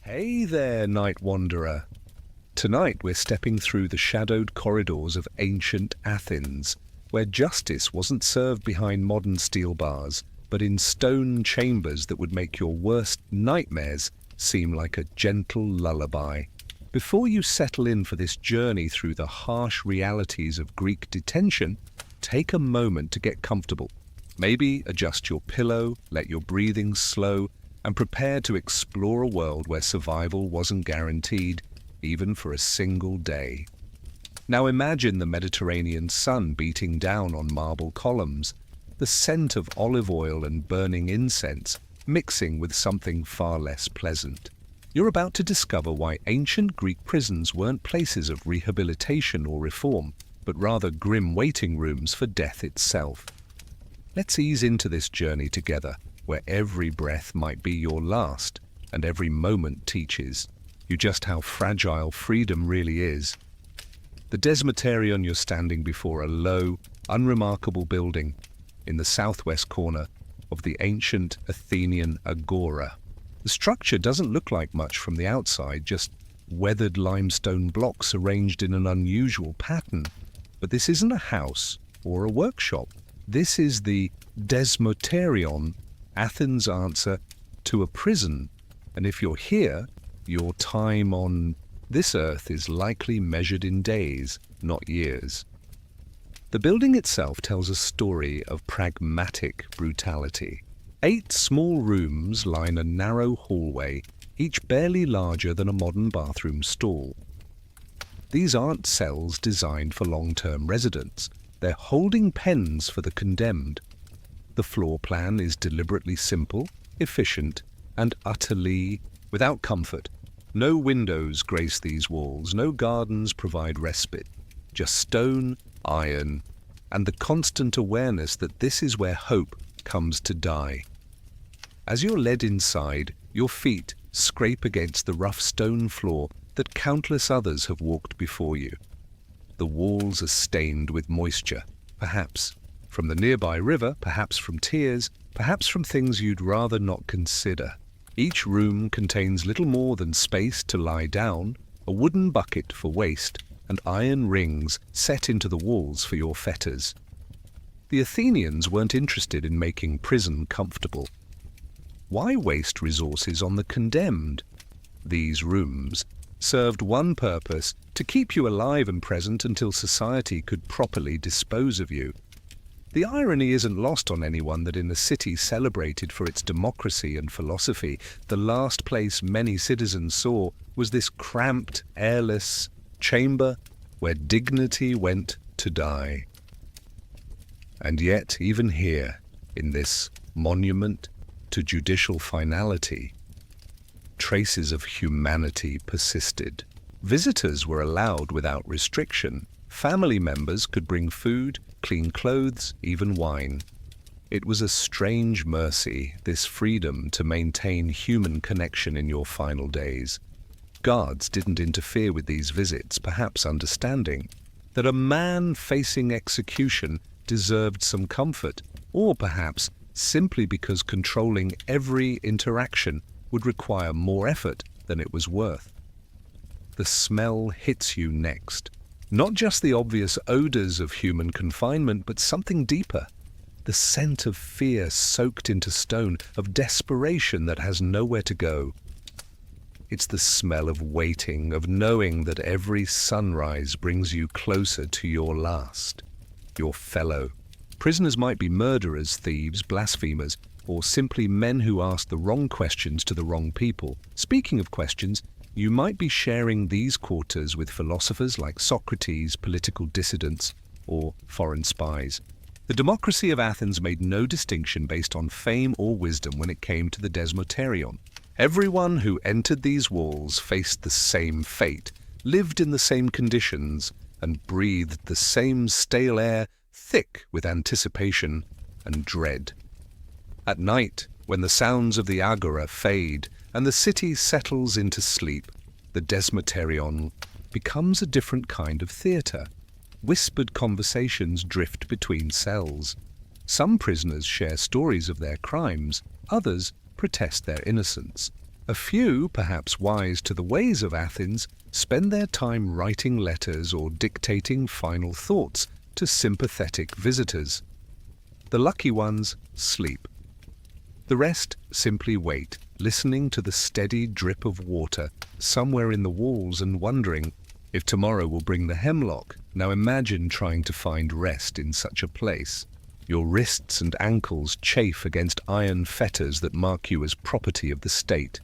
Hey there, night wanderer. Tonight we're stepping through the shadowed corridors of ancient Athens, where justice wasn't served behind modern steel bars, but in stone chambers that would make your worst nightmares seem like a gentle lullaby. Before you settle in for this journey through the harsh realities of Greek detention, take a moment to get comfortable. Maybe adjust your pillow, let your breathing slow, and prepare to explore a world where survival wasn't guaranteed, even for a single day. Now imagine the Mediterranean sun beating down on marble columns, the scent of olive oil and burning incense mixing with something far less pleasant. You're about to discover why ancient Greek prisons weren't places of rehabilitation or reform, but rather grim waiting rooms for death itself. Let's ease into this journey together, where every breath might be your last, and every moment teaches you just how fragile freedom really is. The Desmoterion, you're standing before a low, unremarkable building in the southwest corner of the ancient Athenian agora. The structure doesn't look like much from the outside, just weathered limestone blocks arranged in an unusual pattern. But this isn't a house or a workshop. This is the Desmoterion, Athens' answer to a prison. And if you're here, your time on this earth is likely measured in days, not years. The building itself tells a story of pragmatic brutality. 8 small rooms line a narrow hallway, each barely larger than a modern bathroom stall. These aren't cells designed for long-term residents. They're holding pens for the condemned. The floor plan is deliberately simple, efficient, and utterly without comfort. No windows grace these walls, no gardens provide respite. Just stone, iron, and the constant awareness that this is where hope comes to die. As you're led inside, your feet scrape against the rough stone floor that countless others have walked before you. The walls are stained with moisture, perhaps from the nearby river, perhaps from tears, perhaps from things you'd rather not consider. Each room contains little more than space to lie down, a wooden bucket for waste, and iron rings set into the walls for your fetters. The Athenians weren't interested in making prison comfortable. Why waste resources on the condemned? These rooms served one purpose: to keep you alive and present until society could properly dispose of you. The irony isn't lost on anyone that in a city celebrated for its democracy and philosophy, the last place many citizens saw was this cramped, airless chamber where dignity went to die. And yet, even here, in this monument to judicial finality, traces of humanity persisted. Visitors were allowed without restriction. Family members could bring food, clean clothes, even wine. It was a strange mercy, this freedom to maintain human connection in your final days. Guards didn't interfere with these visits, perhaps understanding that a man facing execution deserved some comfort, or perhaps simply because controlling every interaction would require more effort than it was worth. The smell hits you next. Not just the obvious odors of human confinement, but something deeper. The scent of fear soaked into stone, of desperation that has nowhere to go. It's the smell of waiting, of knowing that every sunrise brings you closer to your last, your fellow. Prisoners might be murderers, thieves, blasphemers, or simply men who ask the wrong questions to the wrong people. Speaking of questions, you might be sharing these quarters with philosophers like Socrates, political dissidents, or foreign spies. The democracy of Athens made no distinction based on fame or wisdom when it came to the Desmoterion. Everyone who entered these walls faced the same fate, lived in the same conditions, and breathed the same stale air, thick with anticipation and dread. At night, when the sounds of the agora fade and the city settles into sleep, the Desmoterion becomes a different kind of theatre. Whispered conversations drift between cells. Some prisoners share stories of their crimes, others protest their innocence. A few, perhaps wise to the ways of Athens, spend their time writing letters or dictating final thoughts to sympathetic visitors. The lucky ones sleep. The rest simply wait, listening to the steady drip of water somewhere in the walls and wondering if tomorrow will bring the hemlock. Now imagine trying to find rest in such a place. Your wrists and ankles chafe against iron fetters that mark you as property of the state.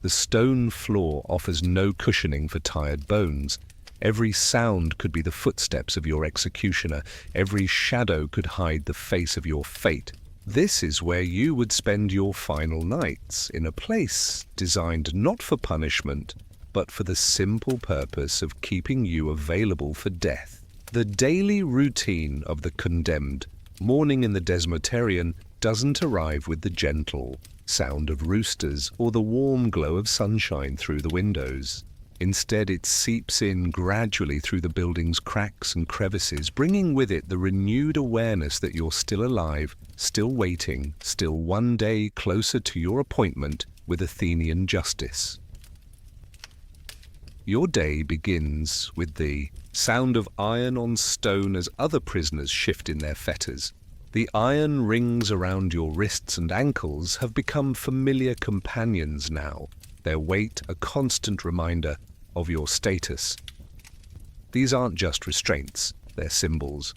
The stone floor offers no cushioning for tired bones. Every sound could be the footsteps of your executioner. Every shadow could hide the face of your fate. This is where you would spend your final nights, in a place designed not for punishment, but for the simple purpose of keeping you available for death. The daily routine of the condemned, mourning in the Desmoterion, doesn't arrive with the gentle sound of roosters or the warm glow of sunshine through the windows. Instead, it seeps in gradually through the building's cracks and crevices, bringing with it the renewed awareness that you're still alive, still waiting, still one day closer to your appointment with Athenian justice. Your day begins with the sound of iron on stone as other prisoners shift in their fetters. The iron rings around your wrists and ankles have become familiar companions now, their weight a constant reminder of your status. These aren't just restraints, they're symbols.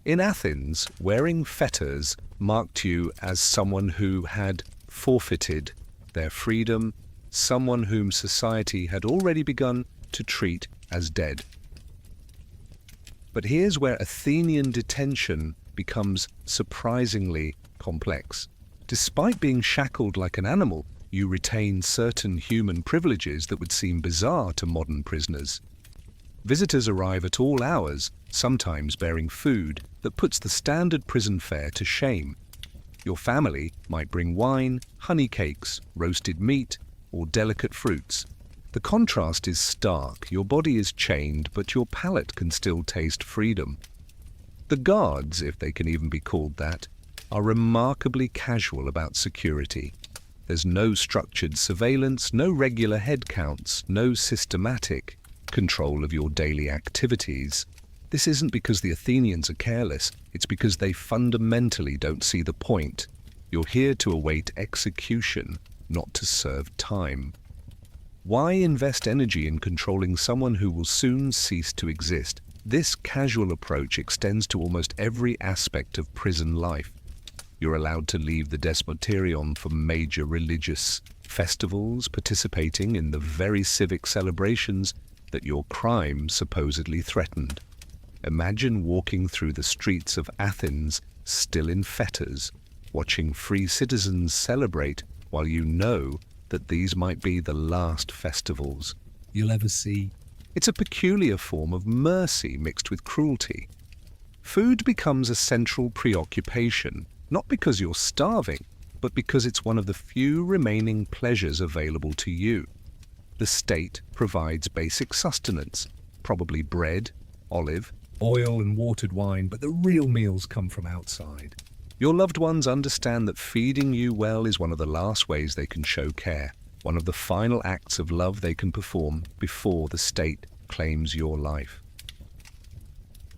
In Athens, wearing fetters marked you as someone who had forfeited their freedom, someone whom society had already begun to treat as dead. But here's where Athenian detention becomes surprisingly complex. Despite being shackled like an animal, you retain certain human privileges that would seem bizarre to modern prisoners. Visitors arrive at all hours, sometimes bearing food that puts the standard prison fare to shame. Your family might bring wine, honey cakes, roasted meat, or delicate fruits. The contrast is stark. Your body is chained, but your palate can still taste freedom. The guards, if they can even be called that, are remarkably casual about security. There's no structured surveillance, no regular head counts, no systematic control of your daily activities. This isn't because the Athenians are careless, it's because they fundamentally don't see the point. You're here to await execution, not to serve time. Why invest energy in controlling someone who will soon cease to exist? This casual approach extends to almost every aspect of prison life. You're allowed to leave the Desmoterion for major religious festivals, participating in the very civic celebrations that your crime supposedly threatened. Imagine walking through the streets of Athens, still in fetters, watching free citizens celebrate while you know that these might be the last festivals you'll ever see. It's a peculiar form of mercy mixed with cruelty. Food becomes a central preoccupation, not because you're starving, but because it's one of the few remaining pleasures available to you. The state provides basic sustenance, probably bread, olive, oil and watered wine, but the real meals come from outside. Your loved ones understand that feeding you well is one of the last ways they can show care, one of the final acts of love they can perform before the state claims your life.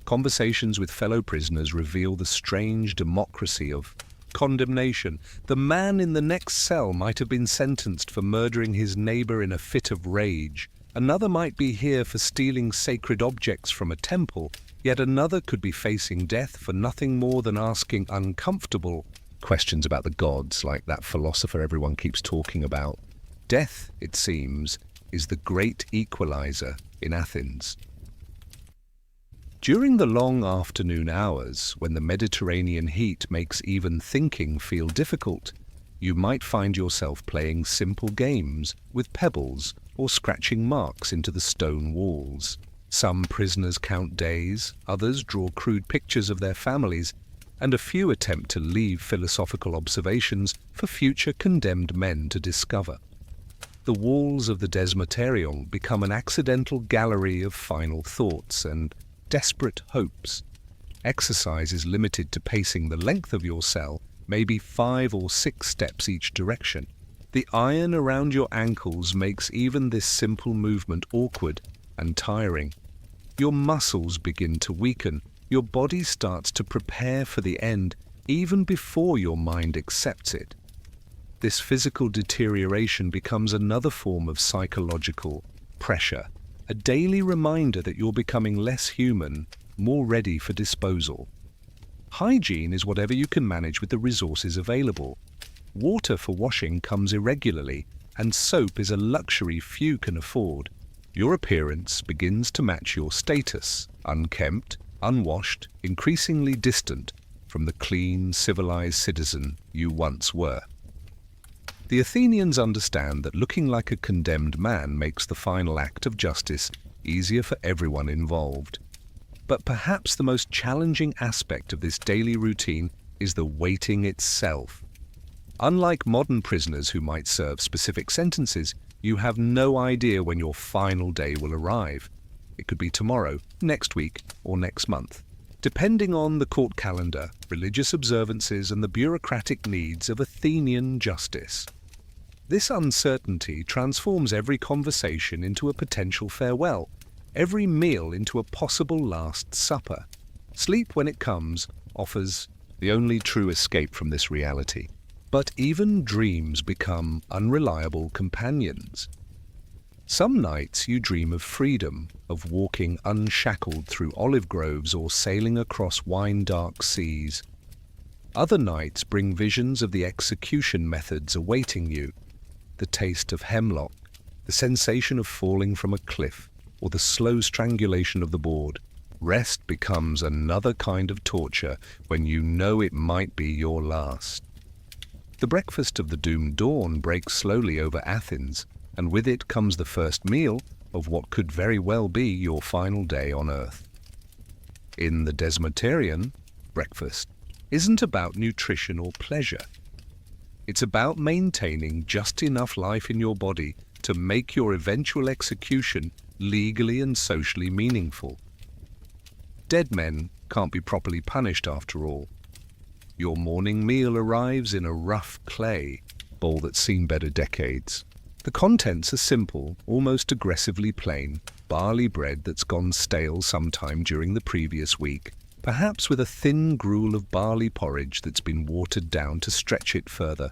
Conversations with fellow prisoners reveal the strange democracy of condemnation. The man in the next cell might have been sentenced for murdering his neighbor in a fit of rage. Another might be here for stealing sacred objects from a temple. Yet another could be facing death for nothing more than asking uncomfortable questions about the gods, like that philosopher everyone keeps talking about. Death, it seems, is the great equalizer in Athens. During the long afternoon hours, when the Mediterranean heat makes even thinking feel difficult, you might find yourself playing simple games with pebbles or scratching marks into the stone walls. Some prisoners count days, others draw crude pictures of their families, and a few attempt to leave philosophical observations for future condemned men to discover. The walls of the Desmoterion become an accidental gallery of final thoughts and desperate hopes. Exercise is limited to pacing the length of your cell, maybe 5 or 6 steps each direction. The iron around your ankles makes even this simple movement awkward and tiring. Your muscles begin to weaken. Your body starts to prepare for the end, even before your mind accepts it. This physical deterioration becomes another form of psychological pressure, a daily reminder that you're becoming less human, more ready for disposal. Hygiene is whatever you can manage with the resources available. Water for washing comes irregularly, and soap is a luxury few can afford. Your appearance begins to match your status, unkempt, unwashed, increasingly distant from the clean, civilized citizen you once were. The Athenians understand that looking like a condemned man makes the final act of justice easier for everyone involved. But perhaps the most challenging aspect of this daily routine is the waiting itself. Unlike modern prisoners who might serve specific sentences, you have no idea when your final day will arrive. It could be tomorrow, next week, or next month, depending on the court calendar, religious observances, and the bureaucratic needs of Athenian justice. This uncertainty transforms every conversation into a potential farewell, every meal into a possible last supper. Sleep, when it comes, offers the only true escape from this reality. But even dreams become unreliable companions. Some nights you dream of freedom, of walking unshackled through olive groves or sailing across wine-dark seas. Other nights bring visions of the execution methods awaiting you, the taste of hemlock, the sensation of falling from a cliff, or the slow strangulation of the board. Rest becomes another kind of torture when you know it might be your last. The breakfast of the doomed dawn breaks slowly over Athens, and with it comes the first meal of what could very well be your final day on earth. In the Desmoterian, breakfast isn't about nutrition or pleasure. It's about maintaining just enough life in your body to make your eventual execution legally and socially meaningful. Dead men can't be properly punished after all. Your morning meal arrives in a rough clay bowl that's seen better decades. The contents are simple, almost aggressively plain, barley bread that's gone stale sometime during the previous week, perhaps with a thin gruel of barley porridge that's been watered down to stretch it further.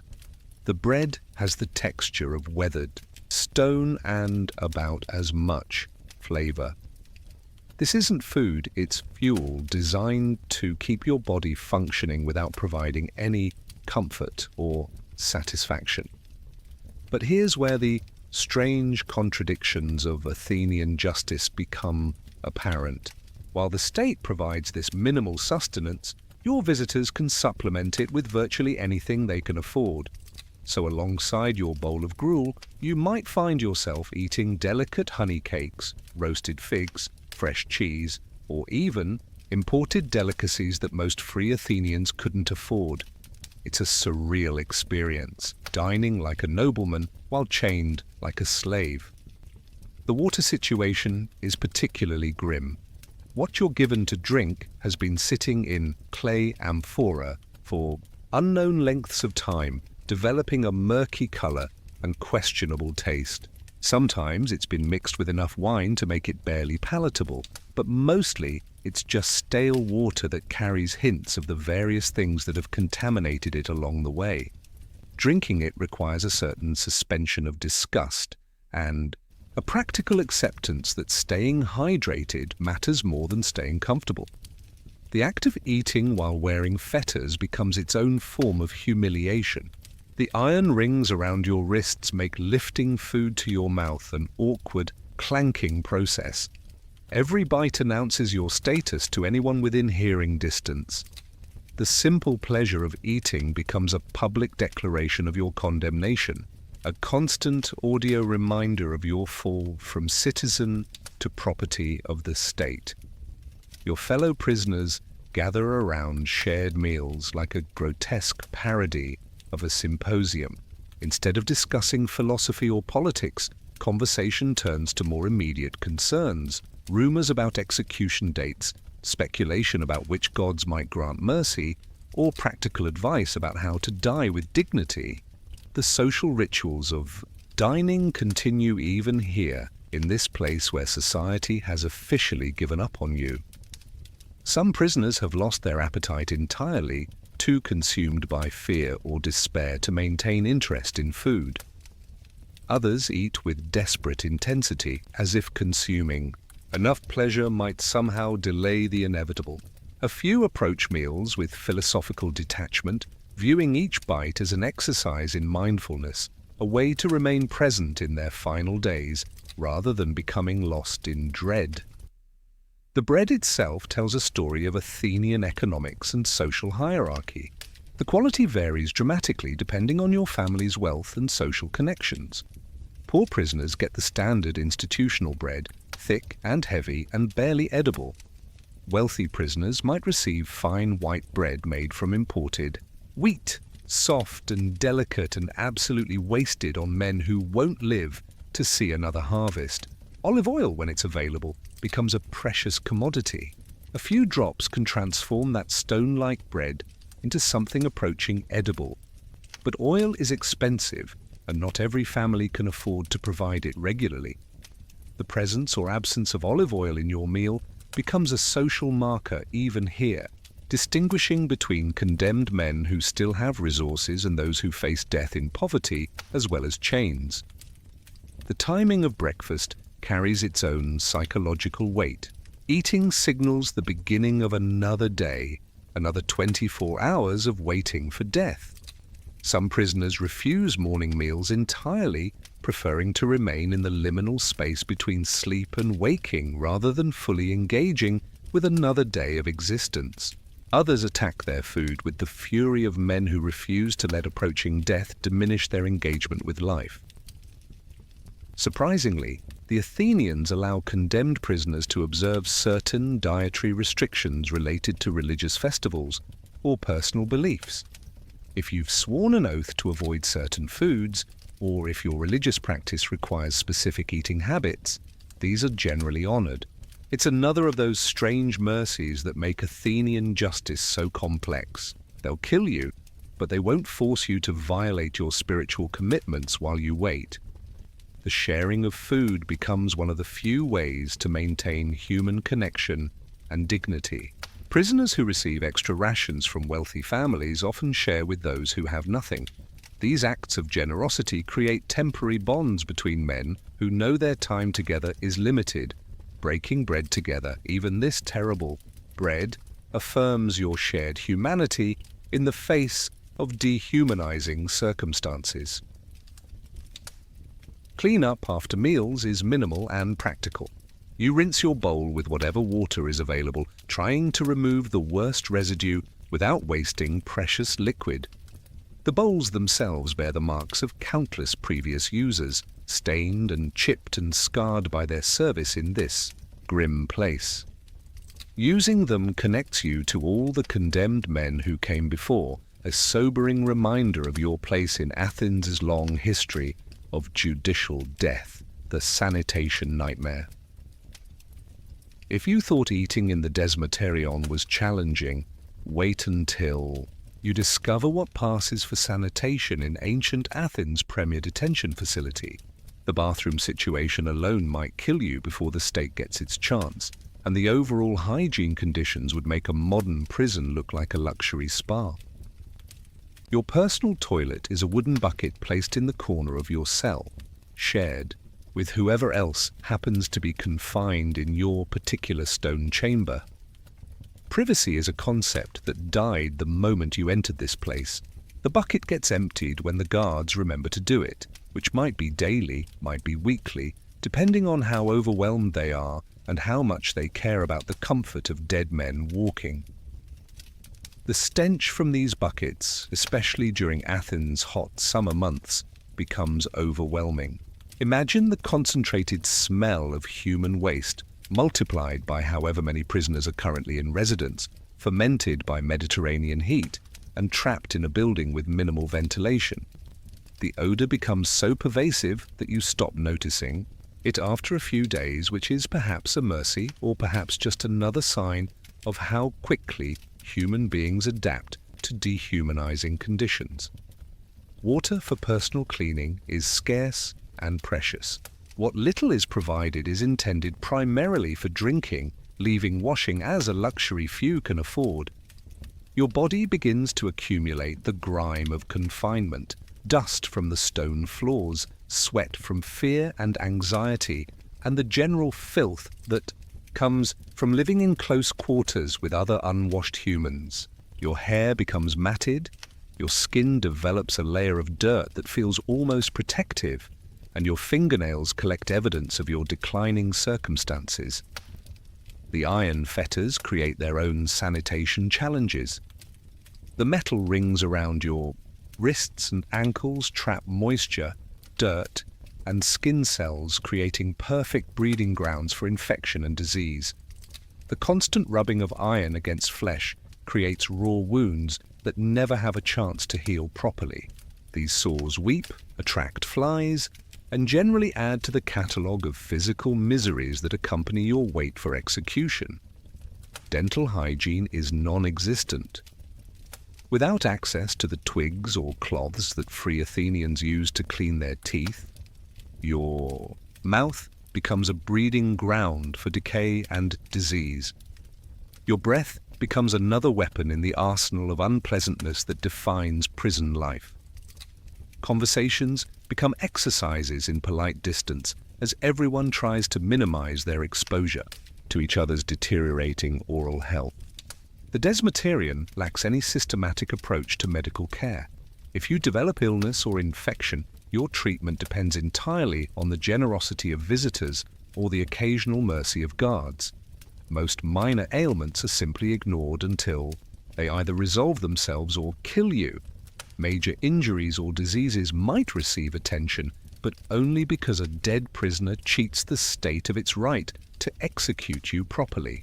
The bread has the texture of weathered stone and about as much flavor. This isn't food, it's fuel designed to keep your body functioning without providing any comfort or satisfaction. But here's where the strange contradictions of Athenian justice become apparent. While the state provides this minimal sustenance, your visitors can supplement it with virtually anything they can afford. So alongside your bowl of gruel, you might find yourself eating delicate honey cakes, roasted figs, fresh cheese, or even imported delicacies that most free Athenians couldn't afford. It's a surreal experience, dining like a nobleman while chained like a slave. The water situation is particularly grim. What you're given to drink has been sitting in clay amphora for unknown lengths of time, developing a murky color and questionable taste. Sometimes it's been mixed with enough wine to make it barely palatable, but mostly it's just stale water that carries hints of the various things that have contaminated it along the way. Drinking it requires a certain suspension of disgust and a practical acceptance that staying hydrated matters more than staying comfortable. The act of eating while wearing fetters becomes its own form of humiliation. The iron rings around your wrists make lifting food to your mouth an awkward, clanking process. Every bite announces your status to anyone within hearing distance. The simple pleasure of eating becomes a public declaration of your condemnation, a constant audio reminder of your fall from citizen to property of the state. Your fellow prisoners gather around shared meals like a grotesque parody of a symposium. Instead of discussing philosophy or politics, conversation turns to more immediate concerns, rumors about execution dates, speculation about which gods might grant mercy, or practical advice about how to die with dignity. The social rituals of dining continue even here, in this place where society has officially given up on you. Some prisoners have lost their appetite entirely, too consumed by fear or despair to maintain interest in food. Others eat with desperate intensity, as if consuming enough pleasure might somehow delay the inevitable. A few approach meals with philosophical detachment, viewing each bite as an exercise in mindfulness, a way to remain present in their final days, rather than becoming lost in dread. The bread itself tells a story of Athenian economics and social hierarchy. The quality varies dramatically depending on your family's wealth and social connections. Poor prisoners get the standard institutional bread, thick and heavy and barely edible. Wealthy prisoners might receive fine white bread made from imported wheat, soft and delicate and absolutely wasted on men who won't live to see another harvest. Olive oil, when it's available, becomes a precious commodity. A few drops can transform that stone-like bread into something approaching edible. But oil is expensive, and not every family can afford to provide it regularly. The presence or absence of olive oil in your meal becomes a social marker even here, distinguishing between condemned men who still have resources and those who face death in poverty, as well as chains. The timing of breakfast carries its own psychological weight. Eating signals the beginning of another day, another 24 hours of waiting for death. Some prisoners refuse morning meals entirely, preferring to remain in the liminal space between sleep and waking rather than fully engaging with another day of existence. Others attack their food with the fury of men who refuse to let approaching death diminish their engagement with life. Surprisingly, the Athenians allow condemned prisoners to observe certain dietary restrictions related to religious festivals or personal beliefs. If you've sworn an oath to avoid certain foods, or if your religious practice requires specific eating habits, these are generally honored. It's another of those strange mercies that make Athenian justice so complex. They'll kill you, but they won't force you to violate your spiritual commitments while you wait. The sharing of food becomes one of the few ways to maintain human connection and dignity. Prisoners who receive extra rations from wealthy families often share with those who have nothing. These acts of generosity create temporary bonds between men who know their time together is limited. Breaking bread together, even this terrible bread, affirms your shared humanity in the face of dehumanizing circumstances. Clean-up after meals is minimal and practical. You rinse your bowl with whatever water is available, trying to remove the worst residue without wasting precious liquid. The bowls themselves bear the marks of countless previous users, stained and chipped and scarred by their service in this grim place. Using them connects you to all the condemned men who came before, a sobering reminder of your place in Athens' long history of judicial death, the sanitation nightmare. If you thought eating in the Desmoterion was challenging, wait until you discover what passes for sanitation in ancient Athens' premier detention facility. The bathroom situation alone might kill you before the state gets its chance, and the overall hygiene conditions would make a modern prison look like a luxury spa. Your personal toilet is a wooden bucket placed in the corner of your cell, shared with whoever else happens to be confined in your particular stone chamber. Privacy is a concept that died the moment you entered this place. The bucket gets emptied when the guards remember to do it, which might be daily, might be weekly, depending on how overwhelmed they are and how much they care about the comfort of dead men walking. The stench from these buckets, especially during Athens' hot summer months, becomes overwhelming. Imagine the concentrated smell of human waste, multiplied by however many prisoners are currently in residence, fermented by Mediterranean heat, and trapped in a building with minimal ventilation. The odor becomes so pervasive that you stop noticing it after a few days, which is perhaps a mercy or perhaps just another sign of how quickly human beings adapt to dehumanizing conditions. Water for personal cleaning is scarce and precious. What little is provided is intended primarily for drinking, leaving washing as a luxury few can afford. Your body begins to accumulate the grime of confinement, dust from the stone floors, sweat from fear and anxiety, and the general filth that comes from living in close quarters with other unwashed humans. Your hair becomes matted, your skin develops a layer of dirt that feels almost protective, and your fingernails collect evidence of your declining circumstances. The iron fetters create their own sanitation challenges. The metal rings around your wrists and ankles trap moisture, dirt, and skin cells, creating perfect breeding grounds for infection and disease. The constant rubbing of iron against flesh creates raw wounds that never have a chance to heal properly. These sores weep, attract flies, and generally add to the catalogue of physical miseries that accompany your wait for execution. Dental hygiene is non-existent. Without access to the twigs or cloths that free Athenians used to clean their teeth, your mouth becomes a breeding ground for decay and disease. Your breath becomes another weapon in the arsenal of unpleasantness that defines prison life. Conversations become exercises in polite distance as everyone tries to minimize their exposure to each other's deteriorating oral health. The desmoterian lacks any systematic approach to medical care. If you develop illness or infection, your treatment depends entirely on the generosity of visitors or the occasional mercy of guards. Most minor ailments are simply ignored until they either resolve themselves or kill you. Major injuries or diseases might receive attention, but only because a dead prisoner cheats the state of its right to execute you properly.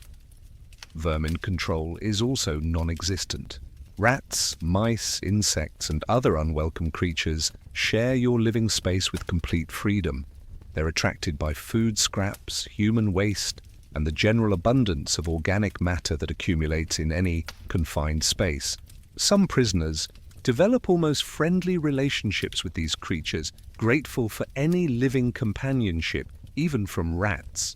Vermin control is also non-existent. Rats, mice, insects, and other unwelcome creatures share your living space with complete freedom. They're attracted by food scraps, human waste, and the general abundance of organic matter that accumulates in any confined space. Some prisoners develop almost friendly relationships with these creatures, grateful for any living companionship, even from rats.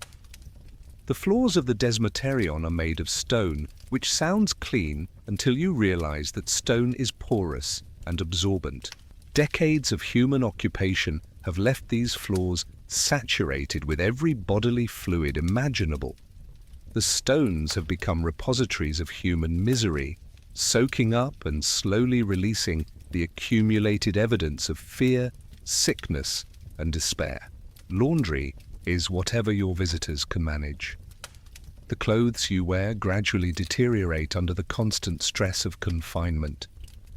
The floors of the desmoterion are made of stone, which sounds clean until you realize that stone is porous and absorbent. Decades of human occupation have left these floors saturated with every bodily fluid imaginable. The stones have become repositories of human misery, soaking up and slowly releasing the accumulated evidence of fear, sickness, and despair. Laundry is whatever your visitors can manage. The clothes you wear gradually deteriorate under the constant stress of confinement.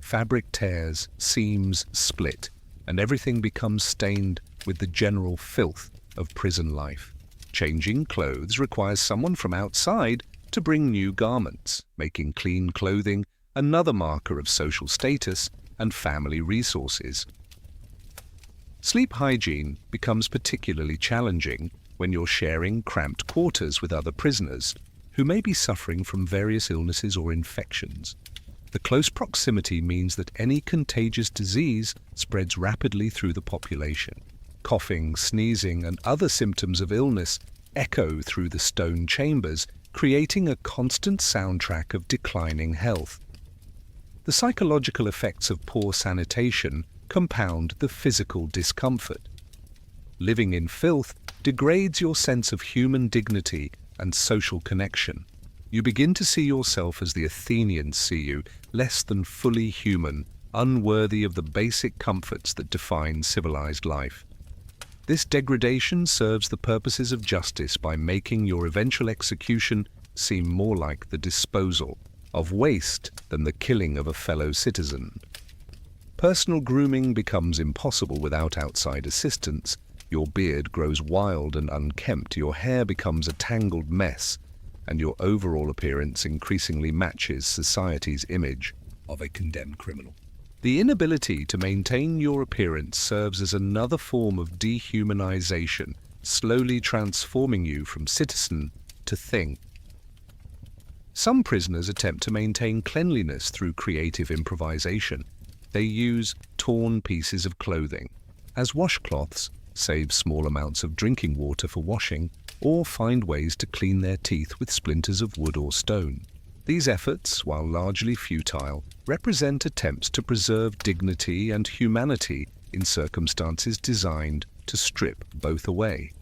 Fabric tears, seams split, and everything becomes stained with the general filth of prison life. Changing clothes requires someone from outside to bring new garments, making clean clothing another marker of social status and family resources. Sleep hygiene becomes particularly challenging when you're sharing cramped quarters with other prisoners who may be suffering from various illnesses or infections. The close proximity means that any contagious disease spreads rapidly through the population. Coughing, sneezing, and other symptoms of illness echo through the stone chambers, creating a constant soundtrack of declining health. The psychological effects of poor sanitation compound the physical discomfort. Living in filth degrades your sense of human dignity and social connection. You begin to see yourself as the Athenians see you, less than fully human, unworthy of the basic comforts that define civilized life. This degradation serves the purposes of justice by making your eventual execution seem more like the disposal of waste than the killing of a fellow citizen. Personal grooming becomes impossible without outside assistance. Your beard grows wild and unkempt, your hair becomes a tangled mess, and your overall appearance increasingly matches society's image of a condemned criminal. The inability to maintain your appearance serves as another form of dehumanization, slowly transforming you from citizen to thing. Some prisoners attempt to maintain cleanliness through creative improvisation. They use torn pieces of clothing as washcloths, save small amounts of drinking water for washing, or find ways to clean their teeth with splinters of wood or stone. These efforts, while largely futile, represent attempts to preserve dignity and humanity in circumstances designed to strip both away.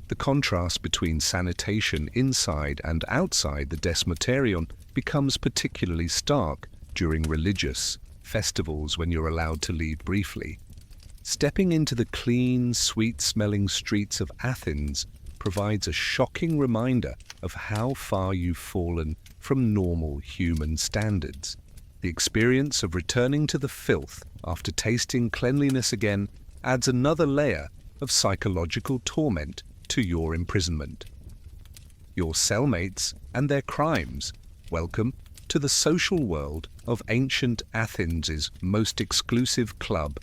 The contrast between sanitation inside and outside the desmoterion becomes particularly stark during religious festivals when you're allowed to leave briefly. Stepping into the clean, sweet-smelling streets of Athens provides a shocking reminder of how far you've fallen from normal human standards. The experience of returning to the filth after tasting cleanliness again adds another layer of psychological torment to your imprisonment. Your cellmates and their crimes. Welcome to the social world of ancient Athens' most exclusive club,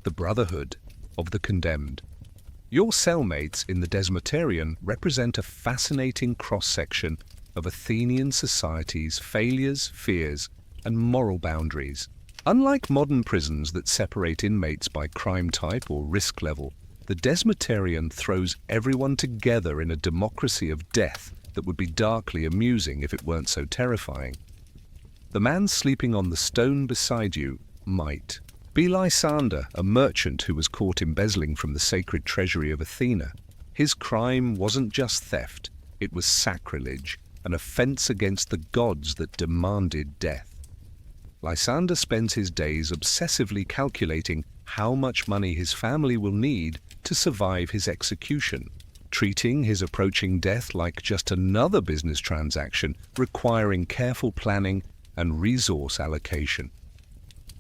the Brotherhood of the Condemned. Your cellmates in the Desmoterion represent a fascinating cross-section of Athenian society's failures, fears, and moral boundaries. Unlike modern prisons that separate inmates by crime type or risk level, the Desmoterion throws everyone together in a democracy of death that would be darkly amusing if it weren't so terrifying. The man sleeping on the stone beside you might be Lysander, a merchant who was caught embezzling from the sacred treasury of Athena. His crime wasn't just theft, it was sacrilege, an offense against the gods that demanded death. Lysander spends his days obsessively calculating how much money his family will need to survive his execution, treating his approaching death like just another business transaction requiring careful planning and resource allocation.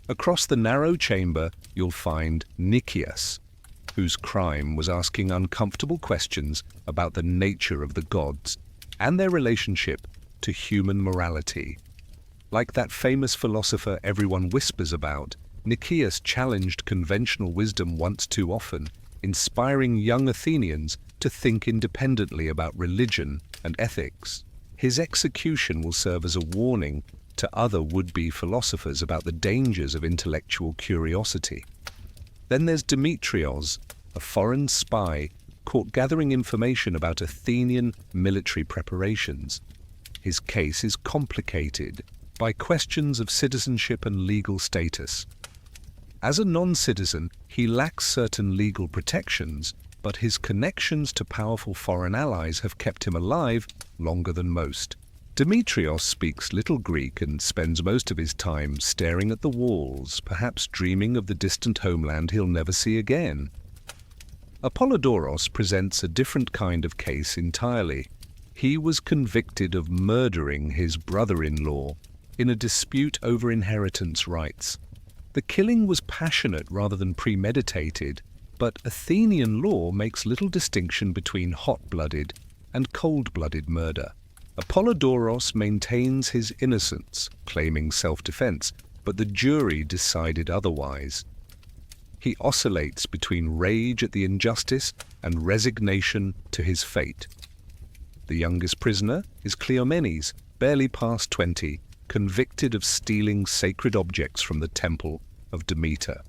Across the narrow chamber, you'll find Nicias, whose crime was asking uncomfortable questions about the nature of the gods and their relationship to human morality. Like that famous philosopher everyone whispers about, Nicias challenged conventional wisdom once too often, inspiring young Athenians to think independently about religion and ethics. His execution will serve as a warning to other would-be philosophers about the dangers of intellectual curiosity. Then there's Demetrios, a foreign spy caught gathering information about Athenian military preparations. His case is complicated by questions of citizenship and legal status. As a non-citizen, he lacks certain legal protections, but his connections to powerful foreign allies have kept him alive longer than most. Demetrios speaks little Greek and spends most of his time staring at the walls, perhaps dreaming of the distant homeland he'll never see again. Apollodorus presents a different kind of case entirely. He was convicted of murdering his brother-in-law in a dispute over inheritance rights. The killing was passionate rather than premeditated, but Athenian law makes little distinction between hot-blooded and cold-blooded murder. Apollodorus maintains his innocence, claiming self-defense, but the jury decided otherwise. He oscillates between rage at the injustice and resignation to his fate. The youngest prisoner is Cleomenes, barely past 20, convicted of stealing sacred objects from the temple of Demeter.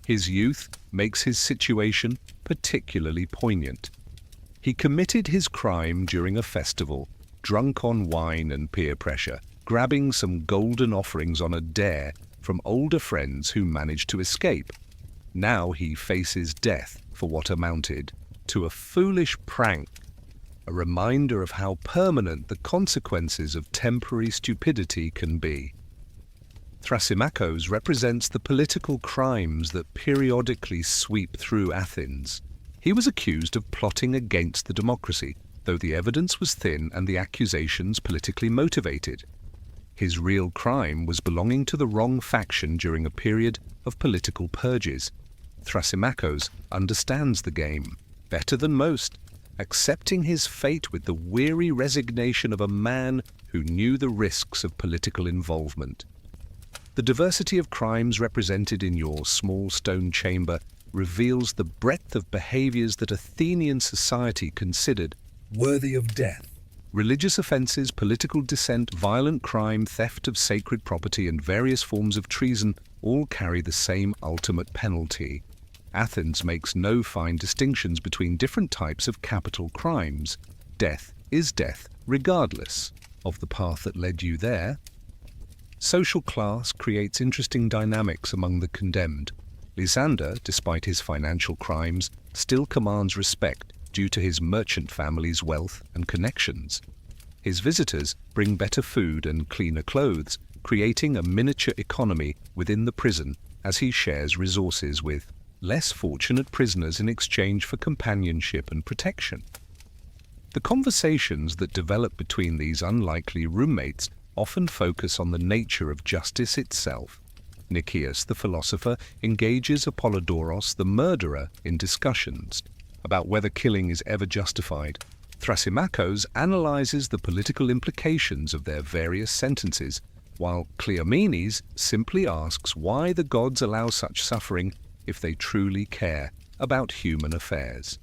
His youth makes his situation particularly poignant. He committed his crime during a festival, drunk on wine and peer pressure, grabbing some golden offerings on a dare from older friends who managed to escape. Now he faces death for what amounted to a foolish prank, a reminder of how permanent the consequences of temporary stupidity can be. Thrasymachos represents the political crimes that periodically sweep through Athens. He was accused of plotting against the democracy, though the evidence was thin and the accusations politically motivated. His real crime was belonging to the wrong faction during a period of political purges. Thrasymachos understands the game better than most, accepting his fate with the weary resignation of a man who knew the risks of political involvement. The diversity of crimes represented in your small stone chamber reveals the breadth of behaviors that Athenian society considered worthy of death. Religious offenses, political dissent, violent crime, theft of sacred property, and various forms of treason all carry the same ultimate penalty. Athens makes no fine distinctions between different types of capital crimes. Death is death, regardless of the path that led you there. Social class creates interesting dynamics among the condemned. Lysander, despite his financial crimes, still commands respect due to his merchant family's wealth and connections. His visitors bring better food and cleaner clothes, creating a miniature economy within the prison as he shares resources with less fortunate prisoners in exchange for companionship and protection. The conversations that develop between these unlikely roommates often focus on the nature of justice itself. Nicias, the philosopher, engages Apollodorus, the murderer, in discussions about whether killing is ever justified. Thrasymachos analyzes the political implications of their various sentences, while Cleomenes simply asks why the gods allow such suffering if they truly care about human affairs.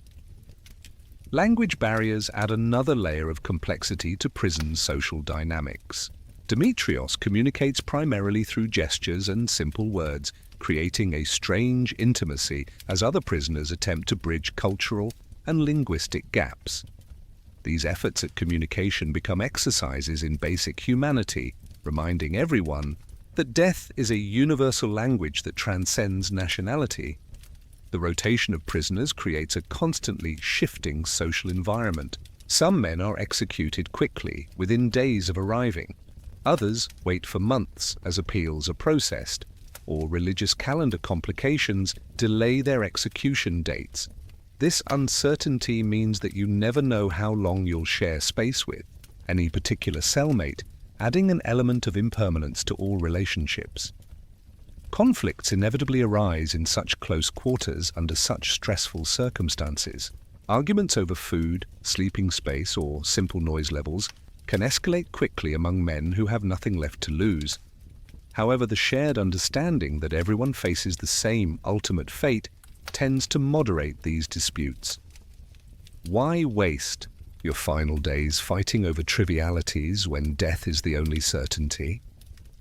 Language barriers add another layer of complexity to prison social dynamics. Demetrios communicates primarily through gestures and simple words, creating a strange intimacy as other prisoners attempt to bridge cultural and linguistic gaps. These efforts at communication become exercises in basic humanity, reminding everyone that death is a universal language that transcends nationality. The rotation of prisoners creates a constantly shifting social environment. Some men are executed quickly, within days of arriving. Others wait for months as appeals are processed, or religious calendar complications delay their execution dates. This uncertainty means that you never know how long you'll share space with any particular cellmate, adding an element of impermanence to all relationships. Conflicts inevitably arise in such close quarters under such stressful circumstances. Arguments over food, sleeping space, or simple noise levels can escalate quickly among men who have nothing left to lose. However, the shared understanding that everyone faces the same ultimate fate tends to moderate these disputes. Why waste your final days fighting over trivialities when death is the only certainty?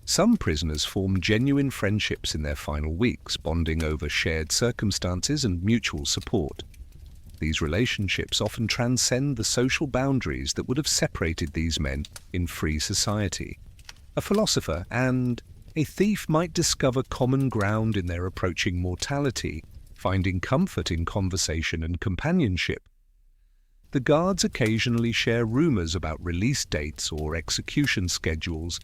Some prisoners form genuine friendships in their final weeks, bonding over shared circumstances and mutual support. These relationships often transcend the social boundaries that would have separated these men in free society. A philosopher and a thief might discover common ground in their approaching mortality, finding comfort in conversation and companionship. The guards occasionally share rumors about release dates or execution schedules.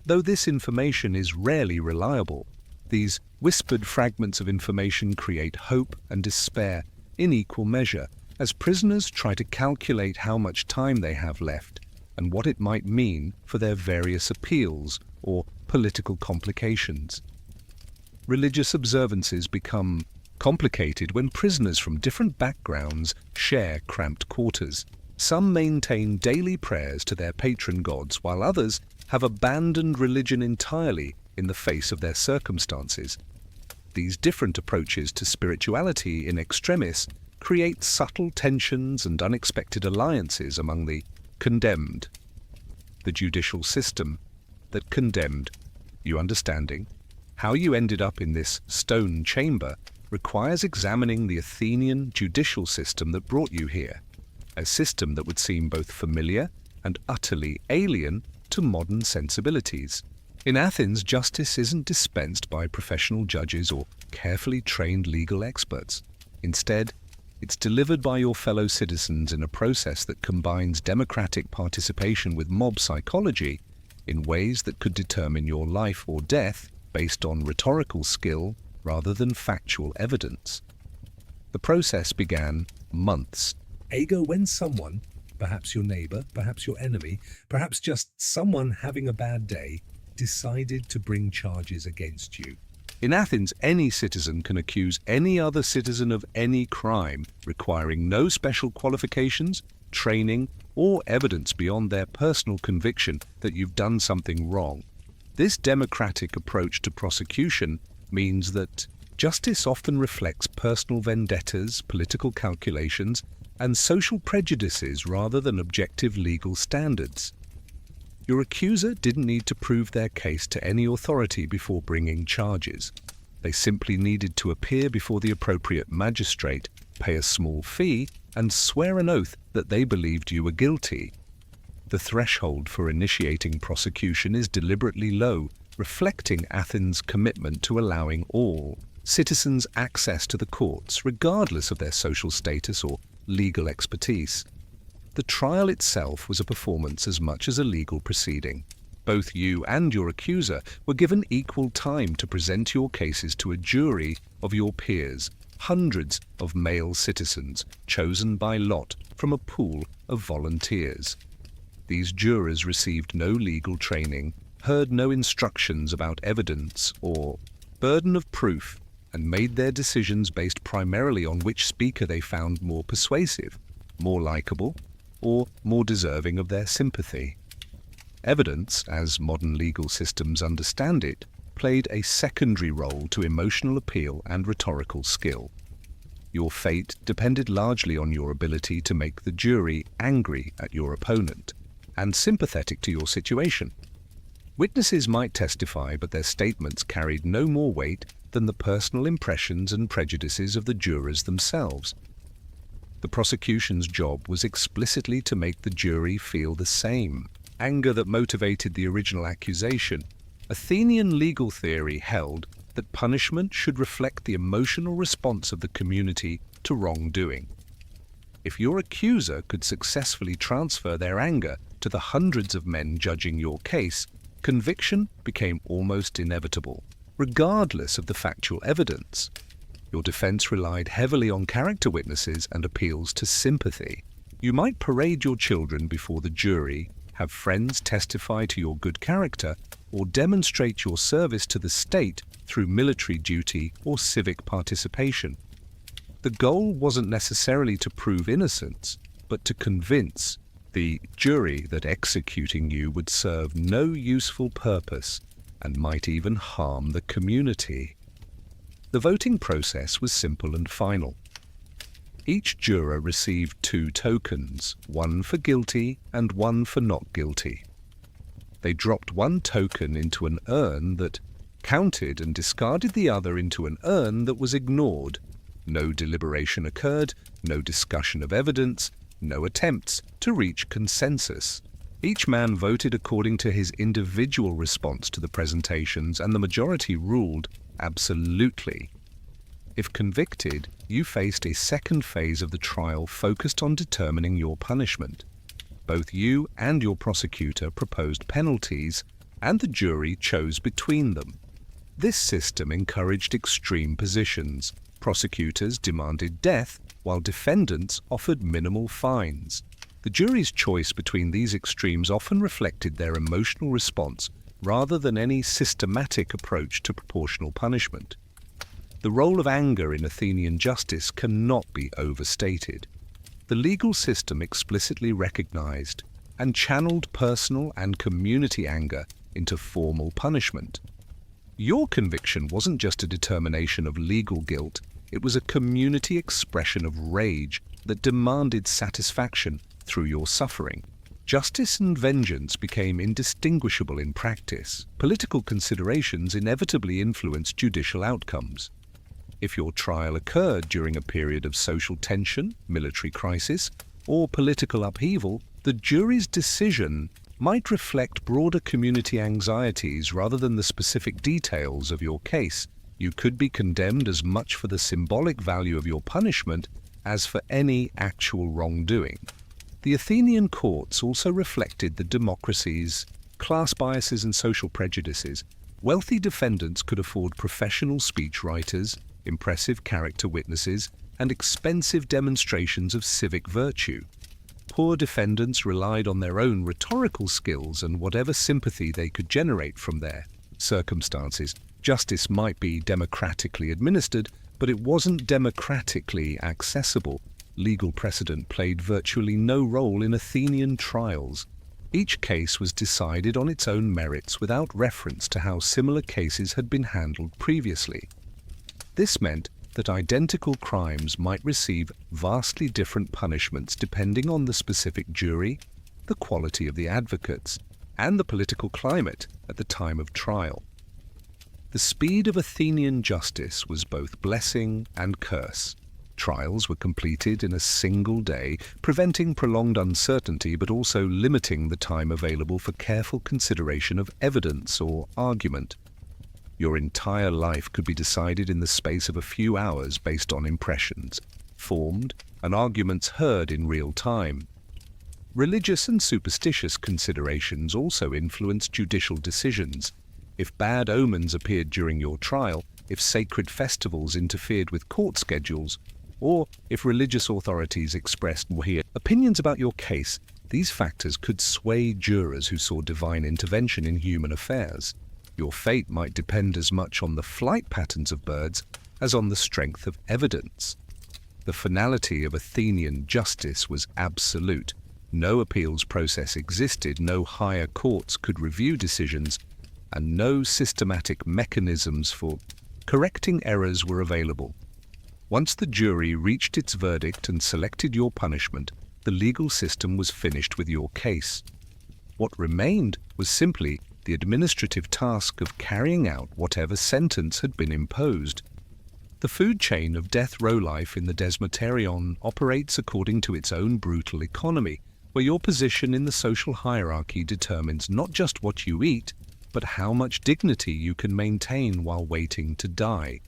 Though this information is rarely reliable, these whispered fragments of information create hope and despair in equal measure as prisoners try to calculate how much time they have left and what it might mean for their various appeals or political complications. Religious observances become complicated when prisoners from different backgrounds share cramped quarters. Some maintain daily prayers to their patron gods, while others have abandoned religion entirely in the face of their circumstances. These different approaches to spirituality in extremis create subtle tensions and unexpected alliances among the condemned. The judicial system that condemned you understanding how you ended up in this stone chamber requires examining the Athenian judicial system that brought you here, a system that would seem both familiar and utterly alien to modern sensibilities. In Athens, justice isn't dispensed by professional judges or carefully trained legal experts. Instead, it's delivered by your fellow citizens in a process that combines democratic participation with mob psychology in ways that could determine your life or death based on rhetorical skill rather than factual evidence. The process began months ago when someone, perhaps your neighbor, perhaps your enemy, perhaps just someone having a bad day, decided to bring charges against you. In Athens, any citizen can accuse any other citizen of any crime, requiring no special qualifications, training, or evidence beyond their personal conviction that you've done something wrong. This democratic approach to prosecution means that justice often reflects personal vendettas, political calculations, and social prejudices rather than objective legal standards. Your accuser didn't need to prove their case to any authority before bringing charges. They simply needed to appear before the appropriate magistrate, pay a small fee, and swear an oath that they believed you were guilty. The threshold for initiating prosecution is deliberately low, reflecting Athens' commitment to allowing all citizens access to the courts, regardless of their social status or legal expertise. The trial itself was a performance as much as a legal proceeding. Both you and your accuser were given equal time to present your cases to a jury of your peers, hundreds of male citizens chosen by lot from a pool of volunteers. These jurors received no legal training, heard no instructions about evidence or burden of proof, and made their decisions based primarily on which speaker they found more persuasive, more likable, or more deserving of their sympathy. Evidence, as modern legal systems understand it, played a secondary role to emotional appeal and rhetorical skill. Your fate depended largely on your ability to make the jury angry at your opponent and sympathetic to your situation. Witnesses might testify, but their statements carried no more weight than the personal impressions and prejudices of the jurors themselves. The prosecution's job was explicitly to make the jury feel the same anger that motivated the original accusation. Athenian legal theory held that punishment should reflect the emotional response of the community to wrongdoing. If your accuser could successfully transfer their anger to the hundreds of men judging your case, conviction became almost inevitable, regardless of the factual evidence. Your defense relied heavily on character witnesses and appeals to sympathy. You might parade your children before the jury, have friends testify to your good character, or demonstrate your service to the state through military duty or civic participation. The goal wasn't necessarily to prove innocence, but to convince the jury that executing you would serve no useful purpose and might even harm the community. The voting process was simple and final. Each juror received 2 tokens, one for guilty and one for not guilty. They dropped one token into an urn that counted and discarded the other into an urn that was ignored. No deliberation occurred, no discussion of evidence, no attempts to reach consensus. Each man voted according to his individual response to the presentations, and the majority ruled absolutely. If convicted, you faced a second phase of the trial focused on determining your punishment. Both you and your prosecutor proposed penalties, and the jury chose between them. This system encouraged extreme positions. Prosecutors demanded death, while defendants offered minimal fines. The jury's choice between these extremes often reflected their emotional response rather than any systematic approach to proportional punishment. The role of anger in Athenian justice cannot be overstated. The legal system explicitly recognized and channeled personal and community anger into formal punishment. Your conviction wasn't just a determination of legal guilt, it was a community expression of rage that demanded satisfaction through your suffering. Justice and vengeance became indistinguishable in practice. Political considerations inevitably influenced judicial outcomes. If your trial occurred during a period of social tension, military crisis, or political upheaval, the jury's decision might reflect broader community anxieties rather than the specific details of your case. You could be condemned as much for the symbolic value of your punishment as for any actual wrongdoing. The Athenian courts also reflected the democracy's class biases and social prejudices. Wealthy defendants could afford professional speechwriters, impressive character witnesses, and expensive demonstrations of civic virtue. Poor defendants relied on their own rhetorical skills and whatever sympathy they could generate from their circumstances. Justice might be democratically administered, but it wasn't democratically accessible. Legal precedent played virtually no role in Athenian trials. Each case was decided on its own merits without reference to how similar cases had been handled previously. This meant that identical crimes might receive vastly different punishments depending on the specific jury, the quality of the advocates, and the political climate at the time of trial. The speed of Athenian justice was both blessing and curse. Trials were completed in a single day, preventing prolonged uncertainty but also limiting the time available for careful consideration of evidence or argument. Your entire life could be decided in the space of a few hours based on impressions formed and arguments heard in real time. Religious and superstitious considerations also influenced judicial decisions. If bad omens appeared during your trial, if sacred festivals interfered with court schedules, or if religious authorities expressed opinions about your case, these factors could sway jurors who saw divine intervention in human affairs. Your fate might depend as much on the flight patterns of birds as on the strength of evidence. The finality of Athenian justice was absolute. No appeals process existed, no higher courts could review decisions, and no systematic mechanisms for correcting errors were available. Once the jury reached its verdict and selected your punishment, the legal system was finished with your case. What remained was simply the administrative task of carrying out whatever sentence had been imposed. The food chain of death row life in the Desmoterion operates according to its own brutal economy, where your position in the social hierarchy determines not just what you eat, but how much dignity you can maintain while waiting to die.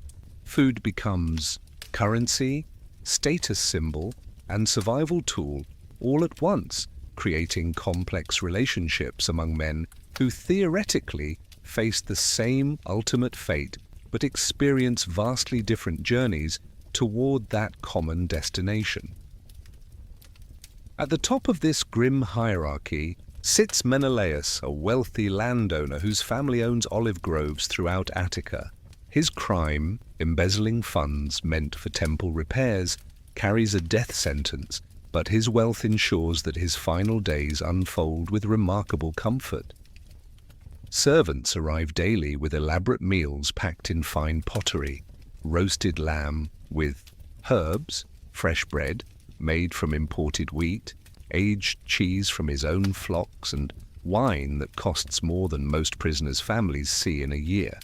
Food becomes currency, status symbol, and survival tool all at once, creating complex relationships among men who theoretically face the same ultimate fate but experience vastly different journeys toward that common destination. At the top of this grim hierarchy sits Menelaus, a wealthy landowner whose family owns olive groves throughout Attica. His crime, embezzling funds meant for temple repairs, carries a death sentence, but his wealth ensures that his final days unfold with remarkable comfort. Servants arrive daily with elaborate meals packed in fine pottery, roasted lamb with herbs, fresh bread made from imported wheat, aged cheese from his own flocks, and wine that costs more than most prisoners' families see in a year.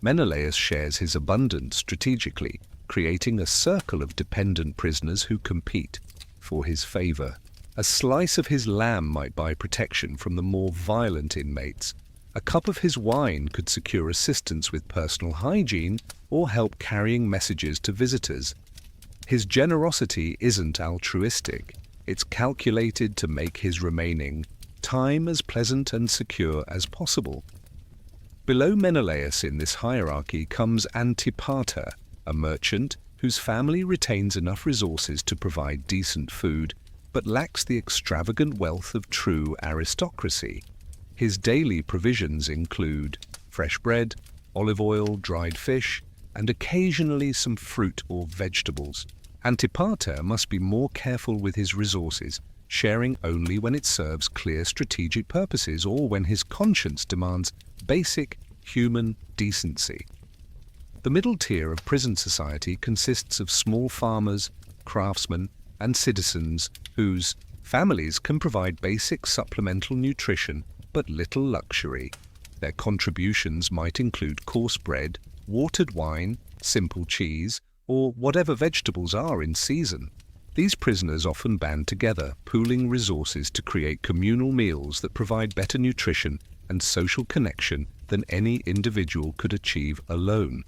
Menelaus shares his abundance strategically, creating a circle of dependent prisoners who compete for his favor. A slice of his lamb might buy protection from the more violent inmates. A cup of his wine could secure assistance with personal hygiene or help carrying messages to visitors. His generosity isn't altruistic. It's calculated to make his remaining time as pleasant and secure as possible. Below Menelaus in this hierarchy comes Antipater, a merchant whose family retains enough resources to provide decent food, but lacks the extravagant wealth of true aristocracy. His daily provisions include fresh bread, olive oil, dried fish, and occasionally some fruit or vegetables. Antipater must be more careful with his resources, sharing only when it serves clear strategic purposes or when his conscience demands basic human decency. The middle tier of prison society consists of small farmers, craftsmen, and citizens whose families can provide basic supplemental nutrition but little luxury. Their contributions might include coarse bread, watered wine, simple cheese, or whatever vegetables are in season. These prisoners often band together, pooling resources to create communal meals that provide better nutrition and social connection than any individual could achieve alone.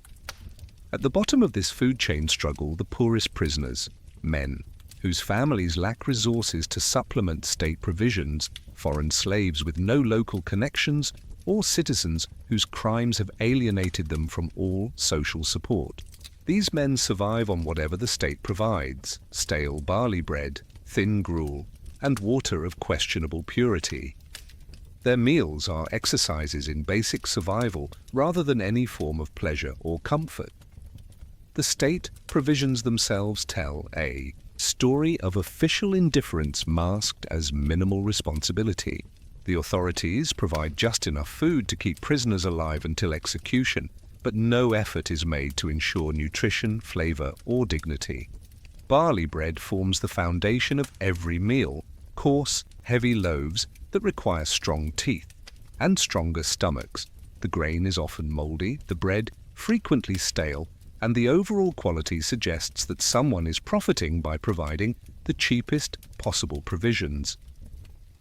At the bottom of this food chain struggle the poorest prisoners, men, whose families lack resources to supplement state provisions, foreign slaves with no local connections, or citizens whose crimes have alienated them from all social support. These men survive on whatever the state provides: stale barley bread, thin gruel, and water of questionable purity. Their meals are exercises in basic survival rather than any form of pleasure or comfort. The state provisions themselves tell a story of official indifference masked as minimal responsibility. The authorities provide just enough food to keep prisoners alive until execution, but no effort is made to ensure nutrition, flavor, or dignity. Barley bread forms the foundation of every meal, coarse, heavy loaves that require strong teeth and stronger stomachs. The grain is often moldy, the bread frequently stale, and the overall quality suggests that someone is profiting by providing the cheapest possible provisions.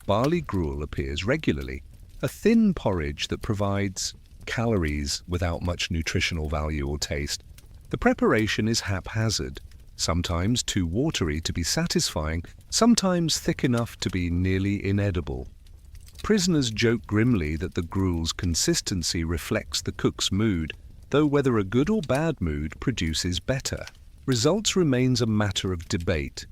Barley gruel appears regularly, a thin porridge that provides calories without much nutritional value or taste. The preparation is haphazard, sometimes too watery to be satisfying, sometimes thick enough to be nearly inedible. Prisoners joke grimly that the gruel's consistency reflects the cook's mood, though whether a good or bad mood produces better. Results remains a matter of debate.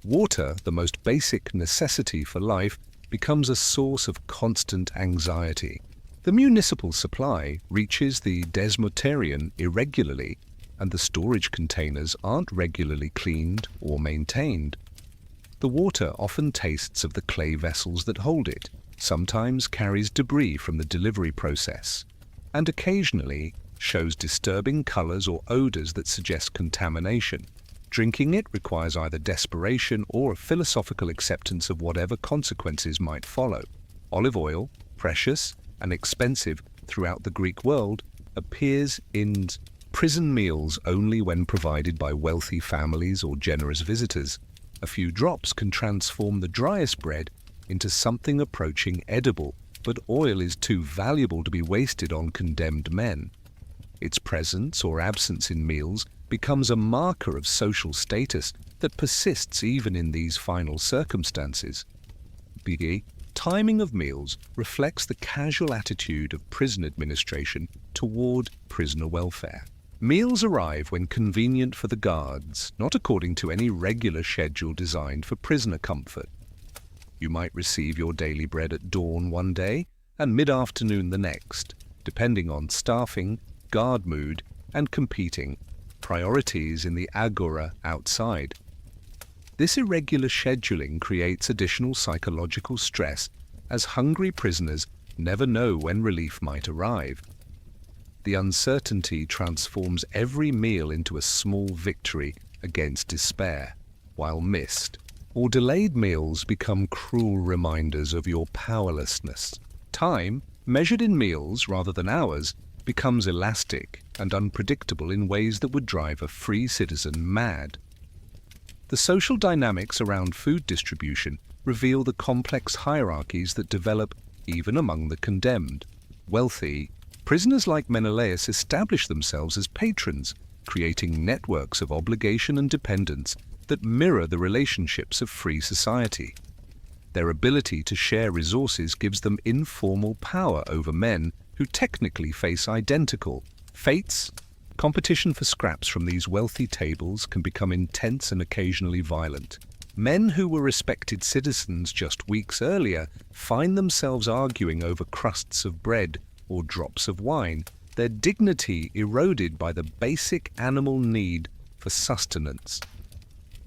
Water, the most basic necessity for life, becomes a source of constant anxiety. The municipal supply reaches the desmotarian irregularly, and the storage containers aren't regularly cleaned or maintained. The water often tastes of the clay vessels that hold it, sometimes carries debris from the delivery process, and occasionally shows disturbing colors or odors that suggest contamination. Drinking it requires either desperation or a philosophical acceptance of whatever consequences might follow. Olive oil, precious and expensive throughout the Greek world, appears in prison meals only when provided by wealthy families or generous visitors. A few drops can transform the driest bread into something approaching edible, but oil is too valuable to be wasted on condemned men. Its presence or absence in meals becomes a marker of social status that persists even in these final circumstances. B. Timing of meals reflects the casual attitude of prison administration toward prisoner welfare. Meals arrive when convenient for the guards, not according to any regular schedule designed for prisoner comfort. You might receive your daily bread at dawn one day and mid-afternoon the next, depending on staffing, guard mood, and competing priorities in the agora outside. This irregular scheduling creates additional psychological stress, as hungry prisoners never know when relief might arrive. The uncertainty transforms every meal into a small victory against despair, while missed or delayed meals become cruel reminders of your powerlessness. Time, measured in meals rather than hours, becomes elastic and unpredictable in ways that would drive a free citizen mad. The social dynamics around food distribution reveal the complex hierarchies that develop even among the condemned. Wealthy, prisoners like Menelaus establish themselves as patrons, creating networks of obligation and dependence that mirror the relationships of free society. Their ability to share resources gives them informal power over men who technically face identical fates. Competition for scraps from these wealthy tables can become intense and occasionally violent. Men who were respected citizens just weeks earlier find themselves arguing over crusts of bread or drops of wine, their dignity eroded by the basic animal need for sustenance.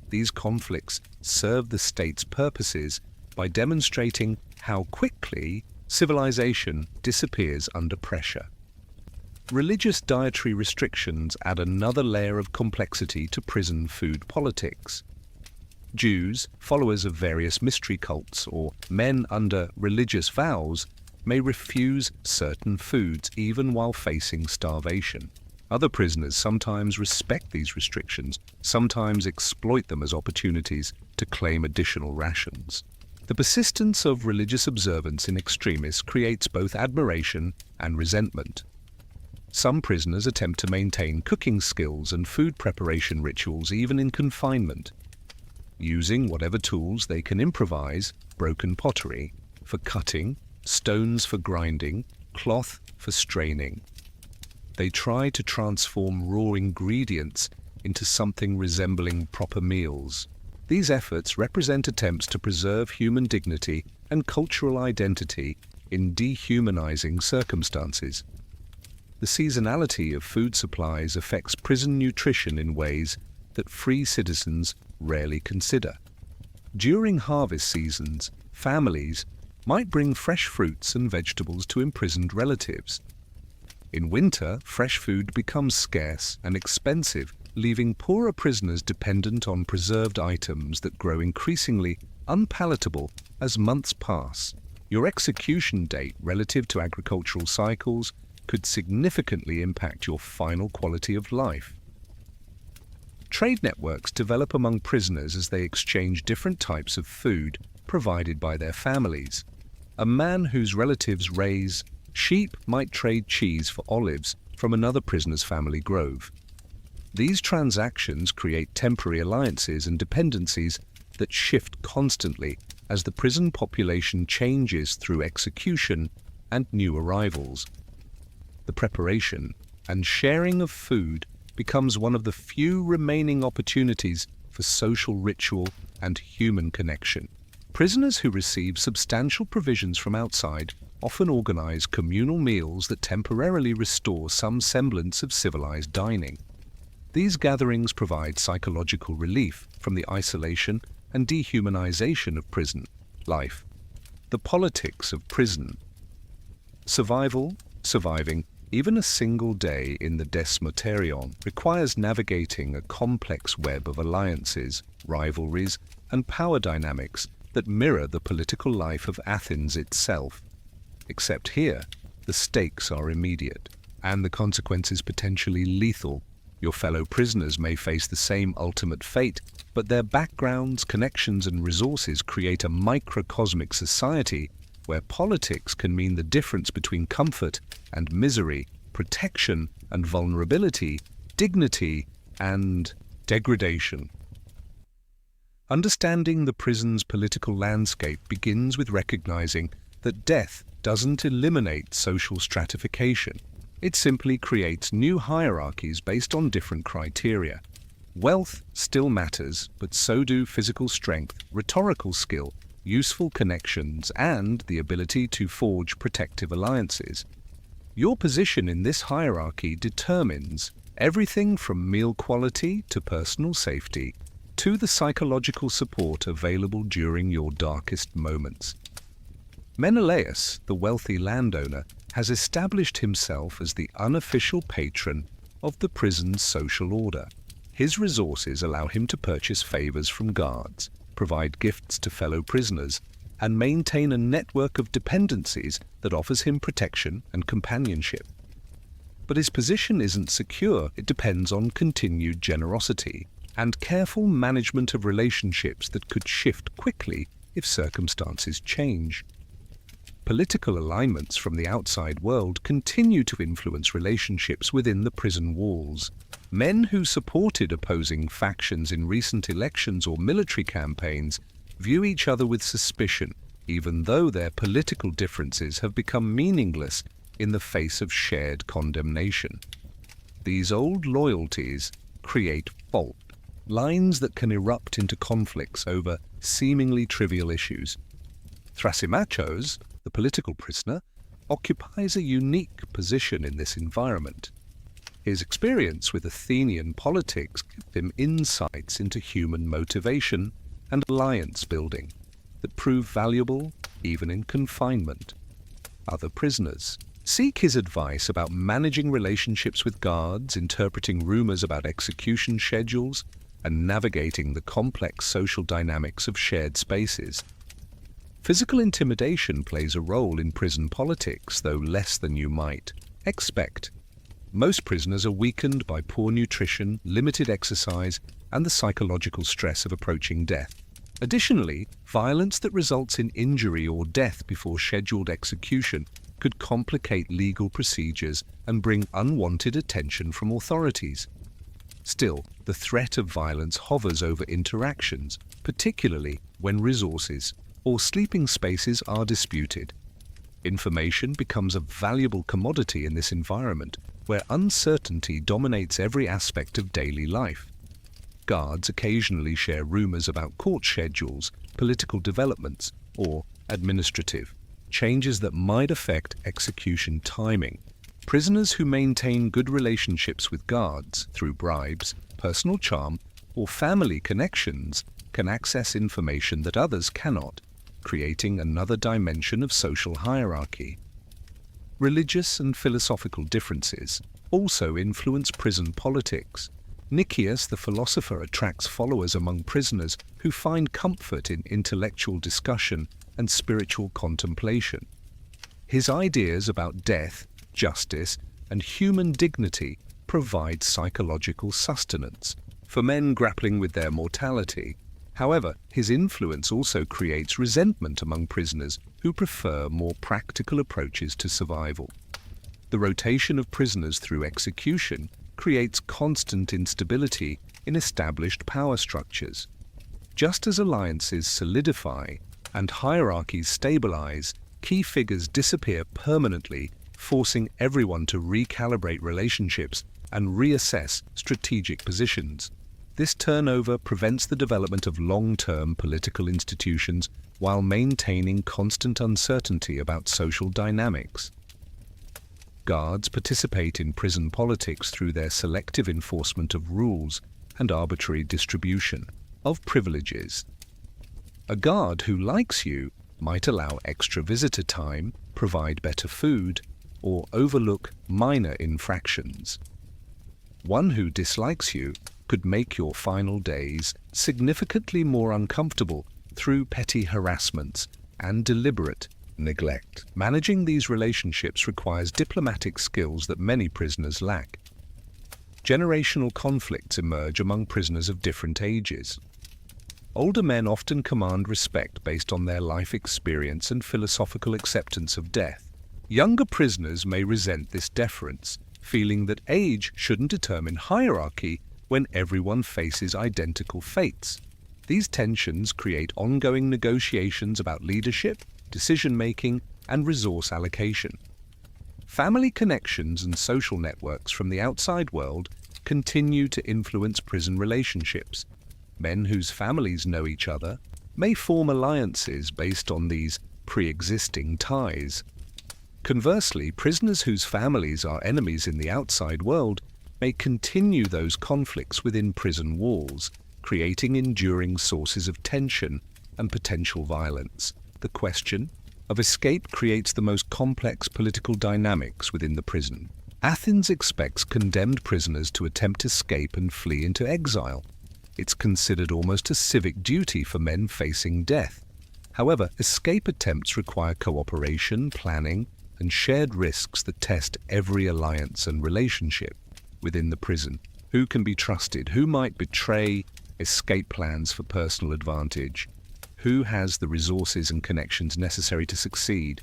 These conflicts serve the state's purposes by demonstrating how quickly civilization disappears under pressure. Religious dietary restrictions add another layer of complexity to prison food politics. Jews, followers of various mystery cults, or men under religious vows, may refuse certain foods even while facing starvation. Other prisoners sometimes respect these restrictions, sometimes exploit them as opportunities to claim additional rations. The persistence of religious observance in extremis creates both admiration and resentment. Some prisoners attempt to maintain cooking skills and food preparation rituals even in confinement, using whatever tools they can improvise: broken pottery for cutting, stones for grinding, cloth for straining. They try to transform raw ingredients into something resembling proper meals. These efforts represent attempts to preserve human dignity and cultural identity in dehumanizing circumstances. The seasonality of food supplies affects prison nutrition in ways that free citizens rarely consider. During harvest seasons, families might bring fresh fruits and vegetables to imprisoned relatives. In winter, fresh food becomes scarce and expensive, leaving poorer prisoners dependent on preserved items that grow increasingly unpalatable as months pass. Your execution date relative to agricultural cycles could significantly impact your final quality of life. Trade networks develop among prisoners as they exchange different types of food provided by their families. A man whose relatives raise sheep might trade cheese for olives from another prisoner's family grove. These transactions create temporary alliances and dependencies that shift constantly as the prison population changes through execution and new arrivals. The preparation and sharing of food becomes one of the few remaining opportunities for social ritual and human connection. Prisoners who receive substantial provisions from outside often organize communal meals that temporarily restore some semblance of civilized dining. These gatherings provide psychological relief from the isolation and dehumanization of prison life. The politics of prison. Surviving even a single day in the Desmoterion requires navigating a complex web of alliances, rivalries, and power dynamics that mirror the political life of Athens itself. Except here, the stakes are immediate, and the consequences potentially lethal. Your fellow prisoners may face the same ultimate fate, but their backgrounds, connections, and resources create a microcosmic society where politics can mean the difference between comfort and misery, protection and vulnerability, dignity and degradation. Understanding the prison's political landscape begins with recognizing that death doesn't eliminate social stratification. It simply creates new hierarchies based on different criteria. Wealth still matters, but so do physical strength, rhetorical skill, useful connections, and the ability to forge protective alliances. Your position in this hierarchy determines everything from meal quality to personal safety to the psychological support available during your darkest moments. Menelaus, the wealthy landowner, has established himself as the unofficial patron of the prison's social order. His resources allow him to purchase favors from guards, provide gifts to fellow prisoners, and maintain a network of dependencies that offers him protection and companionship. But his position isn't secure. It depends on continued generosity and careful management of relationships that could shift quickly if circumstances change. Political alignments from the outside world continue to influence relationships within the prison walls. Men who supported opposing factions in recent elections or military campaigns view each other with suspicion, even though their political differences have become meaningless in the face of shared condemnation. These old loyalties create fault lines that can erupt into conflicts over seemingly trivial issues. Thrasymachos, the political prisoner, occupies a unique position in this environment. His experience with Athenian politics gives him insights into human motivation and alliance building that prove valuable even in confinement. Other prisoners seek his advice about managing relationships with guards, interpreting rumors about execution schedules, and navigating the complex social dynamics of shared spaces. Physical intimidation plays a role in prison politics, though less than you might expect. Most prisoners are weakened by poor nutrition, limited exercise, and the psychological stress of approaching death. Additionally, violence that results in injury or death before scheduled execution could complicate legal procedures and bring unwanted attention from authorities. Still, the threat of violence hovers over interactions, particularly when resources or sleeping spaces are disputed. Information becomes a valuable commodity in this environment where uncertainty dominates every aspect of daily life. Guards occasionally share rumors about court schedules, political developments, or administrative changes that might affect execution timing. Prisoners who maintain good relationships with guards through bribes, personal charm, or family connections can access information that others cannot, creating another dimension of social hierarchy. Religious and philosophical differences also influence prison politics. Nicias the philosopher attracts followers among prisoners who find comfort in intellectual discussion and spiritual contemplation. His ideas about death, justice, and human dignity provide psychological sustenance for men grappling with their mortality. However, his influence also creates resentment among prisoners who prefer more practical approaches to survival. The rotation of prisoners through execution creates constant instability in established power structures. Just as alliances solidify and hierarchies stabilize, key figures disappear permanently, forcing everyone to recalibrate relationships and reassess strategic positions. This turnover prevents the development of long-term political institutions while maintaining constant uncertainty about social dynamics. Guards participate in prison politics through their selective enforcement of rules and arbitrary distribution of privileges. A guard who likes you might allow extra visitor time, provide better food, or overlook minor infractions. One who dislikes you could make your final days significantly more uncomfortable through petty harassments and deliberate neglect. Managing these relationships requires diplomatic skills that many prisoners lack. Generational conflicts emerge among prisoners of different ages. Older men often command respect based on their life experience and philosophical acceptance of death. Younger prisoners may resent this deference, feeling that age shouldn't determine hierarchy when everyone faces identical fates. These tensions create ongoing negotiations about leadership, decision-making, and resource allocation. Family connections and social networks from the outside world continue to influence prison relationships. Men whose families know each other may form alliances based on these pre-existing ties. Conversely, prisoners whose families are enemies in the outside world may continue those conflicts within prison walls, creating enduring sources of tension and potential violence. The question of escape creates the most complex political dynamics within the prison. Athens expects condemned prisoners to attempt escape and flee into exile. It's considered almost a civic duty for men facing death. However, escape attempts require cooperation, planning, and shared risks that test every alliance and relationship within the prison. Who can be trusted? Who might betray escape plans for personal advantage? Who has the resources and connections necessary to succeed?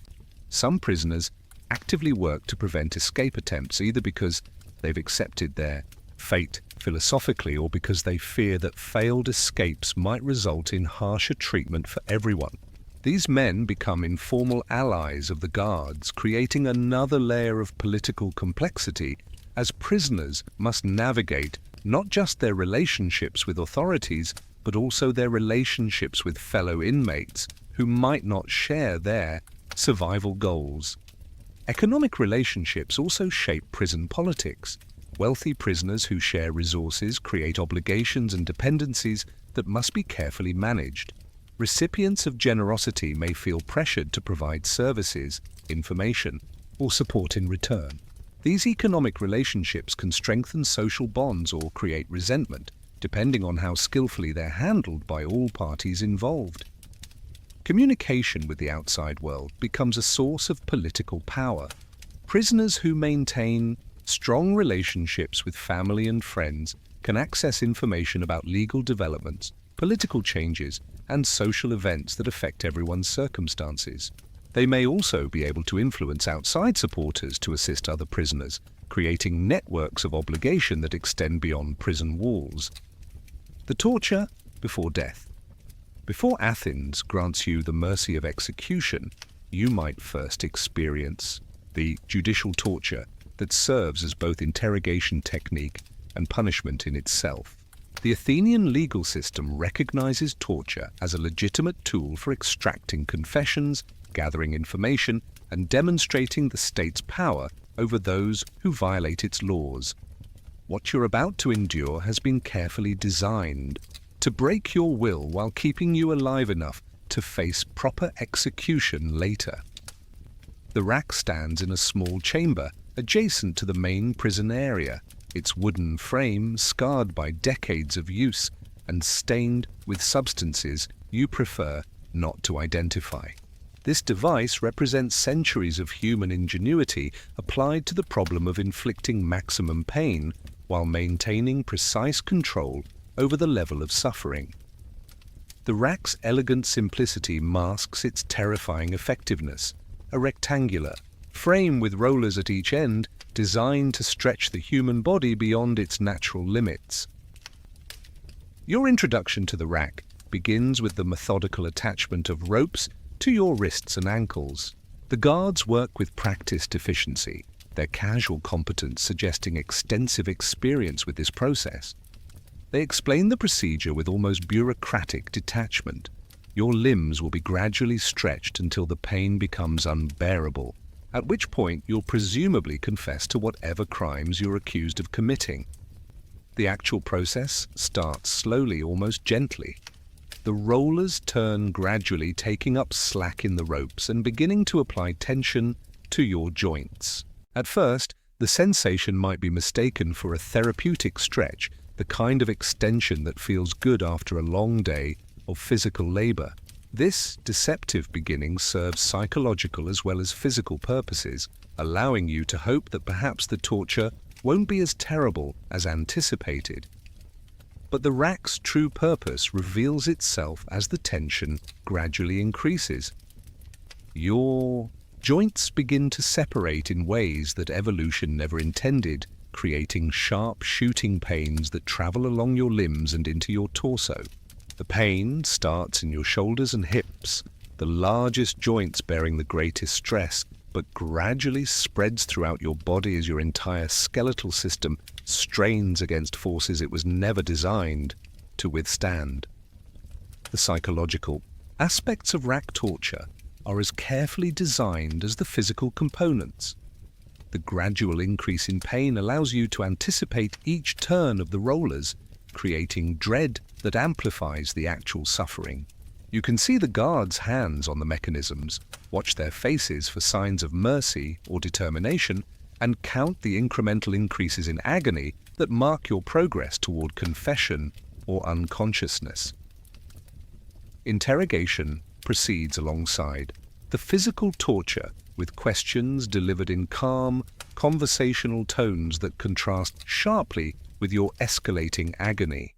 Some prisoners actively work to prevent escape attempts, either because they've accepted their fate philosophically or because they fear that failed escapes might result in harsher treatment for everyone. These men become informal allies of the guards, creating another layer of political complexity as prisoners must navigate not just their relationships with authorities, but also their relationships with fellow inmates who might not share their survival goals. Economic relationships also shape prison politics. Wealthy prisoners who share resources create obligations and dependencies that must be carefully managed. Recipients of generosity may feel pressured to provide services, information, or support in return. These economic relationships can strengthen social bonds or create resentment, depending on how skillfully they're handled by all parties involved. Communication with the outside world becomes a source of political power. Prisoners who maintain strong relationships with family and friends can access information about legal developments, political changes, and social events that affect everyone's circumstances. They may also be able to influence outside supporters to assist other prisoners, creating networks of obligation that extend beyond prison walls. The torture before death. Before Athens grants you the mercy of execution, you might first experience the judicial torture that serves as both interrogation technique and punishment in itself. The Athenian legal system recognizes torture as a legitimate tool for extracting confessions, gathering information, and demonstrating the state's power over those who violate its laws. What you're about to endure has been carefully designed to break your will while keeping you alive enough to face proper execution later. The rack stands in a small chamber adjacent to the main prison area, its wooden frame scarred by decades of use and stained with substances you prefer not to identify. This device represents centuries of human ingenuity applied to the problem of inflicting maximum pain while maintaining precise control over the level of suffering. The rack's elegant simplicity masks its terrifying effectiveness, a rectangular frame with rollers at each end designed to stretch the human body beyond its natural limits. Your introduction to the rack begins with the methodical attachment of ropes to your wrists and ankles. The guards work with practiced efficiency, their casual competence suggesting extensive experience with this process. They explain the procedure with almost bureaucratic detachment. Your limbs will be gradually stretched until the pain becomes unbearable, at which point you'll presumably confess to whatever crimes you're accused of committing. The actual process starts slowly, almost gently. The rollers turn gradually, taking up slack in the ropes and beginning to apply tension to your joints. At first, the sensation might be mistaken for a therapeutic stretch, the kind of extension that feels good after a long day of physical labor. This deceptive beginning serves psychological as well as physical purposes, allowing you to hope that perhaps the torture won't be as terrible as anticipated. But the rack's true purpose reveals itself as the tension gradually increases. Your joints begin to separate in ways that evolution never intended, creating sharp shooting pains that travel along your limbs and into your torso. The pain starts in your shoulders and hips, the largest joints bearing the greatest stress, but gradually spreads throughout your body as your entire skeletal system strains against forces it was never designed to withstand. The psychological aspects of rack torture are as carefully designed as the physical components. The gradual increase in pain allows you to anticipate each turn of the rollers, creating dread that amplifies the actual suffering. You can see the guards' hands on the mechanisms, watch their faces for signs of mercy or determination, and count the incremental increases in agony that mark your progress toward confession or unconsciousness. Interrogation proceeds alongside the physical torture, with questions delivered in calm, conversational tones that contrast sharply with your escalating agony.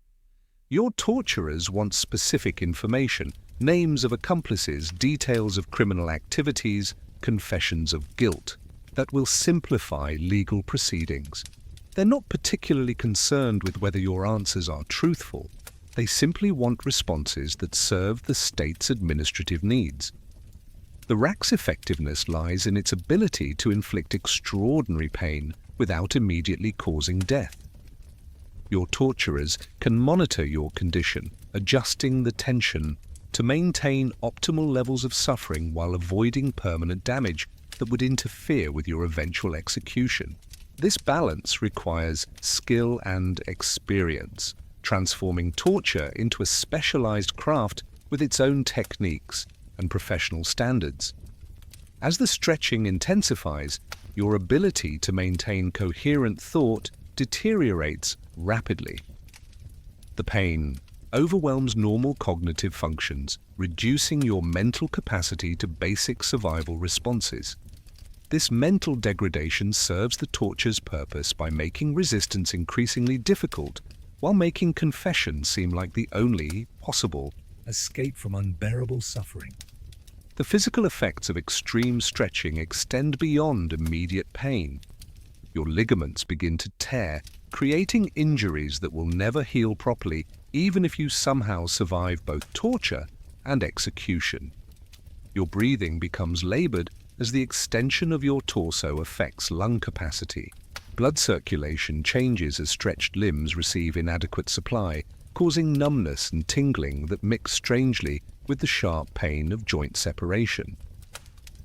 Your torturers want specific information, names of accomplices, details of criminal activities, confessions of guilt, that will simplify legal proceedings. They're not particularly concerned with whether your answers are truthful. They simply want responses that serve the state's administrative needs. The rack's effectiveness lies in its ability to inflict extraordinary pain without immediately causing death. Your torturers can monitor your condition, adjusting the tension to maintain optimal levels of suffering while avoiding permanent damage that would interfere with your eventual execution. This balance requires skill and experience, transforming torture into a specialized craft with its own techniques and professional standards. As the stretching intensifies, your ability to maintain coherent thought deteriorates rapidly. The pain overwhelms normal cognitive functions, reducing your mental capacity to basic survival responses. This mental degradation serves the torture's purpose by making resistance increasingly difficult, while making confession seem like the only possible escape from unbearable suffering. The physical effects of extreme stretching extend beyond immediate pain. Your ligaments begin to tear, creating injuries that will never heal properly, even if you somehow survive both torture and execution. Your breathing becomes labored as the extension of your torso affects lung capacity. Blood circulation changes as stretched limbs receive inadequate supply, causing numbness and tingling that mix strangely with the sharp pain of joint separation.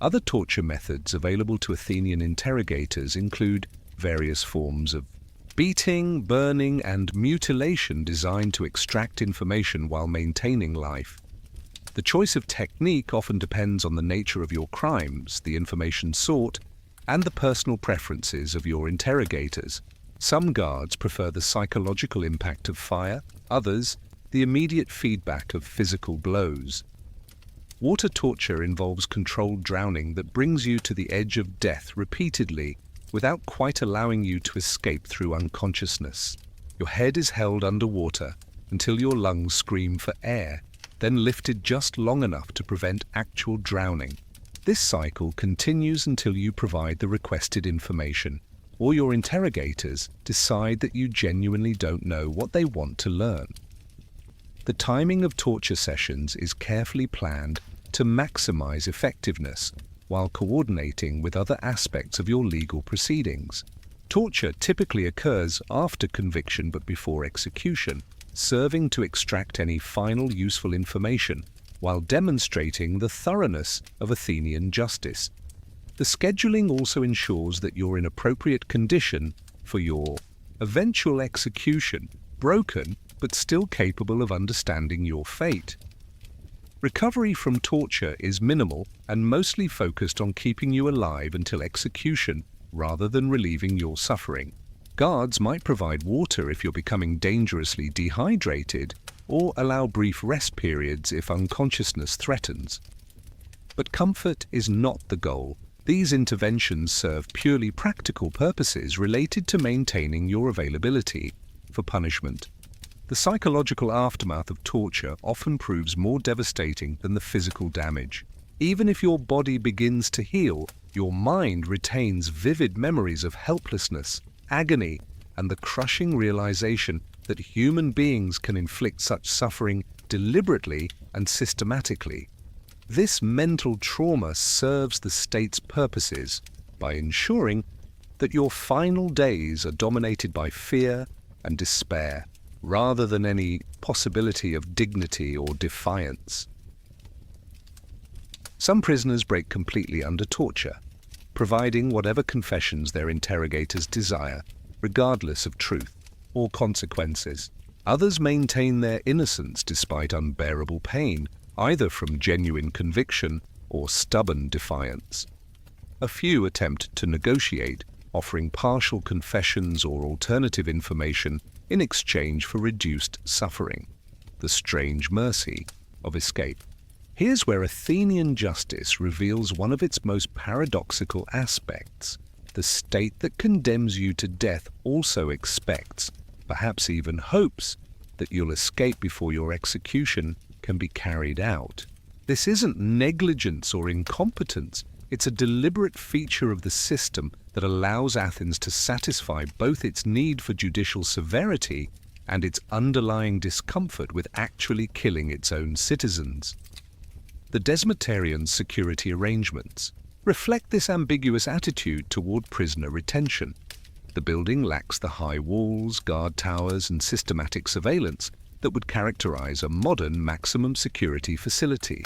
Other torture methods available to Athenian interrogators include various forms of beating, burning, and mutilation designed to extract information while maintaining life. The choice of technique often depends on the nature of your crimes, the information sought, and the personal preferences of your interrogators. Some guards prefer the psychological impact of fire, others, the immediate feedback of physical blows. Water torture involves controlled drowning that brings you to the edge of death repeatedly without quite allowing you to escape through unconsciousness. Your head is held underwater until your lungs scream for air, then lifted just long enough to prevent actual drowning. This cycle continues until you provide the requested information, or your interrogators decide that you genuinely don't know what they want to learn. The timing of torture sessions is carefully planned to maximize effectiveness while coordinating with other aspects of your legal proceedings. Torture typically occurs after conviction but before execution, serving to extract any final useful information while demonstrating the thoroughness of Athenian justice. The scheduling also ensures that you're in appropriate condition for your eventual execution, broken but still capable of understanding your fate. Recovery from torture is minimal and mostly focused on keeping you alive until execution rather than relieving your suffering. Guards might provide water if you're becoming dangerously dehydrated, or allow brief rest periods if unconsciousness threatens. But comfort is not the goal. These interventions serve purely practical purposes related to maintaining your availability for punishment. The psychological aftermath of torture often proves more devastating than the physical damage. Even if your body begins to heal, your mind retains vivid memories of helplessness, agony, and the crushing realization that human beings can inflict such suffering deliberately and systematically. This mental trauma serves the state's purposes by ensuring that your final days are dominated by fear and despair, rather than any possibility of dignity or defiance. Some prisoners break completely under torture, providing whatever confessions their interrogators desire, regardless of truth or consequences. Others maintain their innocence despite unbearable pain, either from genuine conviction or stubborn defiance. A few attempt to negotiate, offering partial confessions or alternative information in exchange for reduced suffering. The strange mercy of escape. Here's where Athenian justice reveals one of its most paradoxical aspects. The state that condemns you to death also expects, perhaps even hopes, that you'll escape before your execution can be carried out. This isn't negligence or incompetence. It's a deliberate feature of the system that allows Athens to satisfy both its need for judicial severity and its underlying discomfort with actually killing its own citizens. The Desmoterians' security arrangements reflect this ambiguous attitude toward prisoner retention. The building lacks the high walls, guard towers, and systematic surveillance that would characterize a modern maximum security facility.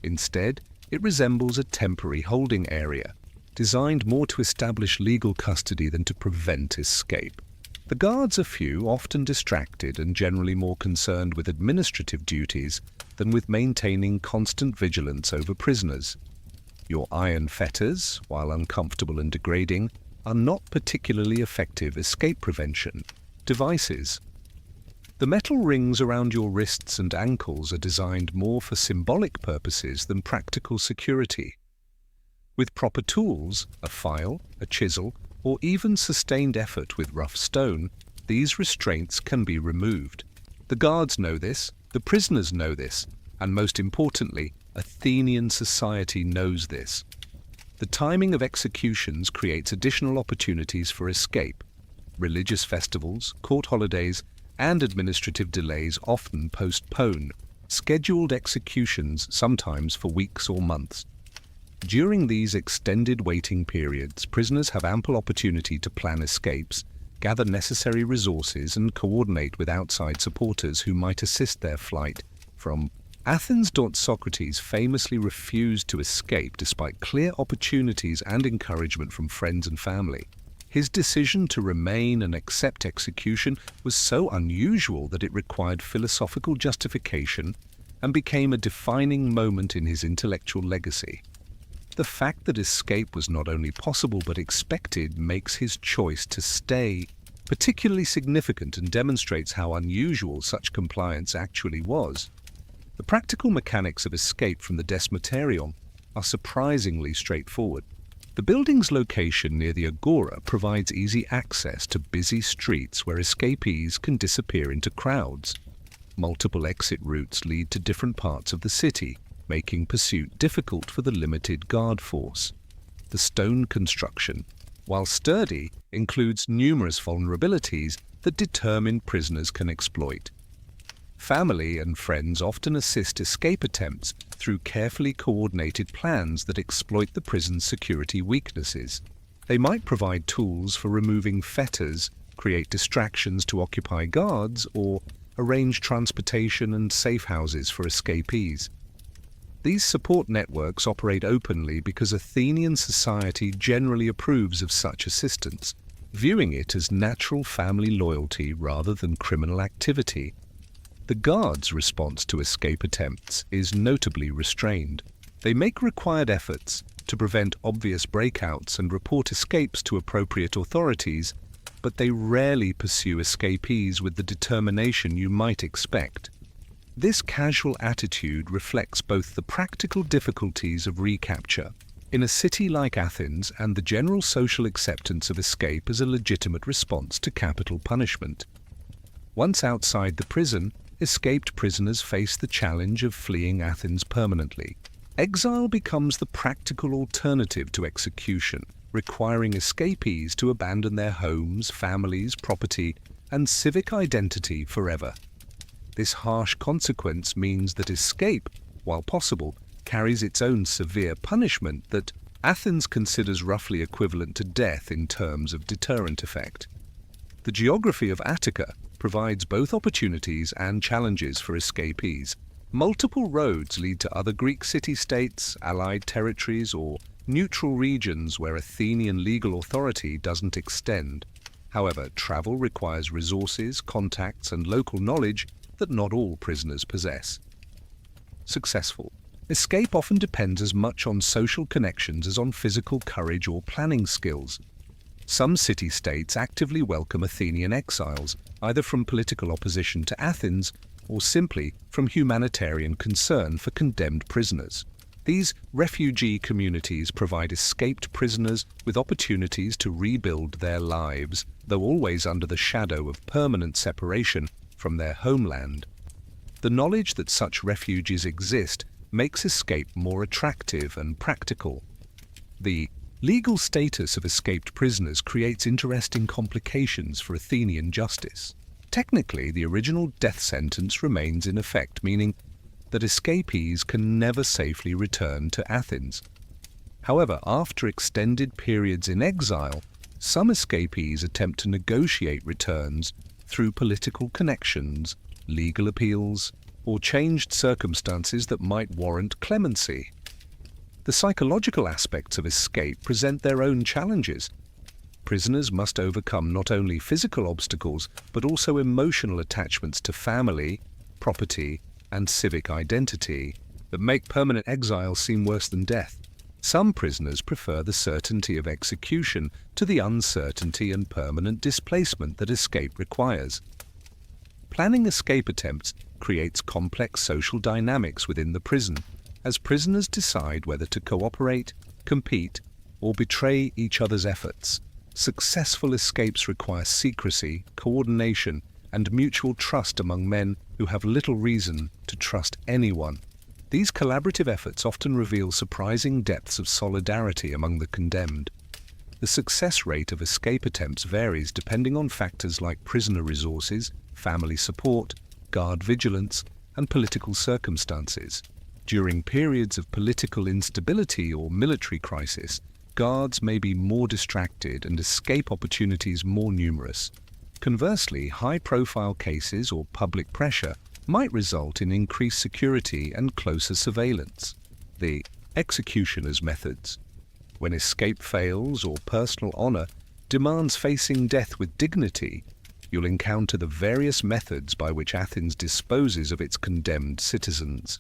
Instead, it resembles a temporary holding area, designed more to establish legal custody than to prevent escape. The guards are few, often distracted, and generally more concerned with administrative duties than with maintaining constant vigilance over prisoners. Your iron fetters, while uncomfortable and degrading, are not particularly effective escape prevention devices. The metal rings around your wrists and ankles are designed more for symbolic purposes than practical security. With proper tools, a file, a chisel, or even sustained effort with rough stone, these restraints can be removed. The guards know this, the prisoners know this, and most importantly, Athenian society knows this. The timing of executions creates additional opportunities for escape. Religious festivals, court holidays, and administrative delays often postpone scheduled executions, sometimes for weeks or months. During these extended waiting periods, prisoners have ample opportunity to plan escapes, gather necessary resources, and coordinate with outside supporters who might assist their flight from Athens. Socrates famously refused to escape despite clear opportunities and encouragement from friends and family. His decision to remain and accept execution was so unusual that it required philosophical justification and became a defining moment in his intellectual legacy. The fact that escape was not only possible but expected makes his choice to stay particularly significant and demonstrates how unusual such compliance actually was. The practical mechanics of escape from the Desmoterion are surprisingly straightforward. The building's location near the Agora provides easy access to busy streets where escapees can disappear into crowds. Multiple exit routes lead to different parts of the city, making pursuit difficult for the limited guard force. The stone construction, while sturdy, includes numerous vulnerabilities that determined prisoners can exploit. Family and friends often assist escape attempts through carefully coordinated plans that exploit the prison's security weaknesses. They might provide tools for removing fetters, create distractions to occupy guards, or arrange transportation and safe houses for escapees. These support networks operate openly because Athenian society generally approves of such assistance, viewing it as natural family loyalty rather than criminal activity. The guards' response to escape attempts is notably restrained. They make required efforts to prevent obvious breakouts and report escapes to appropriate authorities, but they rarely pursue escapees with the determination you might expect. This casual attitude reflects both the practical difficulties of recapture in a city like Athens and the general social acceptance of escape as a legitimate response to capital punishment. Once outside the prison, escaped prisoners face the challenge of fleeing Athens permanently. Exile becomes the practical alternative to execution, requiring escapees to abandon their homes, families, property, and civic identity forever. This harsh consequence means that escape, while possible, carries its own severe punishment that Athens considers roughly equivalent to death in terms of deterrent effect. The geography of Attica provides both opportunities and challenges for escapees. Multiple roads lead to other Greek city-states, allied territories, or neutral regions where Athenian legal authority doesn't extend. However, travel requires resources, contacts, and local knowledge that not all prisoners possess. Successful escape often depends as much on social connections as on physical courage or planning skills. Some city-states actively welcome Athenian exiles, either from political opposition to Athens or simply from humanitarian concern for condemned prisoners. These refugee communities provide escaped prisoners with opportunities to rebuild their lives, though always under the shadow of permanent separation from their homeland. The knowledge that such refuges exist makes escape more attractive and practical. The legal status of escaped prisoners creates interesting complications for Athenian justice. Technically, the original death sentence remains in effect, meaning that escapees can never safely return to Athens. However, after extended periods in exile, some escapees attempt to negotiate returns through political connections, legal appeals, or changed circumstances that might warrant clemency. The psychological aspects of escape present their own challenges. Prisoners must overcome not only physical obstacles, but also emotional attachments to family, property, and civic identity that make permanent exile seem worse than death. Some prisoners prefer the certainty of execution to the uncertainty and permanent displacement that escape requires. Planning escape attempts creates complex social dynamics within the prison, as prisoners decide whether to cooperate, compete, or betray each other's efforts. Successful escapes require secrecy, coordination, and mutual trust among men who have little reason to trust anyone. These collaborative efforts often reveal surprising depths of solidarity among the condemned. The success rate of escape attempts varies depending on factors like prisoner resources, family support, guard vigilance, and political circumstances. During periods of political instability or military crisis, guards may be more distracted and escape opportunities more numerous. Conversely, high-profile cases or public pressure might result in increased security and closer surveillance. The executioner's methods. When escape fails or personal honor demands facing death with dignity, you'll encounter the various methods by which Athens disposes of its condemned citizens.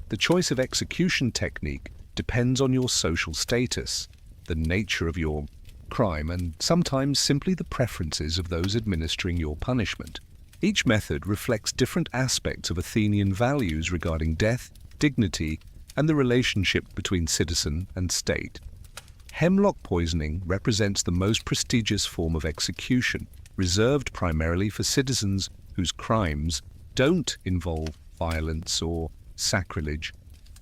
The choice of execution technique depends on your social status, the nature of your crime, and sometimes simply the preferences of those administering your punishment. Each method reflects different aspects of Athenian values regarding death, dignity, and the relationship between citizen and state. Hemlock poisoning represents the most prestigious form of execution, reserved primarily for citizens whose crimes don't involve violence or sacrilege.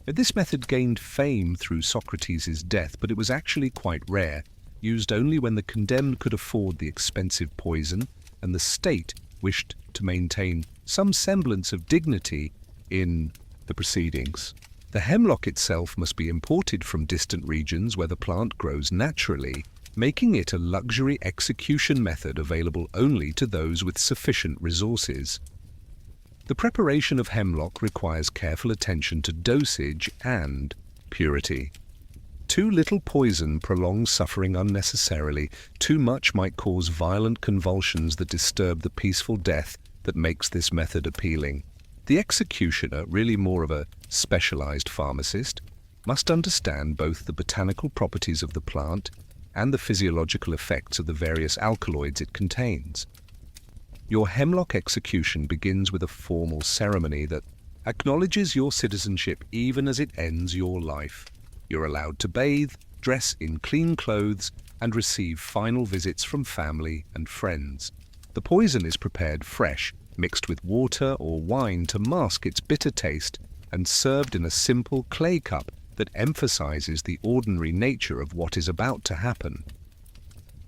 This method gained fame through Socrates' death, but it was actually quite rare, used only when the condemned could afford the expensive poison and the state wished to maintain some semblance of dignity in the proceedings. The hemlock itself must be imported from distant regions where the plant grows naturally, making it a luxury execution method available only to those with sufficient resources. The preparation of hemlock requires careful attention to dosage and purity. Too little poison prolongs suffering unnecessarily. Too much might cause violent convulsions that disturb the peaceful death that makes this method appealing. The executioner, really more of a specialized pharmacist, must understand both the botanical properties of the plant and the physiological effects of the various alkaloids it contains. Your hemlock execution begins with a formal ceremony that acknowledges your citizenship even as it ends your life. You're allowed to bathe, dress in clean clothes, and receive final visits from family and friends. The poison is prepared fresh, mixed with water or wine to mask its bitter taste, and served in a simple clay cup that emphasizes the ordinary nature of what is about to happen.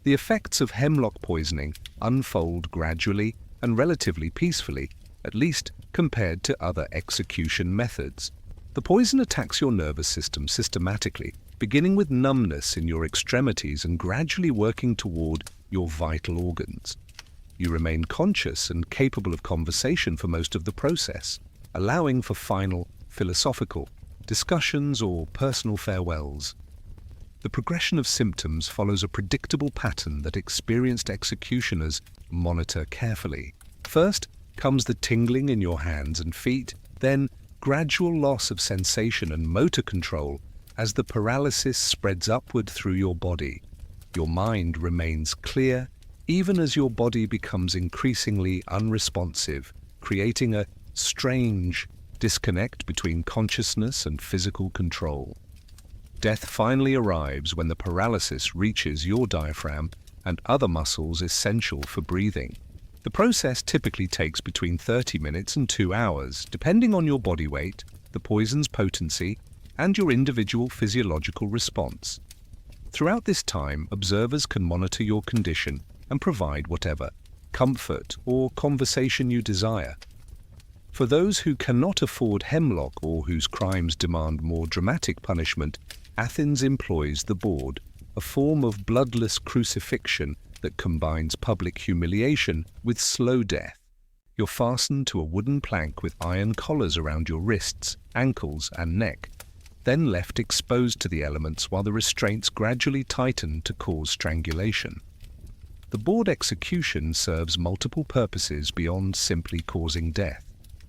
The effects of hemlock poisoning unfold gradually and relatively peacefully, at least compared to other execution methods. The poison attacks your nervous system systematically, beginning with numbness in your extremities and gradually working toward your vital organs. You remain conscious and capable of conversation for most of the process, allowing for final philosophical discussions or personal farewells. The progression of symptoms follows a predictable pattern that experienced executioners monitor carefully. First comes the tingling in your hands and feet, then gradual loss of sensation and motor control as the paralysis spreads upward through your body. Your mind remains clear even as your body becomes increasingly unresponsive, creating a strange disconnect between consciousness and physical control. Death finally arrives when the paralysis reaches your diaphragm and other muscles essential for breathing. The process typically takes between 30 minutes and 2 hours, depending on your body weight, the poison's potency, and your individual physiological response. Throughout this time, observers can monitor your condition and provide whatever comfort or conversation you desire. For those who cannot afford hemlock or whose crimes demand more dramatic punishment, Athens employs the board, a form of bloodless crucifixion that combines public humiliation with slow death. You're fastened to a wooden plank with iron collars around your wrists, ankles, and neck, then left exposed to the elements while the restraints gradually tighten to cause strangulation. The board execution serves multiple purposes beyond simply causing death.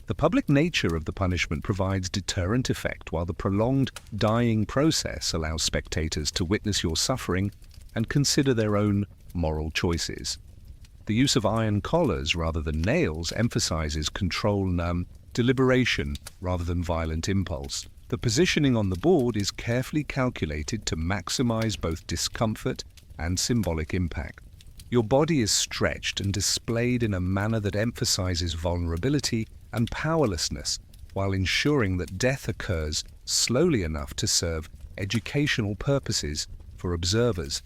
The public nature of the punishment provides deterrent effect, while the prolonged dying process allows spectators to witness your suffering and consider their own moral choices. The use of iron collars rather than nails emphasizes control and deliberation rather than violent impulse. The positioning on the board is carefully calculated to maximize both discomfort and symbolic impact. Your body is stretched and displayed in a manner that emphasizes vulnerability and powerlessness, while ensuring that death occurs slowly enough to serve educational purposes for observers.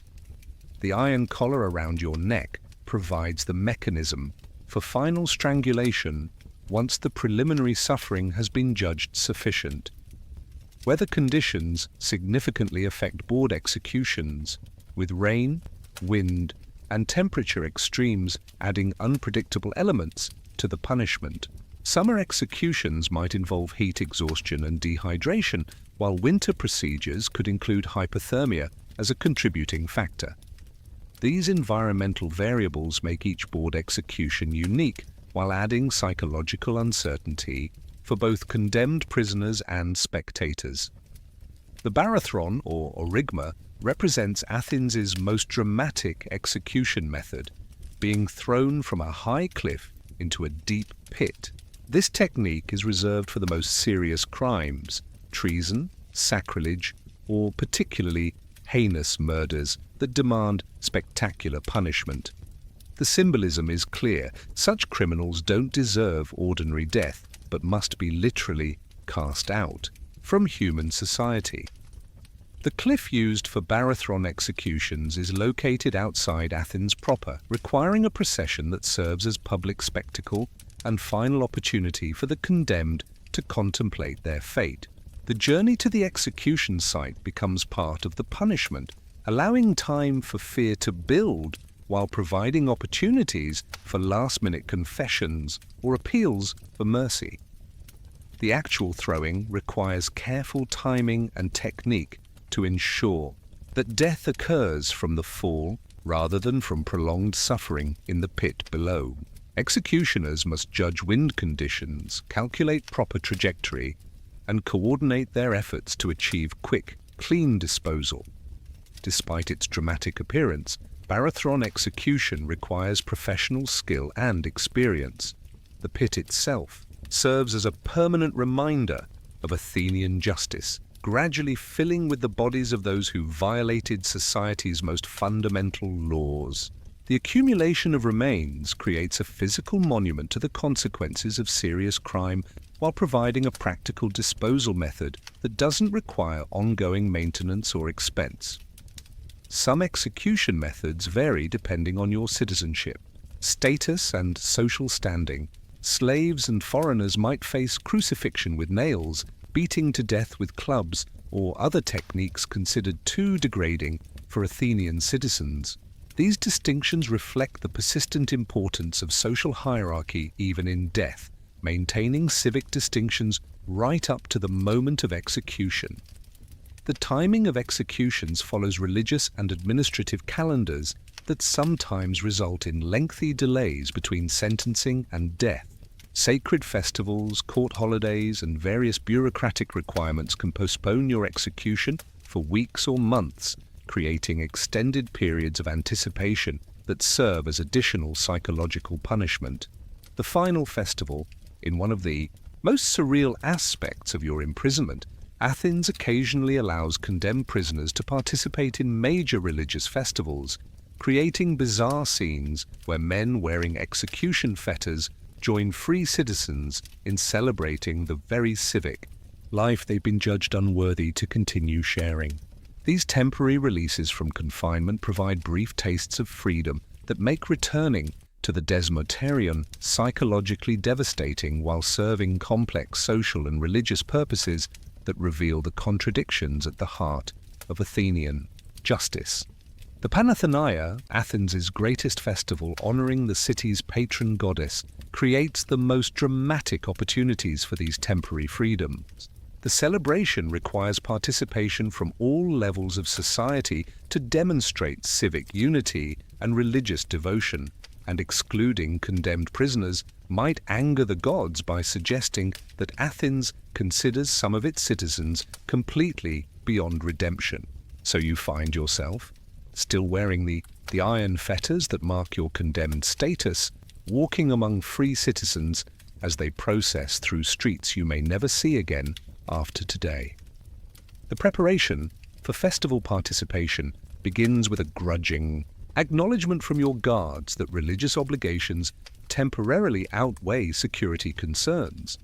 The iron collar around your neck provides the mechanism for final strangulation once the preliminary suffering has been judged sufficient. Weather conditions significantly affect board executions, with rain, wind, and temperature extremes adding unpredictable elements to the punishment. Summer executions might involve heat exhaustion and dehydration, while winter procedures could include hypothermia as a contributing factor. These environmental variables make each board execution unique, while adding psychological uncertainty for both condemned prisoners and spectators. The barathron, or origma, represents Athens' most dramatic execution method, being thrown from a high cliff into a deep pit. This technique is reserved for the most serious crimes, treason, sacrilege, or particularly heinous murders that demand spectacular punishment. The symbolism is clear. Such criminals don't deserve ordinary death, but must be literally cast out from human society. The cliff used for Barathron executions is located outside Athens proper, requiring a procession that serves as public spectacle and final opportunity for the condemned to contemplate their fate. The journey to the execution site becomes part of the punishment, allowing time for fear to build while providing opportunities for last-minute confessions or appeals for mercy. The actual throwing requires careful timing and technique to ensure that death occurs from the fall rather than from prolonged suffering in the pit below. Executioners must judge wind conditions, calculate proper trajectory, and coordinate their efforts to achieve quick, clean disposal. Despite its dramatic appearance, Barathron execution requires professional skill and experience. The pit itself serves as a permanent reminder of Athenian justice, gradually filling with the bodies of those who violated society's most fundamental laws. The accumulation of remains creates a physical monument to the consequences of serious crime while providing a practical disposal method that doesn't require ongoing maintenance or expense. Some execution methods vary depending on your citizenship, status, and social standing. Slaves and foreigners might face crucifixion with nails, beating to death with clubs, or other techniques considered too degrading for Athenian citizens. These distinctions reflect the persistent importance of social hierarchy even in death, maintaining civic distinctions right up to the moment of execution. The timing of executions follows religious and administrative calendars that sometimes result in lengthy delays between sentencing and death. Sacred festivals, court holidays, and various bureaucratic requirements can postpone your execution for weeks or months, creating extended periods of anticipation that serve as additional psychological punishment. The final festival, in one of the most surreal aspects of your imprisonment, Athens occasionally allows condemned prisoners to participate in major religious festivals, creating bizarre scenes where men wearing execution fetters join free citizens in celebrating the very civic life they've been judged unworthy to continue sharing. These temporary releases from confinement provide brief tastes of freedom that make returning to the Desmoterion psychologically devastating while serving complex social and religious purposes that reveal the contradictions at the heart of Athenian justice. The Panathenaia, Athens' greatest festival honoring the city's patron goddess, creates the most dramatic opportunities for these temporary freedoms. The celebration requires participation from all levels of society to demonstrate civic unity and religious devotion, and excluding condemned prisoners might anger the gods by suggesting that Athens considers some of its citizens completely beyond redemption. So you find yourself still wearing the iron fetters that mark your condemned status, walking among free citizens as they process through streets you may never see again after today. The preparation for festival participation begins with a grudging acknowledgement from your guards that religious obligations temporarily outweigh security concerns.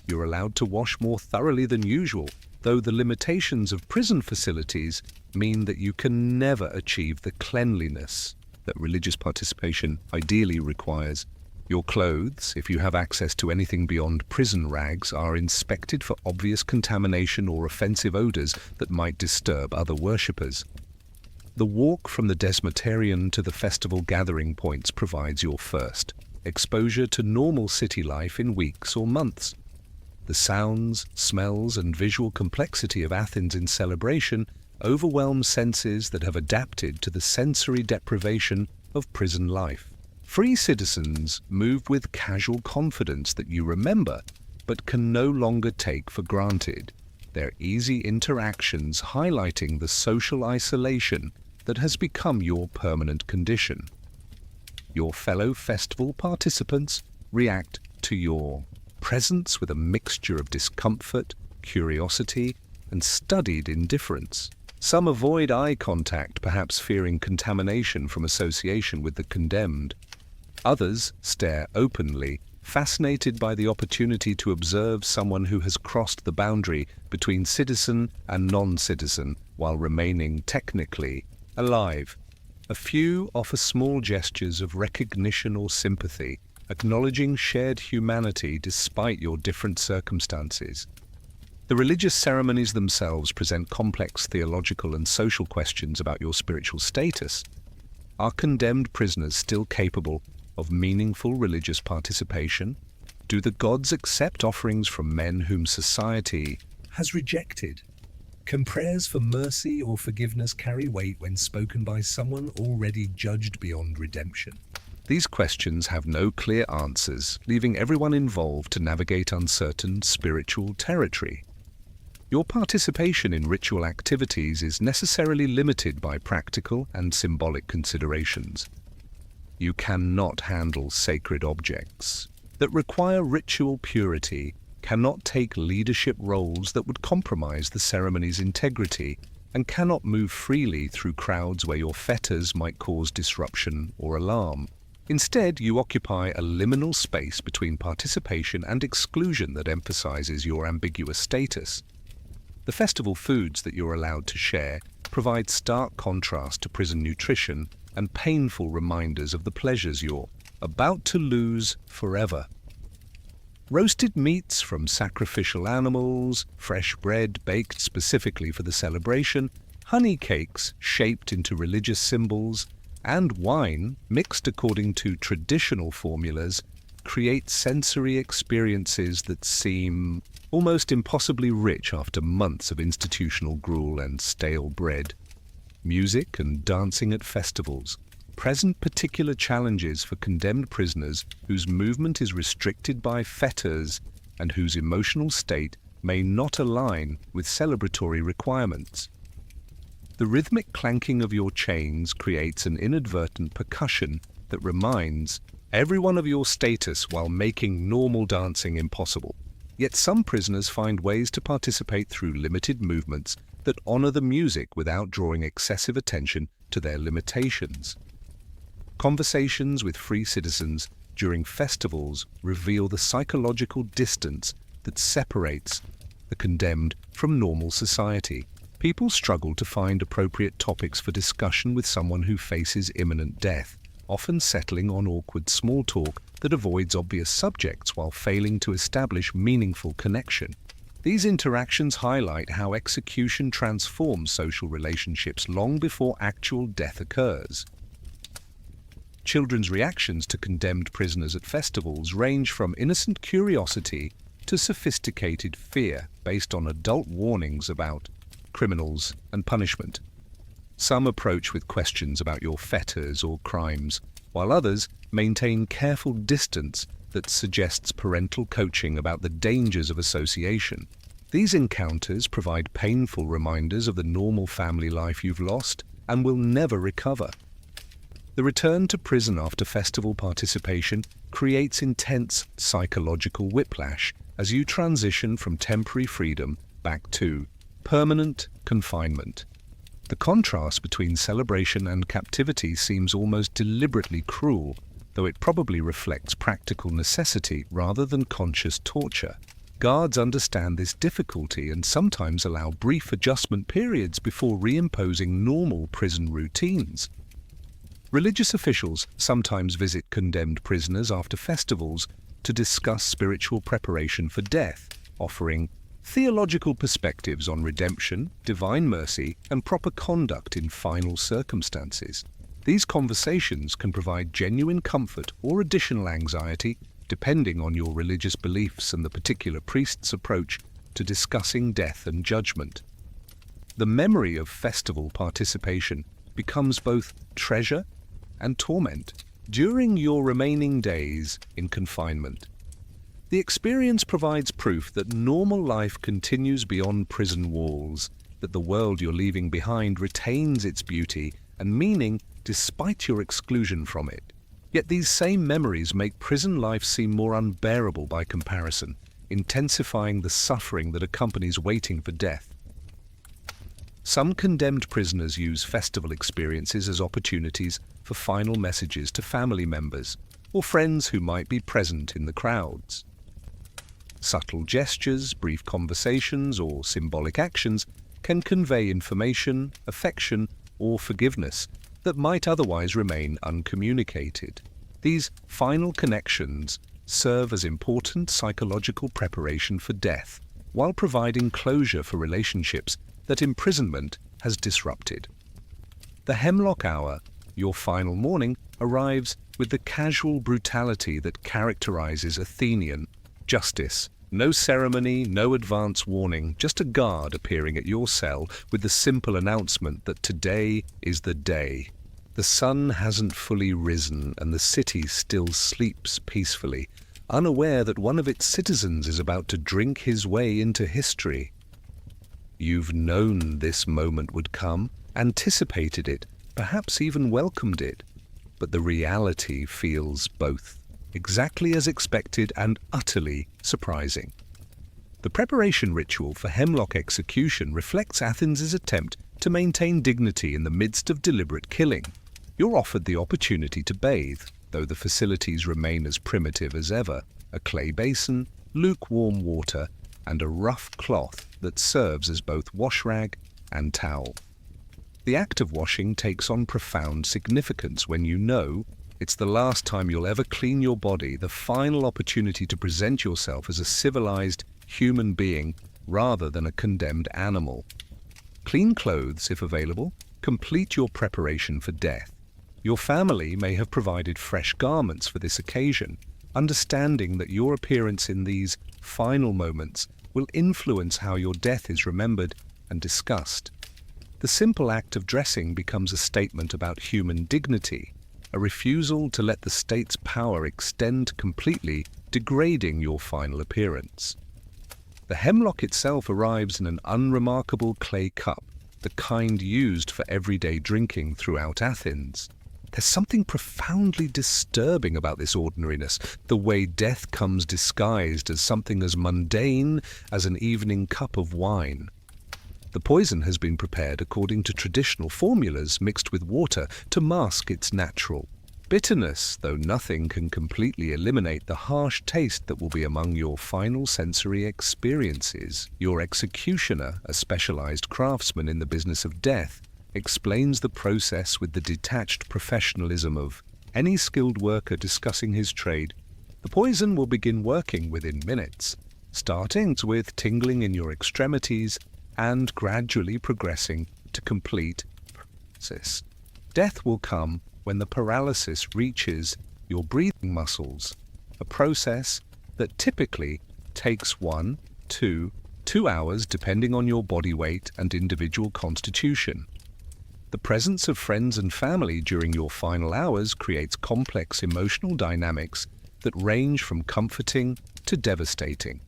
You're allowed to wash more thoroughly than usual, though the limitations of prison facilities mean that you can never achieve the cleanliness that religious participation ideally requires. Your clothes, if you have access to anything beyond prison rags, are inspected for obvious contamination or offensive odors that might disturb other worshippers. The walk from the Desmoterion to the festival gathering points provides your first exposure to normal city life in weeks or months. The sounds, smells, and visual complexity of Athens in celebration overwhelm senses that have adapted to the sensory deprivation of prison life. Free citizens move with casual confidence that you remember, but can no longer take for granted. their easy interactions highlighting the social isolation that has become your permanent condition. Your fellow festival participants react to your presence with a mixture of discomfort, curiosity, and studied indifference. Some avoid eye contact, perhaps fearing contamination from association with the condemned. Others stare openly, fascinated by the opportunity to observe someone who has crossed the boundary between citizen and non-citizen while remaining technically alive. A few offer small gestures of recognition or sympathy, acknowledging shared humanity despite your different circumstances. The religious ceremonies themselves present complex theological and social questions about your spiritual status. Are condemned prisoners still capable of meaningful religious participation? Do the gods accept offerings from men whom society has rejected? Can prayers for mercy or forgiveness carry weight when spoken by someone already judged beyond redemption? These questions have no clear answers, leaving everyone involved to navigate uncertain spiritual territory. Your participation in ritual activities is necessarily limited by practical and symbolic considerations. You cannot handle sacred objects that require ritual purity, cannot take leadership roles that would compromise the ceremony's integrity, and cannot move freely through crowds where your fetters might cause disruption or alarm. Instead, you occupy a liminal space between participation and exclusion that emphasizes your ambiguous status. The festival foods that you're allowed to share provide stark contrast to prison nutrition and painful reminders of the pleasures you're about to lose forever. Roasted meats from sacrificial animals, fresh bread baked specifically for the celebration, honey cakes shaped into religious symbols, and wine mixed according to traditional formulas create sensory experiences that seem almost impossibly rich after months of institutional gruel and stale bread. Music and dancing at festivals present particular challenges for condemned prisoners whose movement is restricted by fetters and whose emotional state may not align with celebratory requirements. The rhythmic clanking of your chains creates an inadvertent percussion that reminds everyone of your status while making normal dancing impossible. Yet some prisoners find ways to participate through limited movements that honor the music without drawing excessive attention to their limitations. Conversations with free citizens during festivals reveal the psychological distance that separates the condemned from normal society. People struggle to find appropriate topics for discussion with someone who faces imminent death, often settling on awkward small talk that avoids obvious subjects while failing to establish meaningful connection. These interactions highlight how execution transforms social relationships long before actual death occurs. Children's reactions to condemned prisoners at festivals range from innocent curiosity to sophisticated fear based on adult warnings about criminals and punishment. Some approach with questions about your fetters or crimes, while others maintain careful distance that suggests parental coaching about the dangers of association. These encounters provide painful reminders of the normal family life you've lost and will never recover. The return to prison after festival participation creates intense psychological whiplash as you transition from temporary freedom back to permanent confinement. The contrast between celebration and captivity seems almost deliberately cruel, though it probably reflects practical necessity rather than conscious torture. Guards understand this difficulty and sometimes allow brief adjustment periods before reimposing normal prison routines. Religious officials sometimes visit condemned prisoners after festivals to discuss spiritual preparation for death, offering theological perspectives on redemption, divine mercy, and proper conduct in final circumstances. These conversations can provide genuine comfort or additional anxiety, depending on your religious beliefs and the particular priest's approach to discussing death and judgment. The memory of festival participation becomes both treasure and torment during your remaining days in confinement. The experience provides proof that normal life continues beyond prison walls, that the world you're leaving behind retains its beauty and meaning despite your exclusion from it. Yet these same memories make prison life seem more unbearable by comparison, intensifying the suffering that accompanies waiting for death. Some condemned prisoners use festival experiences as opportunities for final messages to family members or friends who might be present in the crowds. Subtle gestures, brief conversations, or symbolic actions can convey information, affection, or forgiveness that might otherwise remain uncommunicated. These final connections serve as important psychological preparation for death, while providing closure for relationships that imprisonment has disrupted. The hemlock hour, your final morning, arrives with the casual brutality that characterizes Athenian justice. No ceremony, no advance warning, just a guard appearing at your cell with the simple announcement that today is the day. The sun hasn't fully risen and the city still sleeps peacefully, unaware that one of its citizens is about to drink his way into history. You've known this moment would come, anticipated it, perhaps even welcomed it, but the reality feels both exactly as expected and utterly surprising. The preparation ritual for hemlock execution reflects Athens' attempt to maintain dignity in the midst of deliberate killing. You're offered the opportunity to bathe, though the facilities remain as primitive as ever: a clay basin, lukewarm water, and a rough cloth that serves as both wash rag and towel. The act of washing takes on profound significance when you know it's the last time you'll ever clean your body, the final opportunity to present yourself as a civilized human being rather than a condemned animal. Clean clothes, if available, complete your preparation for death. Your family may have provided fresh garments for this occasion, understanding that your appearance in these final moments will influence how your death is remembered and discussed. The simple act of dressing becomes a statement about human dignity, a refusal to let the state's power extend completely, degrading your final appearance. The hemlock itself arrives in an unremarkable clay cup, the kind used for everyday drinking throughout Athens. There's something profoundly disturbing about this ordinariness, the way death comes disguised as something as mundane as an evening cup of wine. The poison has been prepared according to traditional formulas mixed with water to mask its natural bitterness, though nothing can completely eliminate the harsh taste that will be among your final sensory experiences. Your executioner, a specialized craftsman in the business of death, explains the process with the detached professionalism of any skilled worker discussing his trade. The poison will begin working within minutes, starting with tingling in your extremities and gradually progressing to complete paralysis. Death will come when the paralysis reaches your breathing muscles, a process that typically takes 1 to 2 hours depending on your body weight and individual constitution. The presence of friends and family during your final hours creates complex emotional dynamics that range from comforting to devastating.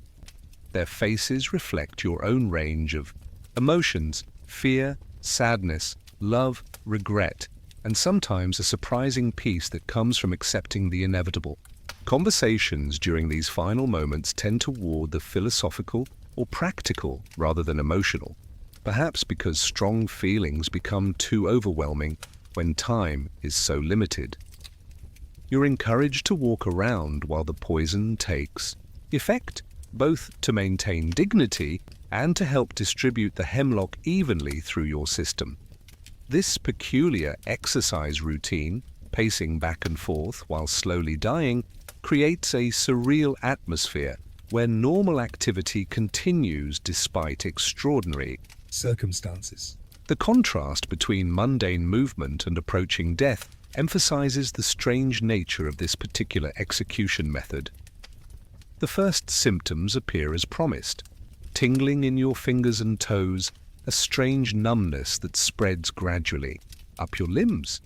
Their faces reflect your own range of emotions: fear, sadness, love, regret, and sometimes a surprising peace that comes from accepting the inevitable. Conversations during these final moments tend toward the philosophical or practical rather than emotional, perhaps because strong feelings become too overwhelming when time is so limited. You're encouraged to walk around while the poison takes effect, both to maintain dignity and to help distribute the hemlock evenly through your system. This peculiar exercise routine, pacing back and forth while slowly dying, creates a surreal atmosphere where normal activity continues despite extraordinary circumstances. The contrast between mundane movement and approaching death emphasizes the strange nature of this particular execution method. The first symptoms appear as promised: tingling in your fingers and toes, a strange numbness that spreads gradually up your limbs.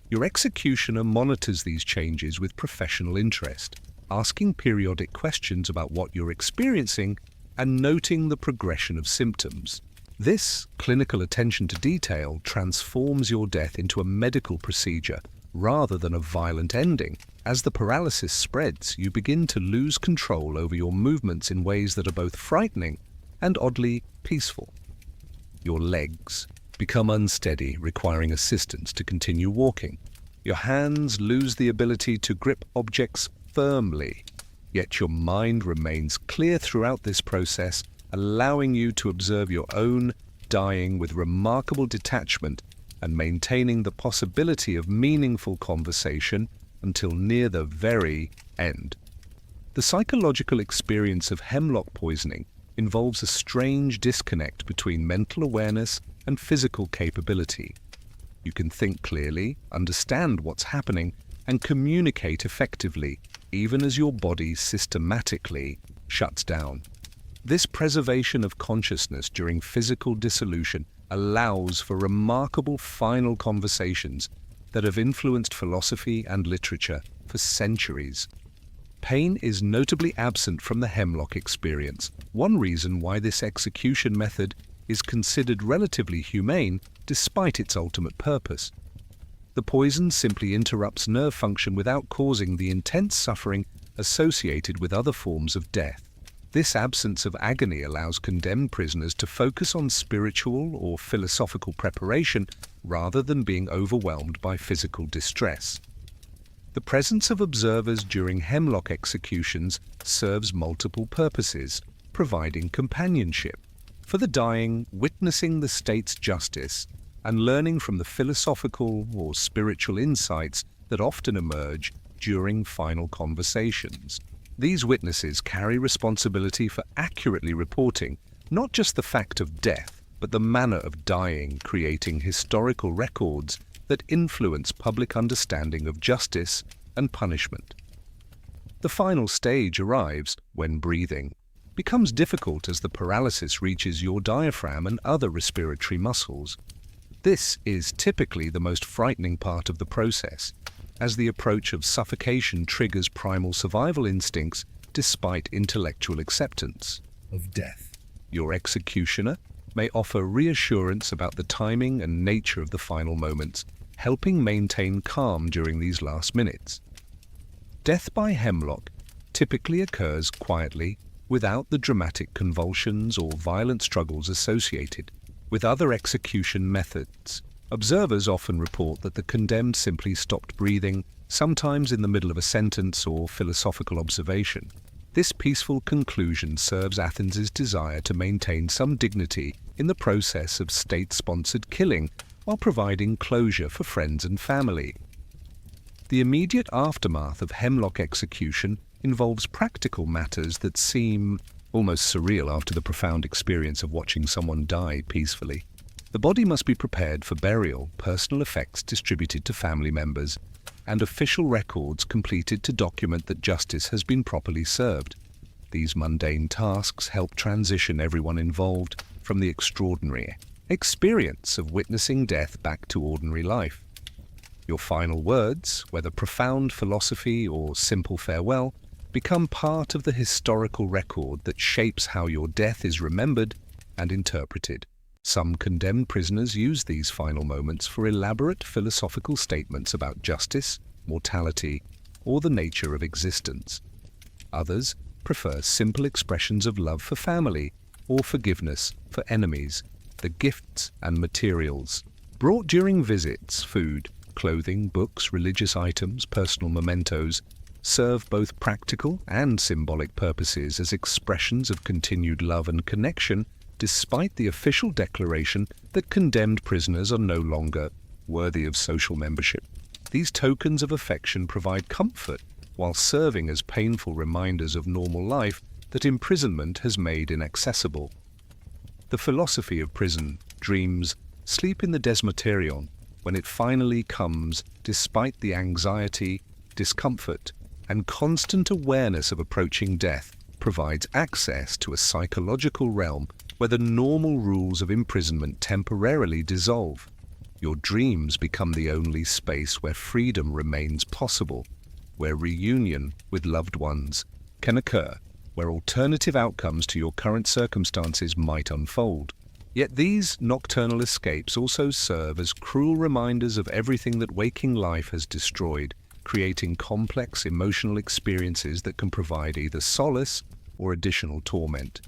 Your executioner monitors these changes with professional interest, asking periodic questions about what you're experiencing, and noting the progression of symptoms. This clinical attention to detail transforms your death into a medical procedure rather than a violent ending. As the paralysis spreads, you begin to lose control over your movements in ways that are both frightening and oddly peaceful. Your legs become unsteady, requiring assistance to continue walking. Your hands lose the ability to grip objects firmly, yet your mind remains clear throughout this process, allowing you to observe your own dying with remarkable detachment and maintaining the possibility of meaningful conversation until near the very end. The psychological experience of hemlock poisoning involves a strange disconnect between mental awareness and physical capability. You can think clearly, understand what's happening, and communicate effectively, even as your body systematically shuts down. This preservation of consciousness during physical dissolution allows for remarkable final conversations that have influenced philosophy and literature for centuries. Pain is notably absent from the hemlock experience, one reason why this execution method is considered relatively humane despite its ultimate purpose. The poison simply interrupts nerve function without causing the intense suffering associated with other forms of death. This absence of agony allows condemned prisoners to focus on spiritual or philosophical preparation rather than being overwhelmed by physical distress. The presence of observers during hemlock executions serves multiple purposes, providing companionship. For the dying, witnessing the state's justice and learning from the philosophical or spiritual insights that often emerge during final conversations. These witnesses carry responsibility for accurately reporting not just the fact of death, but the manner of dying, creating historical records that influence public understanding of justice and punishment. The final stage arrives when breathing becomes difficult as the paralysis reaches your diaphragm and other respiratory muscles. This is typically the most frightening part of the process, as the approach of suffocation triggers primal survival instincts despite intellectual acceptance of death. Your executioner may offer reassurance about the timing and nature of the final moments, helping maintain calm during these last minutes. Death by hemlock typically occurs quietly, without the dramatic convulsions or violent struggles associated with other execution methods. Observers often report that the condemned simply stopped breathing, sometimes in the middle of a sentence or philosophical observation. This peaceful conclusion serves Athens's desire to maintain some dignity in the process of state-sponsored killing while providing closure for friends and family. The immediate aftermath of hemlock execution involves practical matters that seem almost surreal after the profound experience of watching someone die peacefully. The body must be prepared for burial, personal effects distributed to family members, and official records completed to document that justice has been properly served. These mundane tasks help transition everyone involved from the extraordinary experience of witnessing death back to ordinary life. Your final words, whether profound philosophy or simple farewell, become part of the historical record that shapes how your death is remembered and interpreted. Some condemned prisoners use these final moments for elaborate philosophical statements about justice, mortality, or the nature of existence. Others prefer simple expressions of love for family or forgiveness for enemies. The gifts and materials brought during visits, food, clothing, books, religious items, personal mementos, serve both practical and symbolic purposes as expressions of continued love and connection, despite the official declaration that condemned prisoners are no longer worthy of social membership. These tokens of affection provide comfort while serving as painful reminders of normal life that imprisonment has made inaccessible. The philosophy of prison dreams sleep in the desmoterion when it finally comes, despite the anxiety, discomfort, and constant awareness of approaching death, provides access to a psychological realm where the normal rules of imprisonment temporarily dissolve. Your dreams become the only space where freedom remains possible. where reunion with loved ones can occur, where alternative outcomes to your current circumstances might unfold. Yet these nocturnal escapes also serve as cruel reminders of everything that waking life has destroyed, creating complex emotional experiences that can provide either solace or additional torment.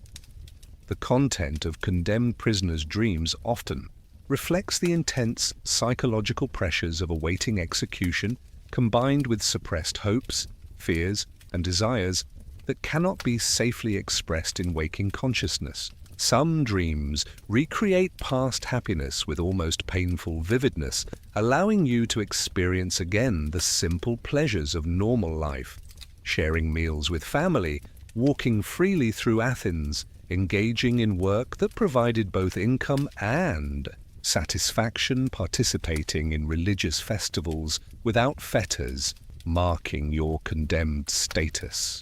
The content of condemned prisoners' dreams often reflects the intense psychological pressures of awaiting execution, combined with suppressed hopes, fears, and desires that cannot be safely expressed in waking consciousness. Some dreams recreate past happiness with almost painful vividness, allowing you to experience again the simple pleasures of normal life, sharing meals with family, walking freely through Athens, engaging in work that provided both income and satisfaction, participating in religious festivals without fetters marking your condemned status.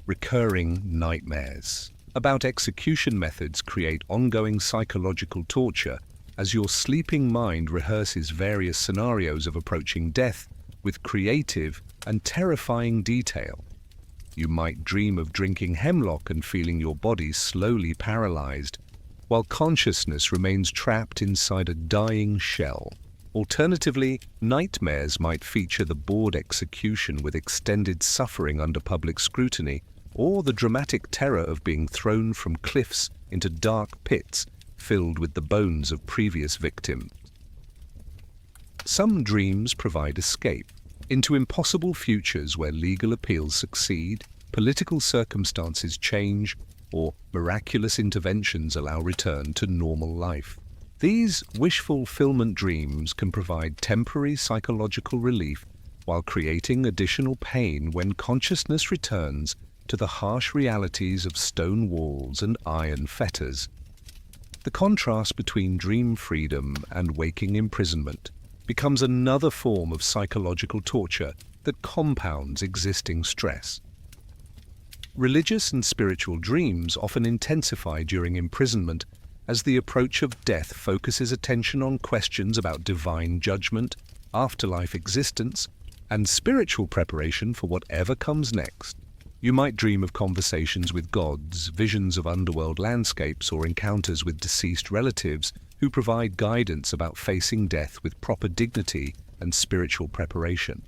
Recurring nightmares about execution methods create ongoing psychological torture as your sleeping mind rehearses various scenarios of approaching death with creative and terrifying detail. You might dream of drinking hemlock and feeling your body slowly paralyzed, while consciousness remains trapped inside a dying shell. Alternatively, nightmares might feature the bored execution with extended suffering under public scrutiny, or the dramatic terror of being thrown from cliffs into dark pits filled with the bones of previous victims. Some dreams provide escape into impossible futures where legal appeals succeed, political circumstances change, or miraculous interventions allow return to normal life. These wish-fulfillment dreams can provide temporary psychological relief while creating additional pain when consciousness returns to the harsh realities of stone walls and iron fetters. The contrast between dream freedom and waking imprisonment becomes another form of psychological torture that compounds existing stress. Religious and spiritual dreams often intensify during imprisonment as the approach of death focuses attention on questions about divine judgment, afterlife existence, and spiritual preparation for whatever comes next. You might dream of conversations with gods, visions of underworld landscapes, or encounters with deceased relatives who provide guidance about facing death with proper dignity and spiritual preparation.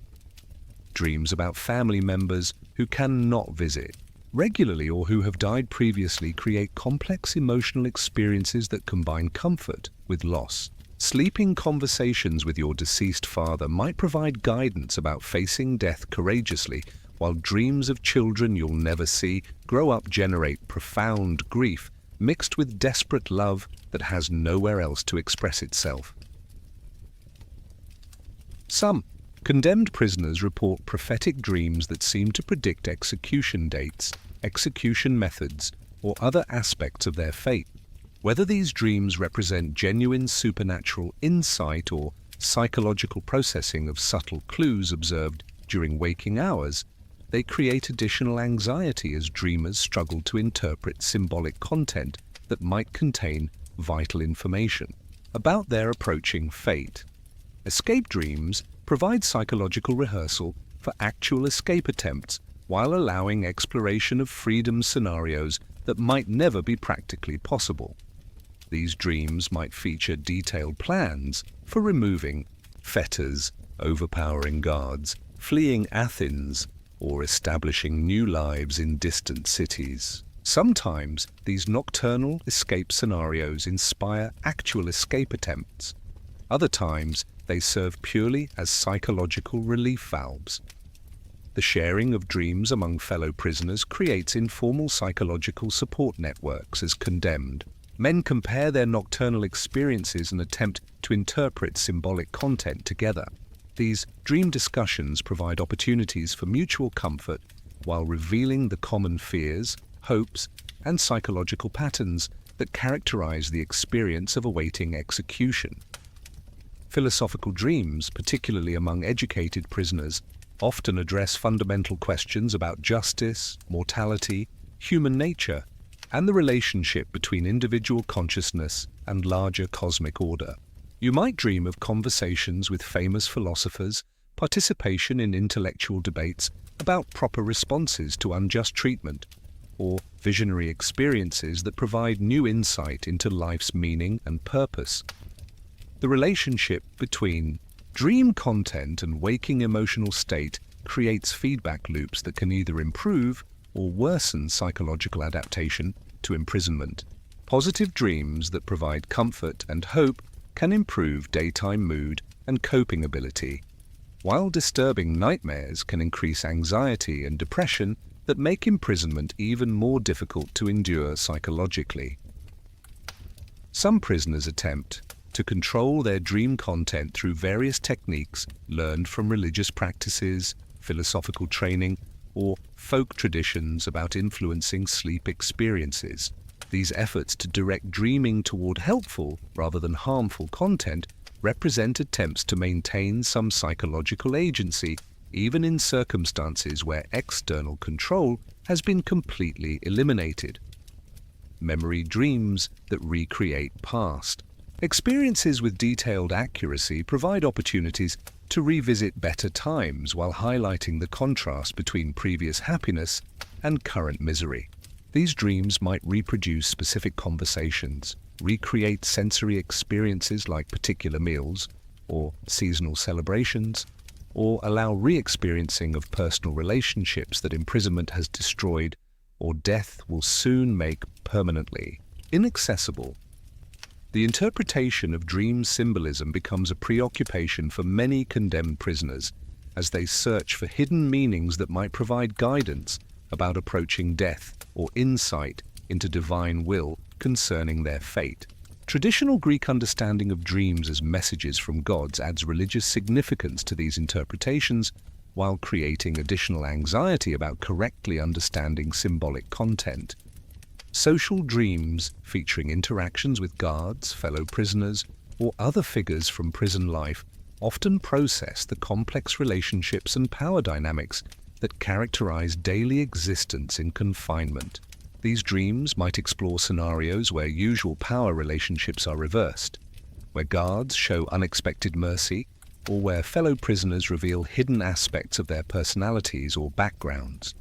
Dreams about family members who cannot visit regularly or who have died previously create complex emotional experiences that combine comfort with loss. Sleeping conversations with your deceased father might provide guidance about facing death courageously, while dreams of children you'll never see grow up generate profound grief mixed with desperate love that has nowhere else to express itself. Some condemned prisoners report prophetic dreams that seem to predict execution dates, execution methods, or other aspects of their fate. Whether these dreams represent genuine supernatural insight or psychological processing of subtle clues observed during waking hours, they create additional anxiety as dreamers struggle to interpret symbolic content that might contain vital information about their approaching fate. Escape dreams provide psychological rehearsal for actual escape attempts while allowing exploration of freedom scenarios that might never be practically possible. These dreams might feature detailed plans for removing fetters, overpowering guards, fleeing Athens, or establishing new lives in distant cities. Sometimes these nocturnal escape scenarios inspire actual escape attempts. Other times they serve purely as psychological relief valves. The sharing of dreams among fellow prisoners creates informal psychological support networks as condemned men compare their nocturnal experiences and attempt to interpret symbolic content together. These dream discussions provide opportunities for mutual comfort while revealing the common fears, hopes, and psychological patterns that characterize the experience of awaiting execution. Philosophical dreams, particularly among educated prisoners, often address fundamental questions about justice, mortality, human nature, and the relationship between individual consciousness and larger cosmic order. You might dream of conversations with famous philosophers, participation in intellectual debates about proper responses to unjust treatment, or visionary experiences that provide new insight into life's meaning and purpose. The relationship between dream content and waking emotional state creates feedback loops that can either improve or worsen psychological adaptation to imprisonment. Positive dreams that provide comfort and hope can improve daytime mood and coping ability, while disturbing nightmares can increase anxiety and depression that make imprisonment even more difficult to endure psychologically. Some prisoners attempt to control their dream content through various techniques learned from religious practices, philosophical training, or folk traditions about influencing sleep experiences. These efforts to direct dreaming toward helpful rather than harmful content represent attempts to maintain some psychological agency, even in circumstances where external control has been completely eliminated. Memory dreams that recreate past. Experiences with detailed accuracy provide opportunities to revisit better times while highlighting the contrast between previous happiness and current misery. These dreams might reproduce specific conversations, recreate sensory experiences like particular meals or seasonal celebrations, or allow re-experiencing of personal relationships that imprisonment has destroyed or death will soon make permanently inaccessible. The interpretation of dream symbolism becomes a preoccupation for many condemned prisoners as they search for hidden meanings that might provide guidance about approaching death or insight into divine will concerning their fate. Traditional Greek understanding of dreams as messages from gods adds religious significance to these interpretations, while creating additional anxiety about correctly understanding symbolic content. Social dreams featuring interactions with guards, fellow prisoners, or other figures from prison life often process the complex relationships and power dynamics that characterize daily existence in confinement. These dreams might explore scenarios where usual power relationships are reversed, where guards show unexpected mercy, or where fellow prisoners reveal hidden aspects of their personalities or backgrounds.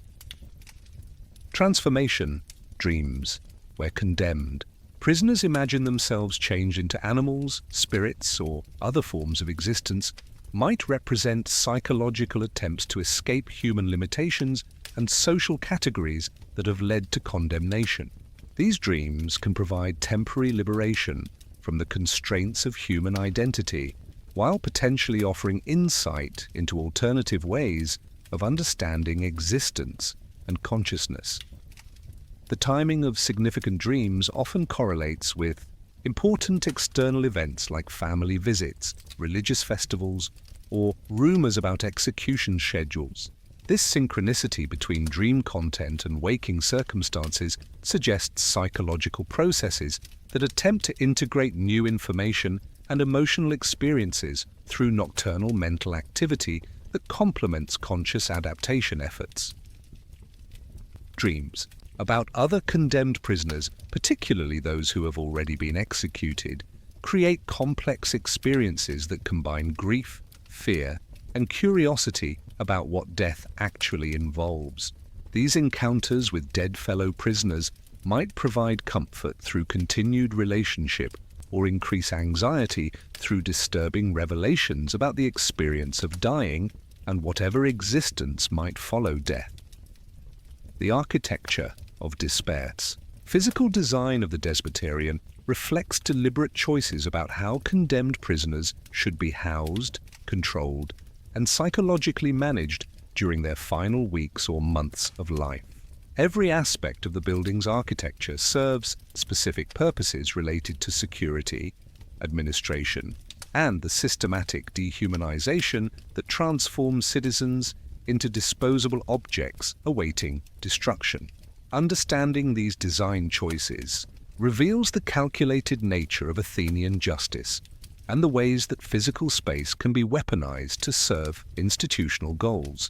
Transformation dreams, where condemned prisoners imagine themselves changed into animals, spirits, or other forms of existence, might represent psychological attempts to escape human limitations and social categories that have led to condemnation. These dreams can provide temporary liberation from the constraints of human identity, while potentially offering insight into alternative ways of understanding existence and consciousness. The timing of significant dreams often correlates with important external events like family visits, religious festivals, or rumors about execution schedules. This synchronicity between dream content and waking circumstances suggests psychological processes that attempt to integrate new information and emotional experiences through nocturnal mental activity that complements conscious adaptation efforts. Dreams about other condemned prisoners, particularly those who have already been executed, create complex experiences that combine grief, fear, and curiosity about what death actually involves. These encounters with dead fellow prisoners might provide comfort through continued relationship or increase anxiety through disturbing revelations about the experience of dying and whatever existence might follow death. The architecture of despair. Physical design of the despoterian reflects deliberate choices about how condemned prisoners should be housed, controlled, and psychologically managed during their final weeks or months of life. Every aspect of the building's architecture serves specific purposes related to security, administration, and the systematic dehumanization that transforms citizens into disposable objects awaiting destruction. Understanding these design choices reveals the calculated nature of Athenian justice and the ways that physical space can be weaponized to serve institutional goals.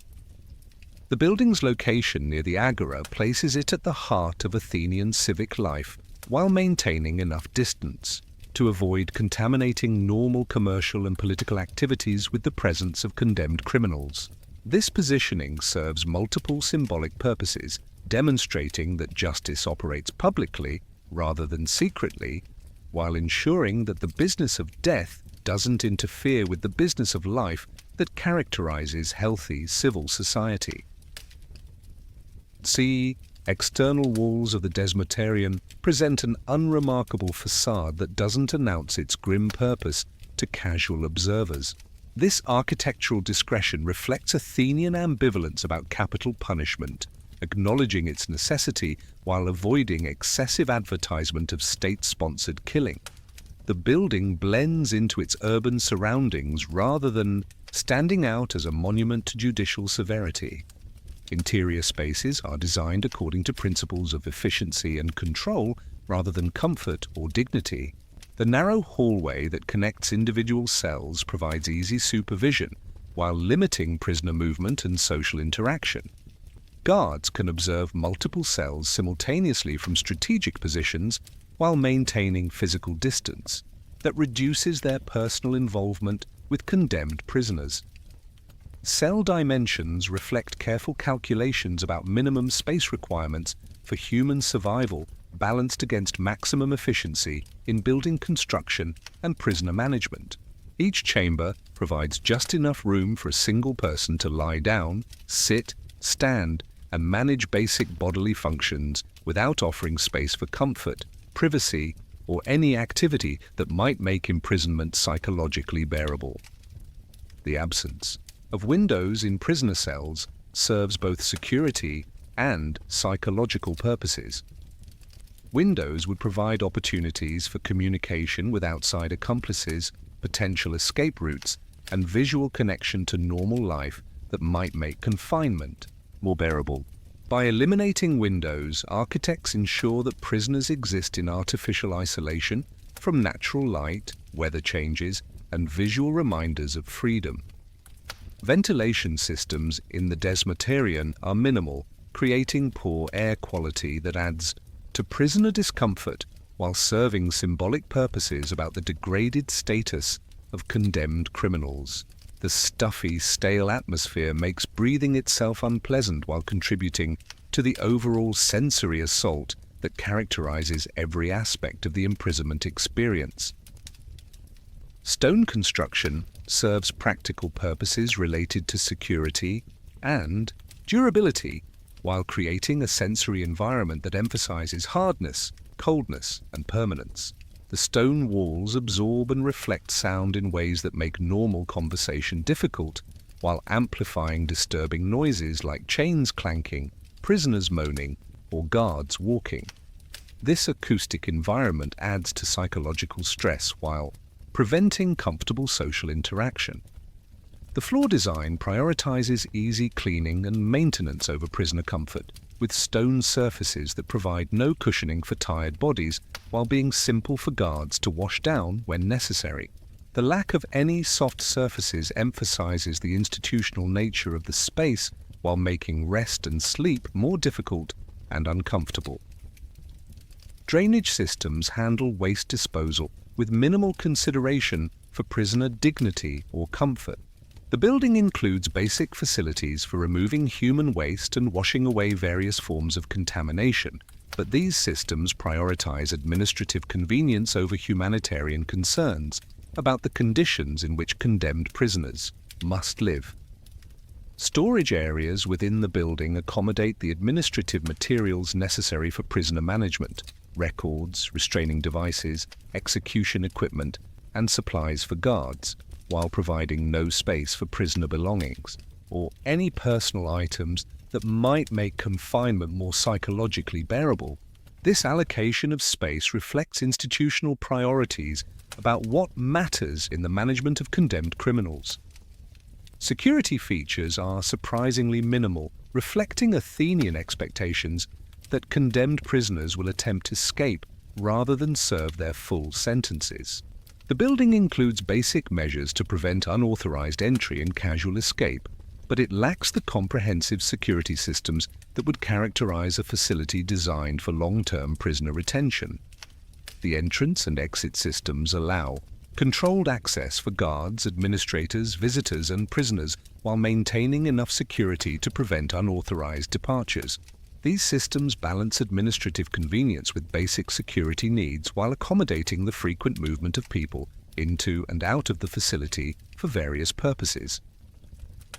The building's location near the Agora places it at the heart of Athenian civic life while maintaining enough distance to avoid contaminating normal commercial and political activities with the presence of condemned criminals. This positioning serves multiple symbolic purposes, demonstrating that justice operates publicly rather than secretly, while ensuring that the business of death doesn't interfere with the business of life that characterizes healthy civil society. C. External walls of the Desmotarian present an unremarkable facade that doesn't announce its grim purpose to casual observers. This architectural discretion reflects Athenian ambivalence about capital punishment, acknowledging its necessity while avoiding excessive advertisement of state-sponsored killing. The building blends into its urban surroundings rather than standing out as a monument to judicial severity. Interior spaces are designed according to principles of efficiency and control rather than comfort or dignity. The narrow hallway that connects individual cells provides easy supervision while limiting prisoner movement and social interaction. Guards can observe multiple cells simultaneously from strategic positions while maintaining physical distance that reduces their personal involvement with condemned prisoners. Cell dimensions reflect careful calculations about minimum space requirements for human survival balanced against maximum efficiency in building construction and prisoner management. Each chamber provides just enough room for a single person to lie down, sit, stand, and manage basic bodily functions without offering space for comfort, privacy, or any activity that might make imprisonment psychologically bearable. The absence of windows in prisoner cells serves both security and psychological purposes. Windows would provide opportunities for communication with outside accomplices, potential escape routes, and visual connection to normal life that might make confinement more bearable. By eliminating windows, architects ensure that prisoners exist in artificial isolation from natural light, weather changes, and visual reminders of freedom. Ventilation systems in the Desmotarian are minimal, creating poor air quality that adds to prisoner discomfort while serving symbolic purposes about the degraded status of condemned criminals. The stuffy, stale atmosphere makes breathing itself unpleasant while contributing to the overall sensory assault that characterizes every aspect of the imprisonment experience. Stone construction serves practical purposes related to security and durability, while creating a sensory environment that emphasizes hardness, coldness, and permanence. The stone walls absorb and reflect sound in ways that make normal conversation difficult, while amplifying disturbing noises like chains clanking, prisoners moaning, or guards walking. This acoustic environment adds to psychological stress while preventing comfortable social interaction. The floor design prioritizes easy cleaning and maintenance over prisoner comfort, with stone surfaces that provide no cushioning for tired bodies while being simple for guards to wash down when necessary. The lack of any soft surfaces emphasizes the institutional nature of the space while making rest and sleep more difficult and uncomfortable. Drainage systems handle waste disposal with minimal consideration for prisoner dignity or comfort. The building includes basic facilities for removing human waste and washing away various forms of contamination, but these systems prioritize administrative convenience over humanitarian concerns about the conditions in which condemned prisoners must live. Storage areas within the building accommodate the administrative materials necessary for prisoner management, records, restraining devices, execution equipment, and supplies for guards, while providing no space for prisoner belongings or any personal items that might make confinement more psychologically bearable. This allocation of space reflects institutional priorities about what matters in the management of condemned criminals. Security features are surprisingly minimal, reflecting Athenian expectations that condemned prisoners will attempt escape rather than serve their full sentences. The building includes basic measures to prevent unauthorized entry and casual escape, but it lacks the comprehensive security systems that would characterize a facility designed for long-term prisoner retention. The entrance and exit systems allow controlled access for guards, administrators, visitors, and prisoners while maintaining enough security to prevent unauthorized departures. These systems balance administrative convenience with basic security needs while accommodating the frequent movement of people into and out of the facility for various purposes.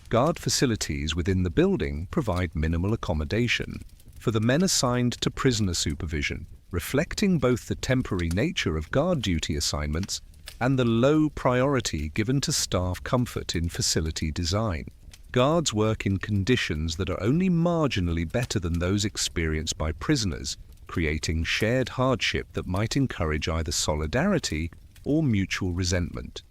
Guard facilities within the building provide minimal accommodation for the men assigned to prisoner supervision, reflecting both the temporary nature of guard duty assignments and the low priority given to staff comfort in facility design. Guards work in conditions that are only marginally better than those experienced by prisoners, creating shared hardship that might encourage either solidarity or mutual resentment.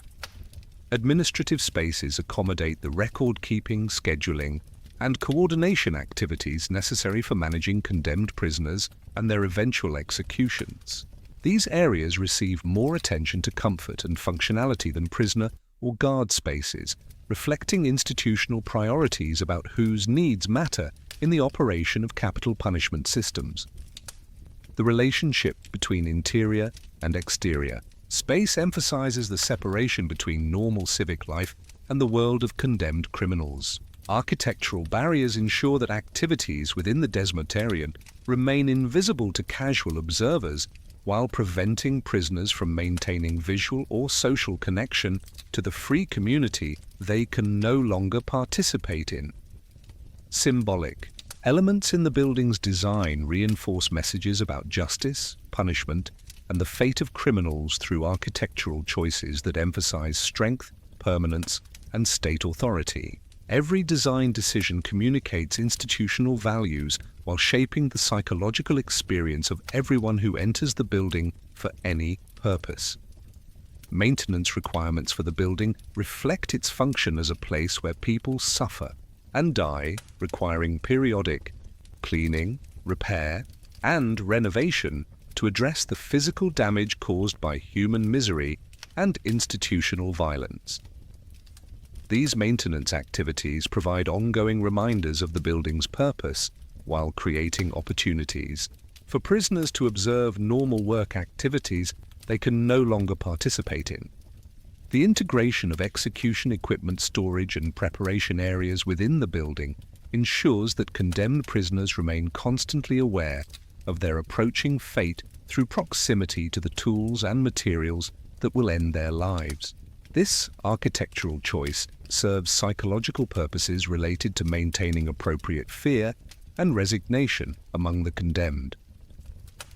Administrative spaces accommodate the record-keeping, scheduling, and coordination activities necessary for managing condemned prisoners and their eventual executions. These areas receive more attention to comfort and functionality than prisoner or guard spaces, reflecting institutional priorities about whose needs matter in the operation of capital punishment systems. The relationship between interior and exterior space emphasizes the separation between normal civic life and the world of condemned criminals. Architectural barriers ensure that activities within the desmotarian remain invisible to casual observers while preventing prisoners from maintaining visual or social connection to the free community they can no longer participate in. Symbolic. Elements in the building's design reinforce messages about justice, punishment, and the fate of criminals through architectural choices that emphasize strength, permanence, and state authority. Every design decision communicates institutional values while shaping the psychological experience of everyone who enters the building for any purpose. Maintenance requirements for the building reflect its function as a place where people suffer and die, requiring periodic cleaning, repair, and renovation to address the physical damage caused by human misery and institutional violence. These maintenance activities provide ongoing reminders of the building's purpose while creating opportunities for prisoners to observe normal work activities they can no longer participate in. The integration of execution equipment storage and preparation areas within the building ensures that condemned prisoners remain constantly aware of their approaching fate through proximity to the tools and materials that will end their lives. This architectural choice serves psychological purposes related to maintaining appropriate fear and resignation among the condemned.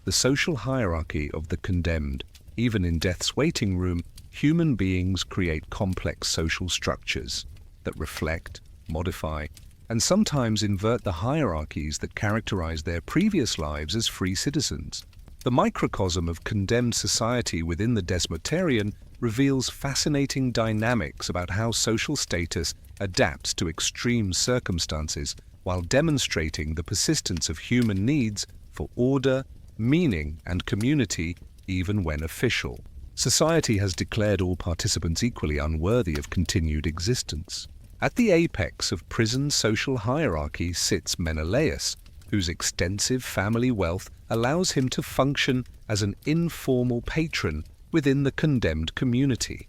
The social hierarchy of the condemned. Even in death's waiting room, human beings create complex social structures that reflect, modify, and sometimes invert the hierarchies that characterize their previous lives as free citizens. The microcosm of condemned society within the desmotarian reveals fascinating dynamics about how social status adapts to extreme circumstances while demonstrating the persistence of human needs for order, meaning, and community even when official. Society has declared all participants equally unworthy of continued existence. At the apex of prison social hierarchy sits Menelaus, whose extensive family wealth allows him to function as an informal patron within the condemned community.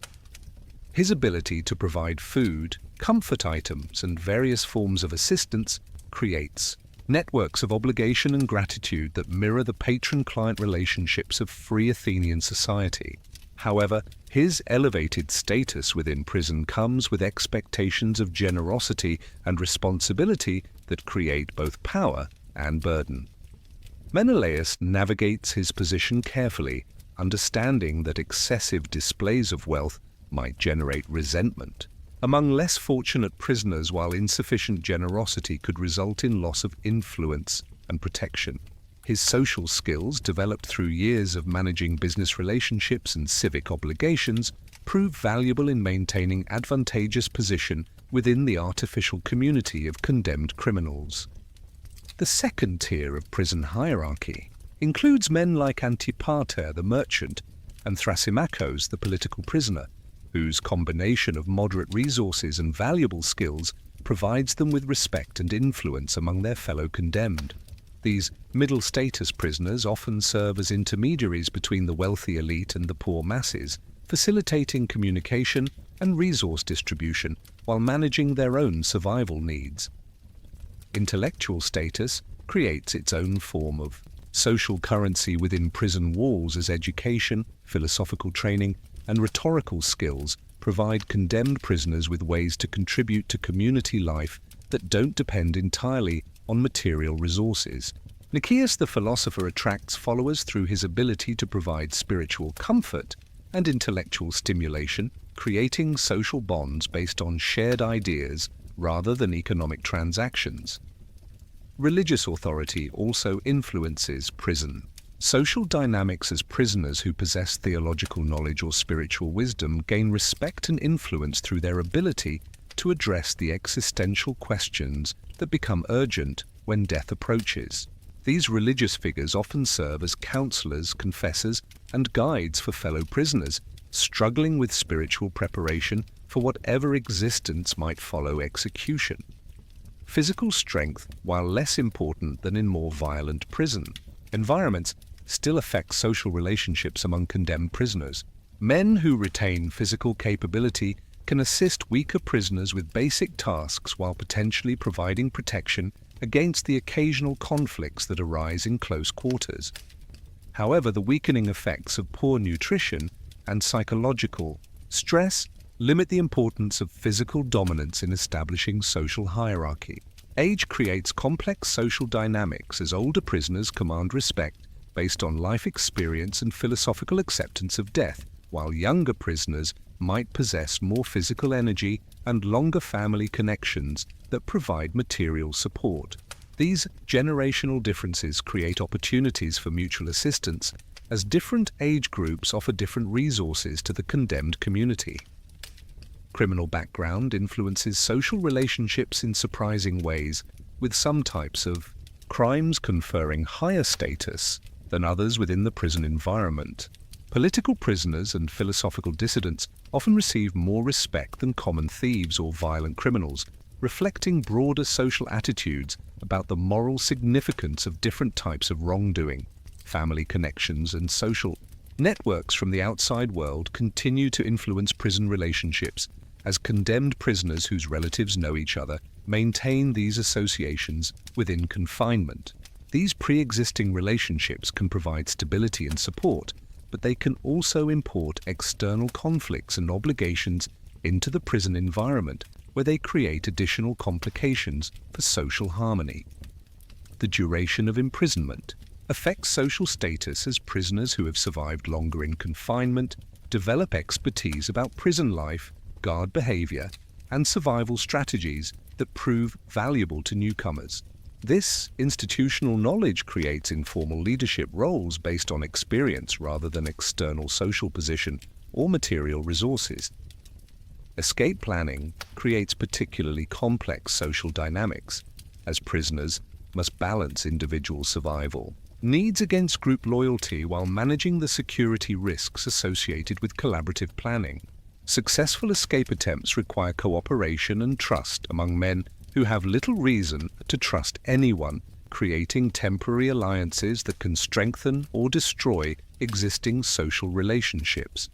His ability to provide food, comfort items, and various forms of assistance creates networks of obligation and gratitude that mirror the patron-client relationships of free Athenian society. However, his elevated status within prison comes with expectations of generosity and responsibility that create both power and burden. Menelaus navigates his position carefully, understanding that excessive displays of wealth might generate resentment among less fortunate prisoners, while insufficient generosity could result in loss of influence and protection. His social skills, developed through years of managing business relationships and civic obligations, prove valuable in maintaining advantageous position within the artificial community of condemned criminals. The second tier of prison hierarchy includes men like Antipater the merchant and Thrasymachos the political prisoner, whose combination of moderate resources and valuable skills provides them with respect and influence among their fellow condemned. These middle-status prisoners often serve as intermediaries between the wealthy elite and the poor masses, facilitating communication and resource distribution while managing their own survival needs. Intellectual status creates its own form of social currency within prison walls as education, philosophical training, and rhetorical skills provide condemned prisoners with ways to contribute to community life that don't depend entirely on material resources. Nicias the philosopher attracts followers through his ability to provide spiritual comfort and intellectual stimulation, creating social bonds based on shared ideas rather than economic transactions. Religious authority also influences prison. Social dynamics as prisoners who possess theological knowledge or spiritual wisdom gain respect and influence through their ability to address the existential questions that become urgent when death approaches. These religious figures often serve as counselors, confessors, and guides for fellow prisoners, struggling with spiritual preparation for whatever existence might follow execution. Physical strength, while less important than in more violent prison environments, still affects social relationships among condemned prisoners. Men who retain physical capability can assist weaker prisoners with basic tasks while potentially providing protection against the occasional conflicts that arise in close quarters. However, the weakening effects of poor nutrition and psychological stress limit the importance of physical dominance in establishing social hierarchy. Age creates complex social dynamics as older prisoners command respect based on life experience and philosophical acceptance of death, while younger prisoners might possess more physical energy and longer family connections that provide material support. These generational differences create opportunities for mutual assistance, as different age groups offer different resources to the condemned community. Criminal background influences social relationships in surprising ways, with some types of crimes conferring higher status than others within the prison environment. Political prisoners and philosophical dissidents often receive more respect than common thieves or violent criminals, reflecting broader social attitudes about the moral significance of different types of wrongdoing. Family connections and social networks from the outside world continue to influence prison relationships, as condemned prisoners whose relatives know each other maintain these associations within confinement. These pre-existing relationships can provide stability and support, but they can also import external conflicts and obligations into the prison environment, where they create additional complications for social harmony. The duration of imprisonment affects social status as prisoners who have survived longer in confinement develop expertise about prison life, guard behavior, and survival strategies that prove valuable to newcomers. This institutional knowledge creates informal leadership roles based on experience rather than external social position or material resources. Escape planning creates particularly complex social dynamics, as prisoners must balance individual survival needs against group loyalty while managing the security risks associated with collaborative planning. Successful escape attempts require cooperation and trust among men who have little reason to trust anyone, creating temporary alliances that can strengthen or destroy existing social relationships.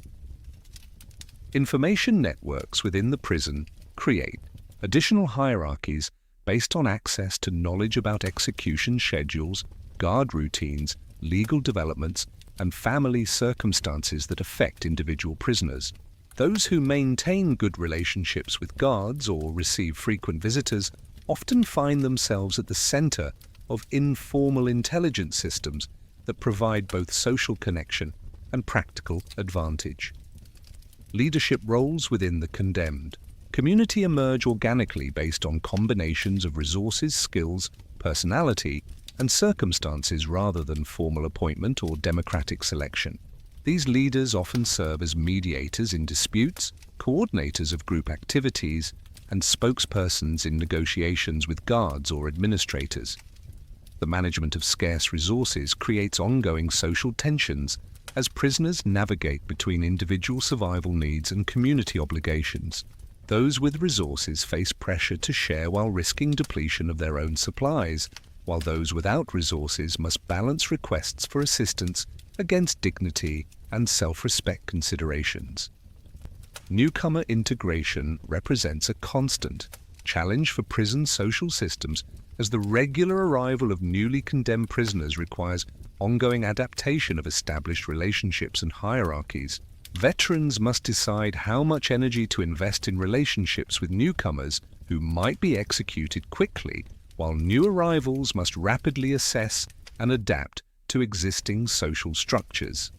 Information networks within the prison create additional hierarchies based on access to knowledge about execution schedules, guard routines, legal developments, and family circumstances that affect individual prisoners. Those who maintain good relationships with guards or receive frequent visitors often find themselves at the center of informal intelligence systems that provide both social connection and practical advantage. Leadership roles within the condemned community emerge organically based on combinations of resources, skills, personality, and circumstances rather than formal appointment or democratic selection. These leaders often serve as mediators in disputes, coordinators of group activities, and spokespersons in negotiations with guards or administrators. The management of scarce resources creates ongoing social tensions as prisoners navigate between individual survival needs and community obligations. Those with resources face pressure to share while risking depletion of their own supplies, while those without resources must balance requests for assistance against dignity and self-respect considerations. Newcomer integration represents a constant challenge for prison social systems, as the regular arrival of newly condemned prisoners requires ongoing adaptation of established relationships and hierarchies. Veterans must decide how much energy to invest in relationships with newcomers who might be executed quickly, while new arrivals must rapidly assess and adapt to existing social structures.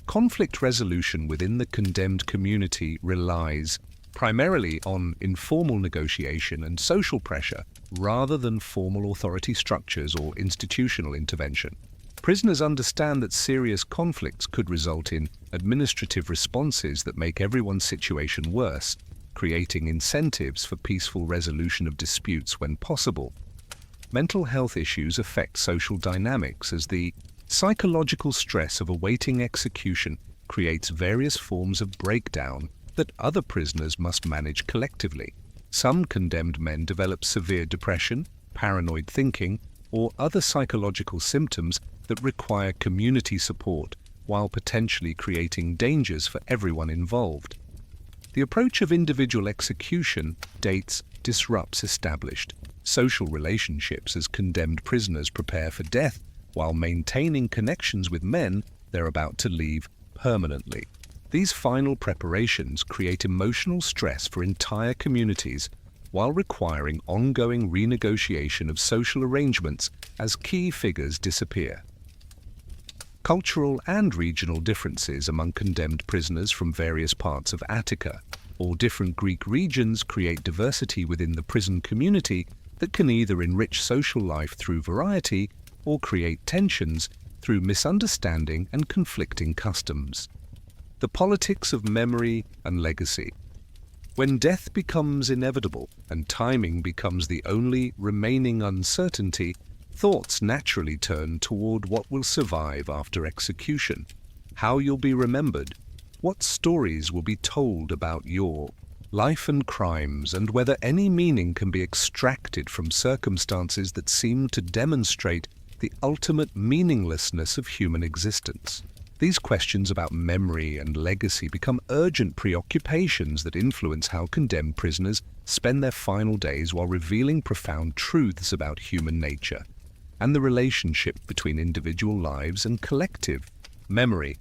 Conflict resolution within the condemned community relies primarily on informal negotiation and social pressure rather than formal authority structures or institutional intervention. Prisoners understand that serious conflicts could result in administrative responses that make everyone's situation worse, creating incentives for peaceful resolution of disputes when possible. Mental health issues affect social dynamics, as the psychological stress of awaiting execution creates various forms of breakdown that other prisoners must manage collectively. Some condemned men develop severe depression, paranoid thinking, or other psychological symptoms that require community support, while potentially creating dangers for everyone involved. The approach of individual execution disrupts established social relationships as condemned prisoners prepare for death while maintaining connections with men they're about to leave permanently. These final preparations create emotional stress for entire communities while requiring ongoing renegotiation of social arrangements as key figures disappear. Cultural and regional differences among condemned prisoners from various parts of Attica or different Greek regions create diversity within the prison community that can either enrich social life through variety or create tensions through misunderstanding and conflicting customs. The politics of memory and legacy. When death becomes inevitable and timing becomes the only remaining uncertainty, thoughts naturally turn toward what will survive after execution, how you'll be remembered, what stories will be told about your life and crimes, and whether any meaning can be extracted from circumstances that seem to demonstrate the ultimate meaninglessness of human existence. These questions about memory and legacy become urgent preoccupations that influence how condemned prisoners spend their final days, while revealing profound truths about human nature and the relationship between individual lives and collective memory.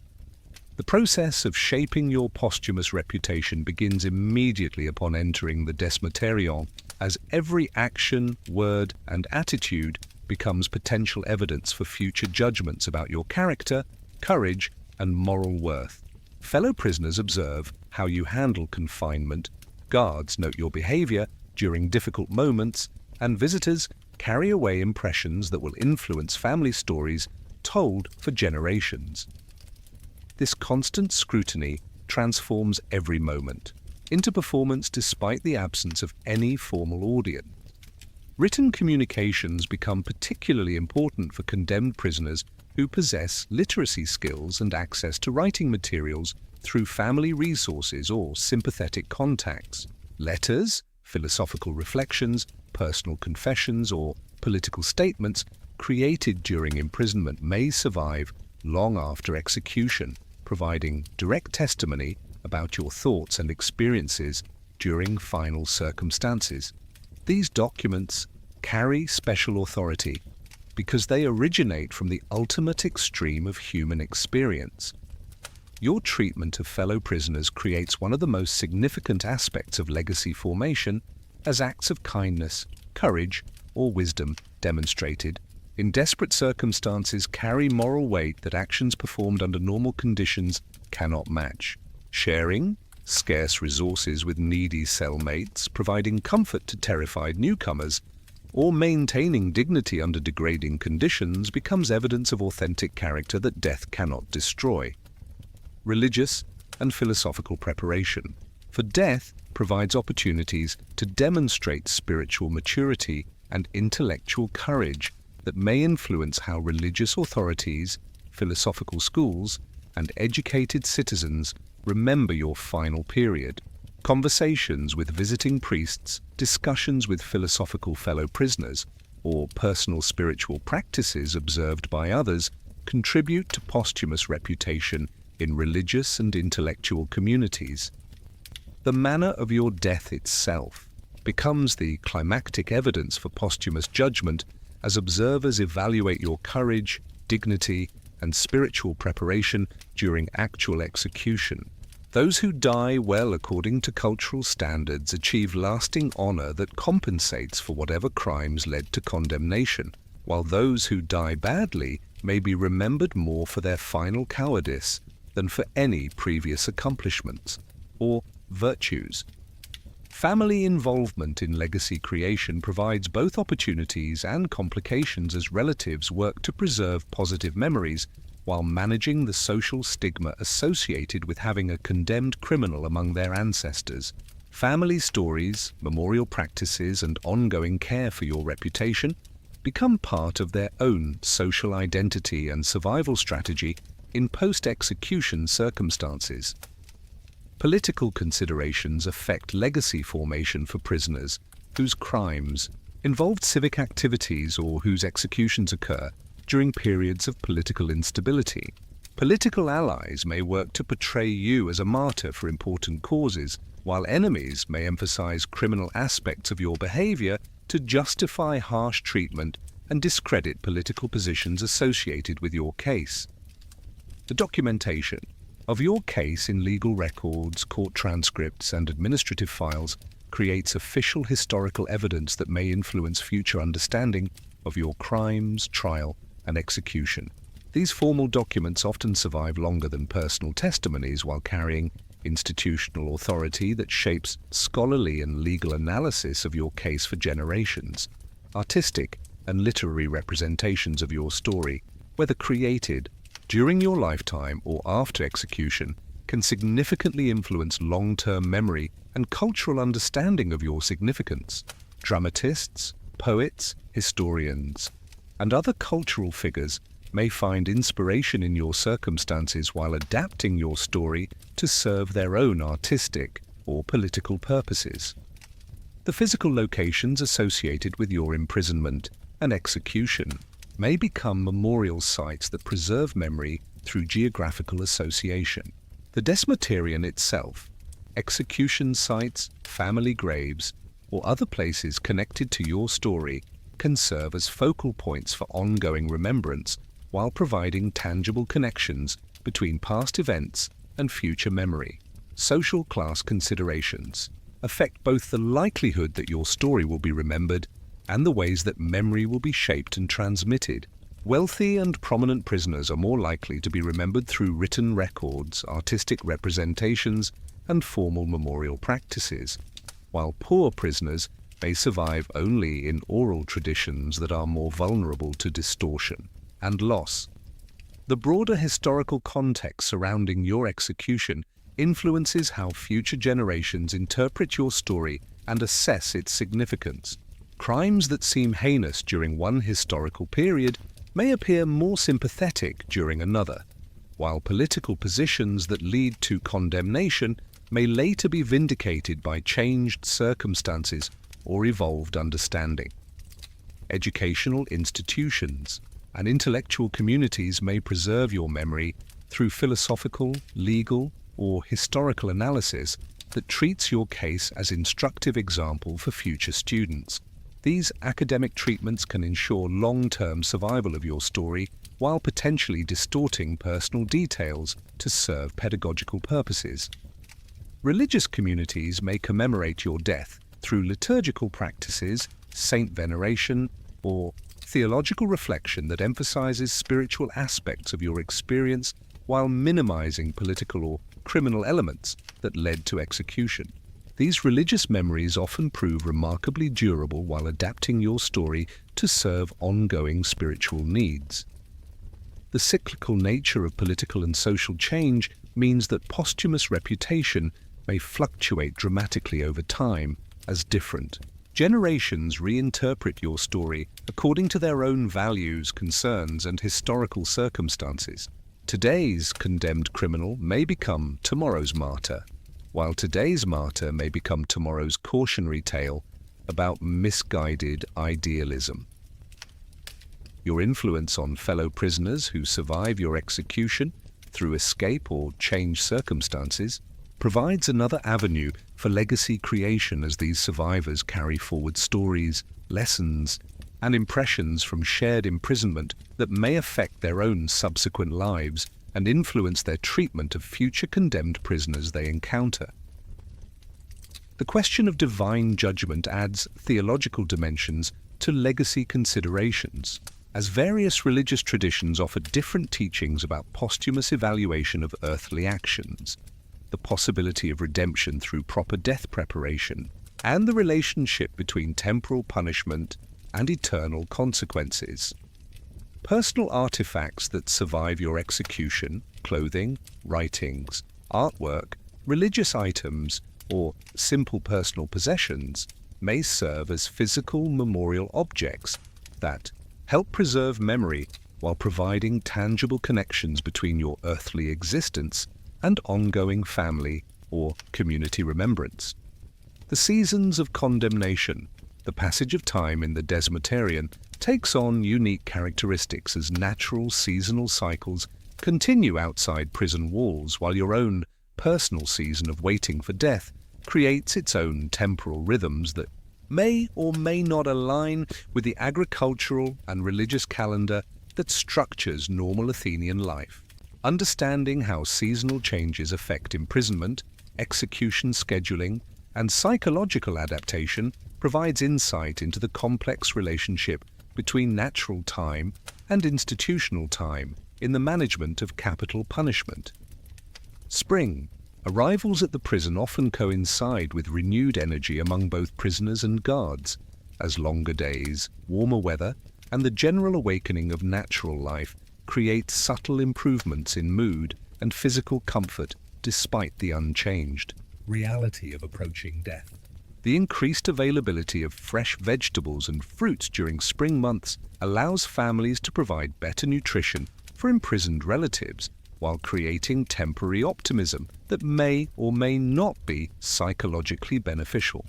The process of shaping your posthumous reputation begins immediately upon entering the desmaterion, as every action, word, and attitude becomes potential evidence for future judgments about your character, courage, and moral worth. Fellow prisoners observe how you handle confinement, guards note your behavior during difficult moments, and visitors carry away impressions that will influence family stories told for generations. This constant scrutiny transforms every moment into performance despite the absence of any formal audience. Written communications become particularly important for condemned prisoners who possess literacy skills and access to writing materials through family resources or sympathetic contacts. Letters, philosophical reflections, personal confessions, or political statements created during imprisonment may survive long after execution, providing direct testimony about your thoughts and experiences during final circumstances. These documents carry special authority because they originate from the ultimate extreme of human experience. Your treatment of fellow prisoners creates one of the most significant aspects of legacy formation, as acts of kindness, courage, or wisdom demonstrated in desperate circumstances carry moral weight that actions performed under normal conditions cannot match. Sharing scarce resources with needy cellmates, providing comfort to terrified newcomers, or maintaining dignity under degrading conditions becomes evidence of authentic character that death cannot destroy. Religious and philosophical preparation for death provides opportunities to demonstrate spiritual maturity and intellectual courage that may influence how religious authorities, philosophical schools, and educated citizens remember your final period. Conversations with visiting priests, discussions with philosophical fellow prisoners, or personal spiritual practices observed by others contribute to posthumous reputation in religious and intellectual communities. The manner of your death itself becomes the climactic evidence for posthumous judgment as observers evaluate your courage, dignity, and spiritual preparation during actual execution. Those who die well according to cultural standards achieve lasting honor that compensates for whatever crimes led to condemnation, while those who die badly may be remembered more for their final cowardice than for any previous accomplishments or virtues. Family involvement in legacy creation provides both opportunities and complications as relatives work to preserve positive memories while managing the social stigma associated with having a condemned criminal among their ancestors. Family stories, memorial practices, and ongoing care for your reputation become part of their own social identity and survival strategy in post-execution circumstances. Political considerations affect legacy formation for prisoners whose crimes involved civic activities or whose executions occur during periods of political instability. Political allies may work to portray you as a martyr for important causes, while enemies may emphasize criminal aspects of your behavior to justify harsh treatment and discredit political positions associated with your case. The documentation of your case in legal records, court transcripts, and administrative files creates official historical evidence that may influence future understanding of your crimes, trial, and execution. These formal documents often survive longer than personal testimonies while carrying institutional authority that shapes scholarly and legal analysis of your case for generations. Artistic and literary representations of your story, whether created during your lifetime or after execution, can significantly influence long-term memory and cultural understanding of your significance. Dramatists, poets, historians, and other cultural figures may find inspiration in your circumstances while adapting your story to serve their own artistic or political purposes. The physical locations associated with your imprisonment and execution may become memorial sites that preserve memory through geographical association. The desmoterium itself, execution sites, family graves, or other places connected to your story can serve as focal points for ongoing remembrance while providing tangible connections between past events and future memory. Social class considerations affect both the likelihood that your story will be remembered and the ways that memory will be shaped and transmitted. Wealthy and prominent prisoners are more likely to be remembered through written records, artistic representations, and formal memorial practices, while poor prisoners may survive only in oral traditions that are more vulnerable to distortion and loss. The broader historical context surrounding your execution influences how future generations interpret your story and assess its significance. Crimes that seem heinous during one historical period may appear more sympathetic during another, while political positions that lead to condemnation may later be vindicated by changed circumstances or evolved understanding. Educational institutions and intellectual communities may preserve your memory through philosophical, legal, or historical analysis that treats your case as instructive example for future students. These academic treatments can ensure long-term survival of your story while potentially distorting personal details to serve pedagogical purposes. Religious communities may commemorate your death through liturgical practices, saint veneration, or theological reflection that emphasizes spiritual aspects of your experience while minimizing political or criminal elements that led to execution. These religious memories often prove remarkably durable while adapting your story to serve ongoing spiritual needs. The cyclical nature of political and social change means that posthumous reputation may fluctuate dramatically over time as different generations reinterpret your story according to their own values, concerns, and historical circumstances. Today's condemned criminal may become tomorrow's martyr, while today's martyr may become tomorrow's cautionary tale about misguided idealism. Your influence on fellow prisoners who survive your execution through escape or changed circumstances provides another avenue for legacy creation as these survivors carry forward stories, lessons, and impressions from shared imprisonment that may affect their own subsequent lives and influence their treatment of future condemned prisoners they encounter. The question of divine judgment adds theological dimensions to legacy considerations, as various religious traditions offer different teachings about posthumous evaluation of earthly actions, the possibility of redemption through proper death preparation, and the relationship between temporal punishment and eternal consequences. Personal artifacts that survive your execution, clothing, writings, artwork, religious items, or simple personal possessions may serve as physical memorial objects that help preserve memory while providing tangible connections between your earthly existence and ongoing family or community remembrance. The seasons of condemnation, the passage of time in the Desmotarian, takes on unique characteristics as natural seasonal cycles continue outside prison walls, while your own personal season of waiting for death creates its own temporal rhythms that may or may not align with the agricultural and religious calendar that structures normal Athenian life. Understanding how seasonal changes affect imprisonment, execution scheduling, and psychological adaptation provides insight into the complex relationship between natural time and institutional time in the management of capital punishment. Spring. Arrivals at the prison often coincide with renewed energy among both prisoners and guards, as longer days, warmer weather, and the general awakening of natural life create subtle improvements in mood and physical comfort despite the unchanged reality of approaching death. The increased availability of fresh vegetables and fruits during spring months allows families to provide better nutrition for imprisoned relatives, while creating temporary optimism that may or may not be psychologically beneficial.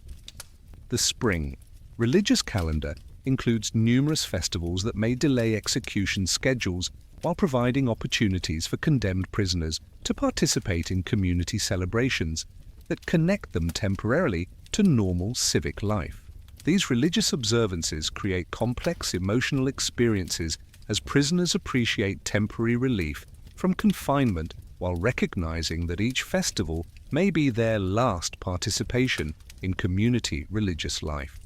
The spring religious calendar includes numerous festivals that may delay execution schedules while providing opportunities for condemned prisoners to participate in community celebrations that connect them temporarily to normal civic life. These religious observances create complex emotional experiences as prisoners appreciate temporary relief from confinement while recognizing that each festival may be their last participation in community religious life.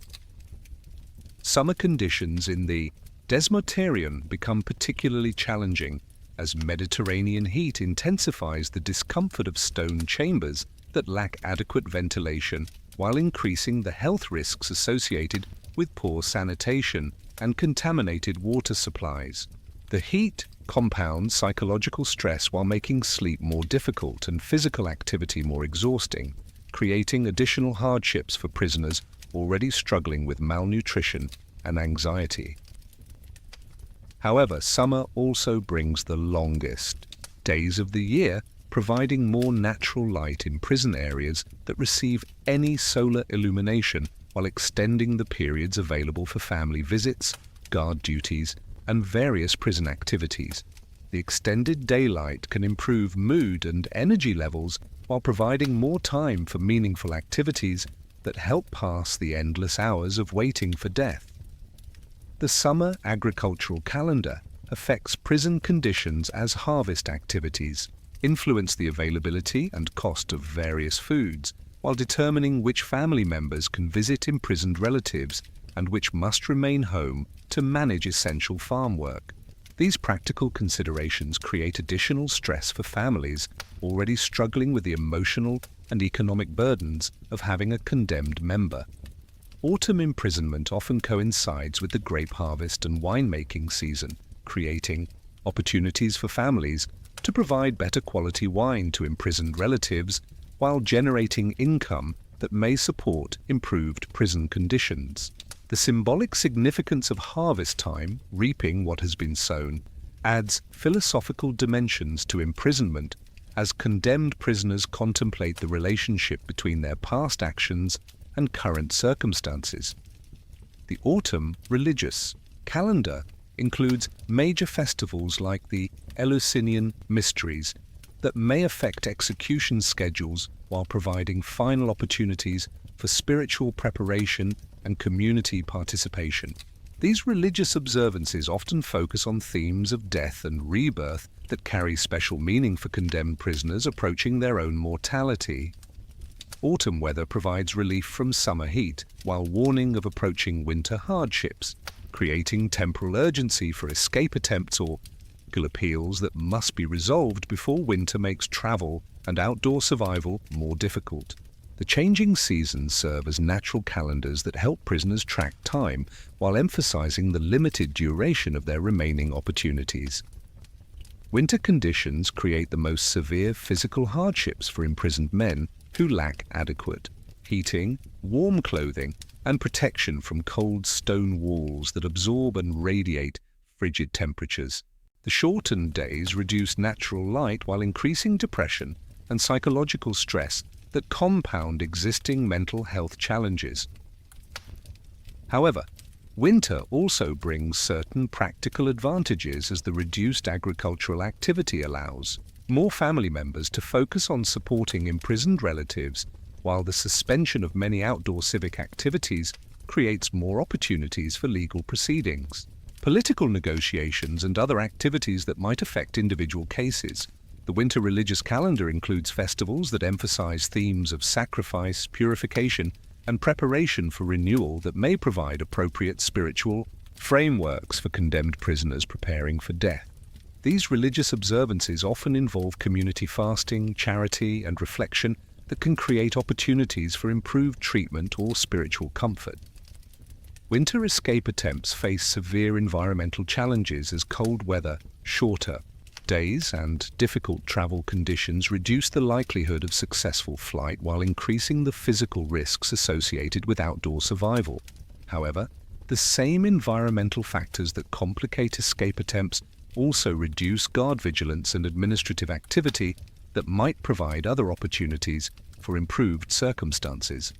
Summer conditions in the Desmotarian become particularly challenging as Mediterranean heat intensifies the discomfort of stone chambers that lack adequate ventilation while increasing the health risks associated with poor sanitation and contaminated water supplies. The heat compounds psychological stress while making sleep more difficult and physical activity more exhausting, creating additional hardships for prisoners already struggling with malnutrition and anxiety. However, summer also brings the longest days of the year, providing more natural light in prison areas that receive any solar illumination while extending the periods available for family visits, guard duties, and various prison activities. The extended daylight can improve mood and energy levels while providing more time for meaningful activities that help pass the endless hours of waiting for death. The summer agricultural calendar affects prison conditions as harvest activities influence the availability and cost of various foods, while determining which family members can visit imprisoned relatives and which must remain home to manage essential farm work. These practical considerations create additional stress for families already struggling with the emotional and economic burdens of having a condemned member. Autumn imprisonment often coincides with the grape harvest and winemaking season, creating opportunities for families to provide better quality wine to imprisoned relatives while generating income that may support improved prison conditions. The symbolic significance of harvest time, reaping what has been sown, adds philosophical dimensions to imprisonment as condemned prisoners contemplate the relationship between their past actions and current circumstances. The autumn religious calendar includes major festivals like the Eleusinian Mysteries that may affect execution schedules while providing final opportunities for spiritual preparation and community participation. These religious observances often focus on themes of death and rebirth that carry special meaning for condemned prisoners approaching their own mortality. Autumn weather provides relief from summer heat, while warning of approaching winter hardships, creating temporal urgency for escape attempts or legal appeals that must be resolved before winter makes travel and outdoor survival more difficult. The changing seasons serve as natural calendars that help prisoners track time while emphasizing the limited duration of their remaining opportunities. Winter conditions create the most severe physical hardships for imprisoned men who lack adequate heating, warm clothing, and protection from cold stone walls that absorb and radiate frigid temperatures. The shortened days reduce natural light while increasing depression and psychological stress that compound existing mental health challenges. However, winter also brings certain practical advantages as the reduced agricultural activity allows more family members to focus on supporting imprisoned relatives, while the suspension of many outdoor civic activities creates more opportunities for legal proceedings, political negotiations, and other activities that might affect individual cases. The winter religious calendar includes festivals that emphasize themes of sacrifice, purification, and preparation for renewal that may provide appropriate spiritual frameworks for condemned prisoners preparing for death. These religious observances often involve community fasting, charity, and reflection that can create opportunities for improved treatment or spiritual comfort. Winter escape attempts face severe environmental challenges as cold weather, shorter days, and difficult travel conditions reduce the likelihood of successful flight while increasing the physical risks associated with outdoor survival. However, the same environmental factors that complicate escape attempts also reduce guard vigilance and administrative activity that might provide other opportunities for improved circumstances.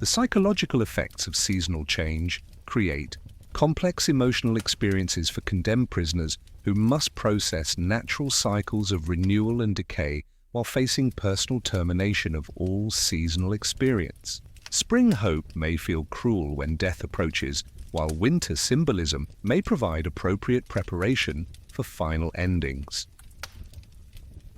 The psychological effects of seasonal change create complex emotional experiences for condemned prisoners who must process natural cycles of renewal and decay while facing personal termination of all seasonal experience. Spring hope may feel cruel when death approaches, while winter symbolism may provide appropriate preparation for final endings.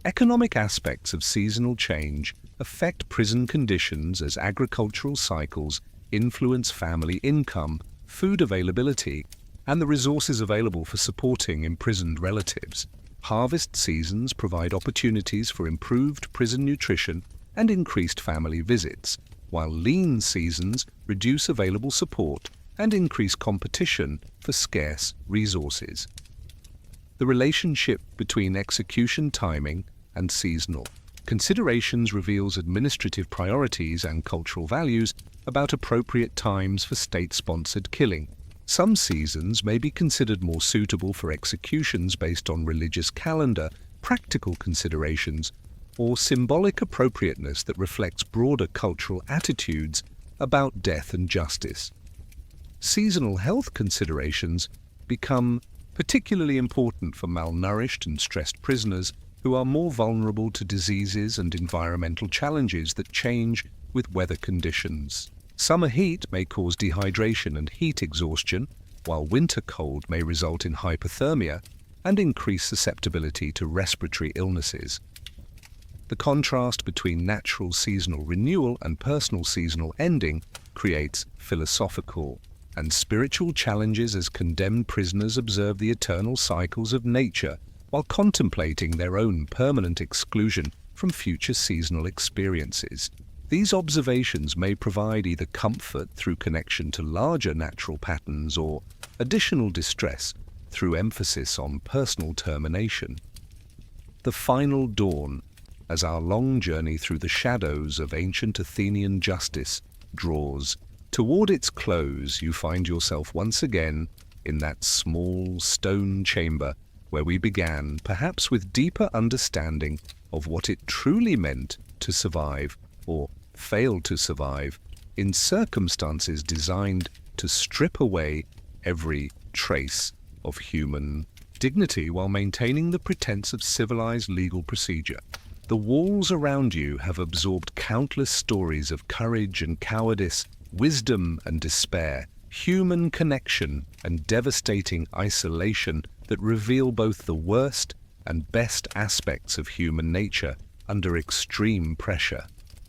Economic aspects of seasonal change affect prison conditions as agricultural cycles influence family income, food availability, and the resources available for supporting imprisoned relatives. Harvest seasons provide opportunities for improved prison nutrition and increased family visits, while lean seasons reduce available support and increase competition for scarce resources. The relationship between execution timing and seasonal considerations reveals administrative priorities and cultural values about appropriate times for state-sponsored killing. Some seasons may be considered more suitable for executions based on religious calendar, practical considerations, or symbolic appropriateness that reflects broader cultural attitudes about death and justice. Seasonal health considerations become particularly important for malnourished and stressed prisoners who are more vulnerable to diseases and environmental challenges that change with weather conditions. Summer heat may cause dehydration and heat exhaustion, while winter cold may result in hypothermia and increase susceptibility to respiratory illnesses. The contrast between natural seasonal renewal and personal seasonal ending creates philosophical and spiritual challenges as condemned prisoners observe the eternal cycles of nature while contemplating their own permanent exclusion from future seasonal experiences. These observations may provide either comfort through connection to larger natural patterns or additional distress through emphasis on personal termination. The final dawn, as our long journey through the shadows of ancient Athenian justice draws toward its close, you find yourself once again in that small stone chamber where we began, perhaps with deeper understanding of what it truly meant to survive or fail to survive in circumstances designed to strip away every trace of human dignity while maintaining the pretense of civilized legal procedure. The walls around you have absorbed countless stories of courage and cowardice, wisdom and despair, human connection and devastating isolation that reveal both the worst and best aspects of human nature under extreme pressure.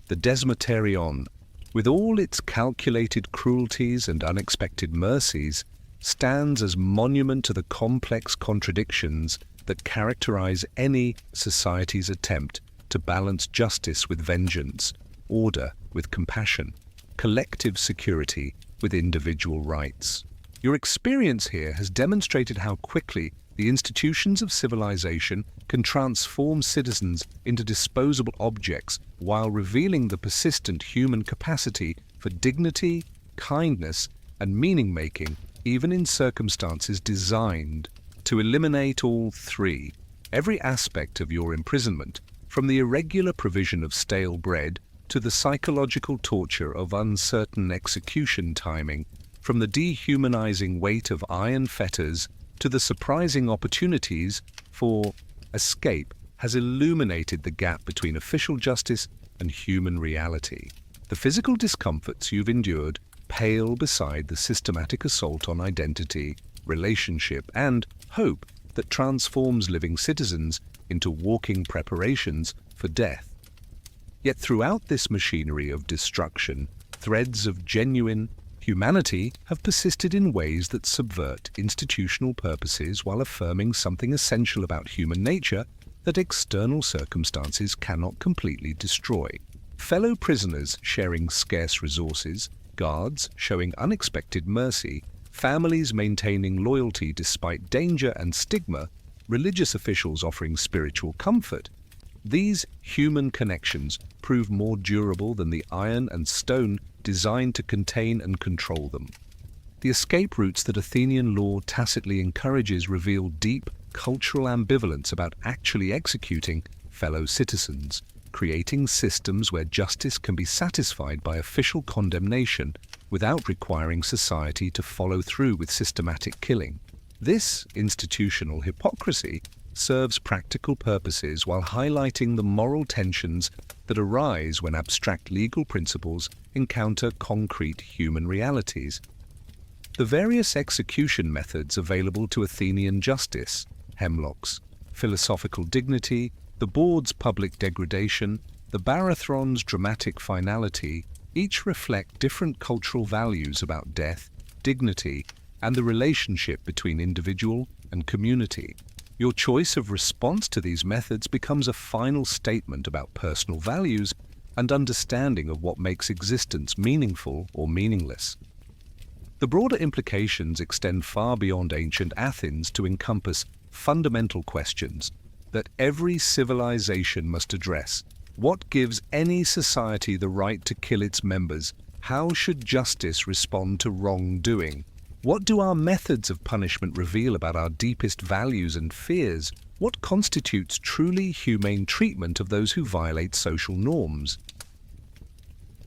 The Desmoterion, with all its calculated cruelties and unexpected mercies, stands as monument to the complex contradictions that characterize any society's attempt to balance justice with vengeance, order with compassion, collective security with individual rights. Your experience here has demonstrated how quickly the institutions of civilization can transform citizens into disposable objects while revealing the persistent human capacity for dignity, kindness, and meaning-making, even in circumstances designed to eliminate all three. Every aspect of your imprisonment, from the irregular provision of stale bread to the psychological torture of uncertain execution timing, from the dehumanizing weight of iron fetters to the surprising opportunities for escape, has illuminated the gap between official justice and human reality. The physical discomforts you've endured pale beside the systematic assault on identity, relationship, and hope that transforms living citizens into walking preparations for death. Yet throughout this machinery of destruction, threads of genuine humanity have persisted in ways that subvert institutional purposes while affirming something essential about human nature that external circumstances cannot completely destroy. Fellow prisoners sharing scarce resources, guards showing unexpected mercy, families maintaining loyalty despite danger and stigma, religious officials offering spiritual comfort. These human connections prove more durable than the iron and stone designed to contain and control them. The escape routes that Athenian law tacitly encourages reveal deep cultural ambivalence about actually executing fellow citizens, creating systems where justice can be satisfied by official condemnation without requiring society to follow through with systematic killing. This institutional hypocrisy serves practical purposes while highlighting the moral tensions that arise when abstract legal principles encounter concrete human realities. The various execution methods available to Athenian justice, Hemlock's philosophical dignity, the board's public degradation, the Barathron's dramatic finality, each reflect different cultural values about death, dignity, and the relationship between individual and community. Your choice of response to these methods becomes a final statement about personal values and understanding of what makes existence meaningful or meaningless. The broader implications extend far beyond ancient Athens to encompass fundamental questions that every civilization must address. What gives any society the right to kill its members? How should justice respond to wrongdoing? What do our methods of punishment reveal about our deepest values and fears? What constitutes truly humane treatment of those who violate social norms?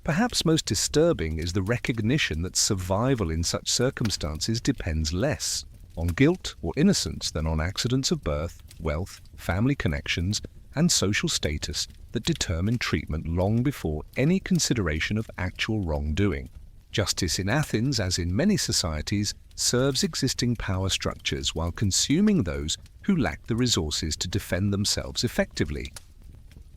Perhaps most disturbing is the recognition that survival in such circumstances depends less on guilt or innocence than on accidents of birth, wealth, family connections, and social status that determine treatment long before any consideration of actual wrongdoing. Justice in Athens, as in many societies, serves existing power structures while consuming those who lack the resources to defend themselves effectively.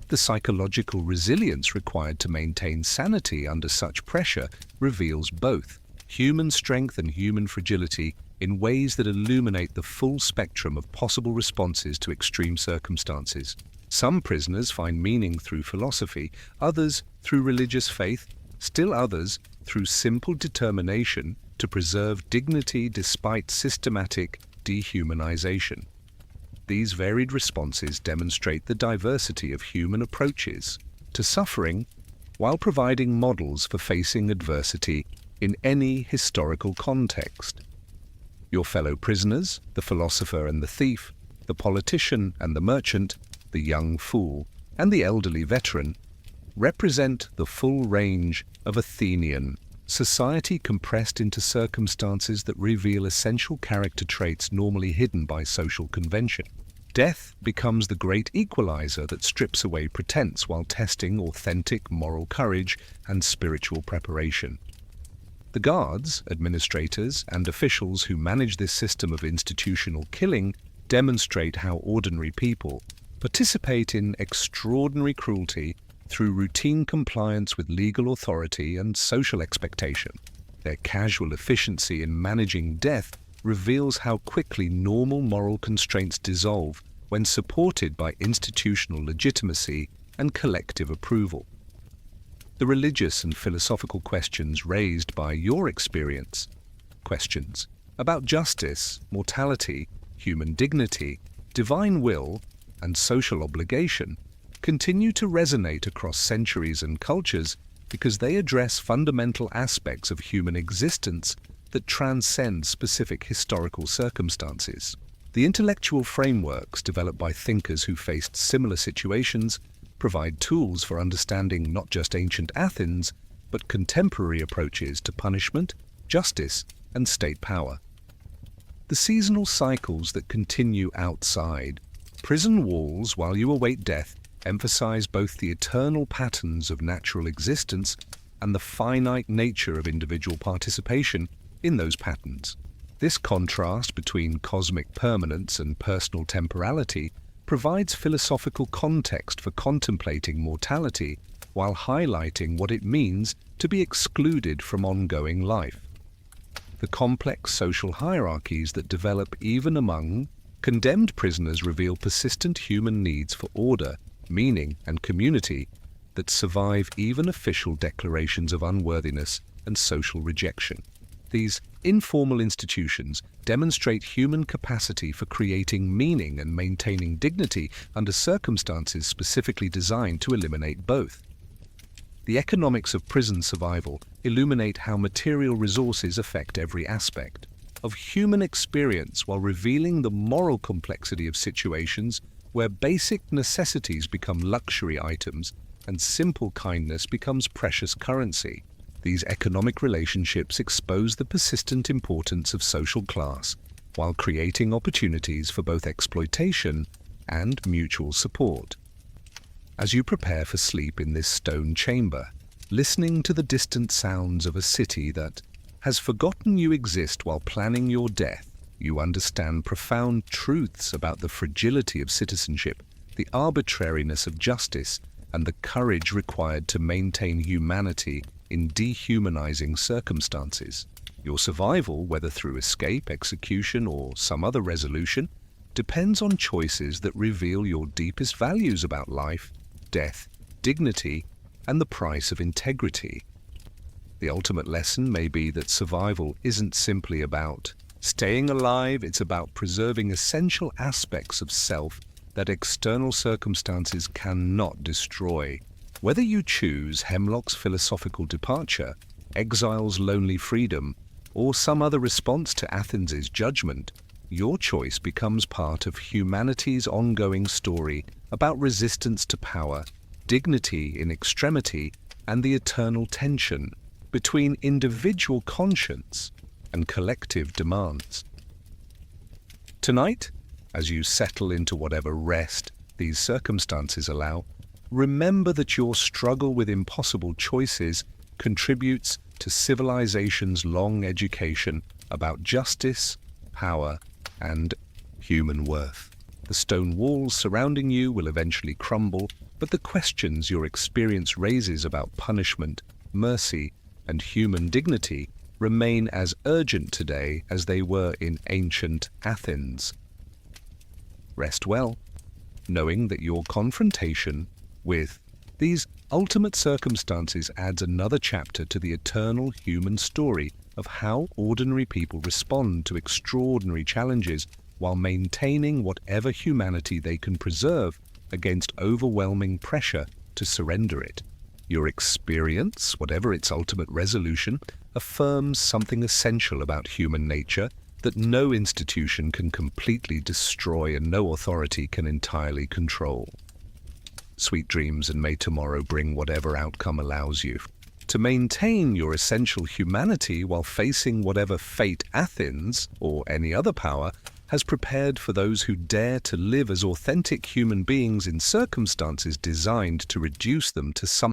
The psychological resilience required to maintain sanity under such pressure reveals both human strength and human fragility in ways that illuminate the full spectrum of possible responses to extreme circumstances. Some prisoners find meaning through philosophy, others through religious faith, still others through simple determination to preserve dignity despite systematic dehumanization. These varied responses demonstrate the diversity of human approaches to suffering while providing models for facing adversity in any historical context. Your fellow prisoners, the philosopher and the thief, the politician and the merchant, the young fool and the elderly veteran, represent the full range of Athenian society compressed into circumstances that reveal essential character traits normally hidden by social convention. Death becomes the great equalizer that strips away pretense while testing authentic moral courage and spiritual preparation. The guards, administrators, and officials who manage this system of institutional killing demonstrate how ordinary people participate in extraordinary cruelty through routine compliance with legal authority and social expectation. Their casual efficiency in managing death reveals how quickly normal moral constraints dissolve when supported by institutional legitimacy and collective approval. The religious and philosophical questions raised by your experience, questions about justice, mortality, human dignity, divine will, and social obligation, continue to resonate across centuries and cultures because they address fundamental aspects of human existence that transcend specific historical circumstances. The intellectual frameworks developed by thinkers who faced similar situations provide tools for understanding not just ancient Athens, but contemporary approaches to punishment, justice, and state power. The seasonal cycles that continue outside prison walls while you await death emphasize both the eternal patterns of natural existence and the finite nature of individual participation in those patterns. This contrast between cosmic permanence and personal temporality provides philosophical context for contemplating mortality while highlighting what it means to be excluded from ongoing life. The complex social hierarchies that develop even among condemned prisoners reveal persistent human needs for order, meaning, and community that survive even official declarations of unworthiness and social rejection. These informal institutions demonstrate human capacity for creating meaning and maintaining dignity under circumstances specifically designed to eliminate both. The economics of prison survival illuminate how material resources affect every aspect of human experience while revealing the moral complexity of situations where basic necessities become luxury items and simple kindness becomes precious currency. These economic relationships expose the persistent importance of social class while creating opportunities for both exploitation and mutual support. As you prepare for sleep in this stone chamber, listening to the distant sounds of a city that has forgotten you exist while planning your death, you understand profound truths about the fragility of citizenship, the arbitrariness of justice, and the courage required to maintain humanity in dehumanizing circumstances. Your survival, whether through escape, execution, or some other resolution, depends on choices that reveal your deepest values about life, death, dignity, and the price of integrity. The ultimate lesson may be that survival isn't simply about staying alive, it's about preserving essential aspects of self that external circumstances cannot destroy. Whether you choose Hemlock's philosophical departure, exile's lonely freedom, or some other response to Athens's judgment, your choice becomes part of humanity's ongoing story about resistance to power, dignity in extremity, and the eternal tension between individual conscience and collective demands. Tonight, as you settle into whatever rest these circumstances allow, remember that your struggle with impossible choices contributes to civilization's long education about justice, power, and human worth. The stone walls surrounding you will eventually crumble, but the questions your experience raises about punishment, mercy, and human dignity remain as urgent today as they were in ancient Athens. Rest well, knowing that your confrontation with these ultimate circumstances adds another chapter to the eternal human story of how ordinary people respond to extraordinary challenges while maintaining whatever humanity they can preserve against overwhelming pressure to surrender it. Your experience, whatever its ultimate resolution, affirms something essential about human nature that no institution can completely destroy and no authority can entirely control. Sweet dreams, and may tomorrow bring whatever outcome allows you To maintain your essential humanity while facing whatever fate Athens, or any other power, has prepared for those who dare to live as authentic human beings in circumstances designed to reduce them to something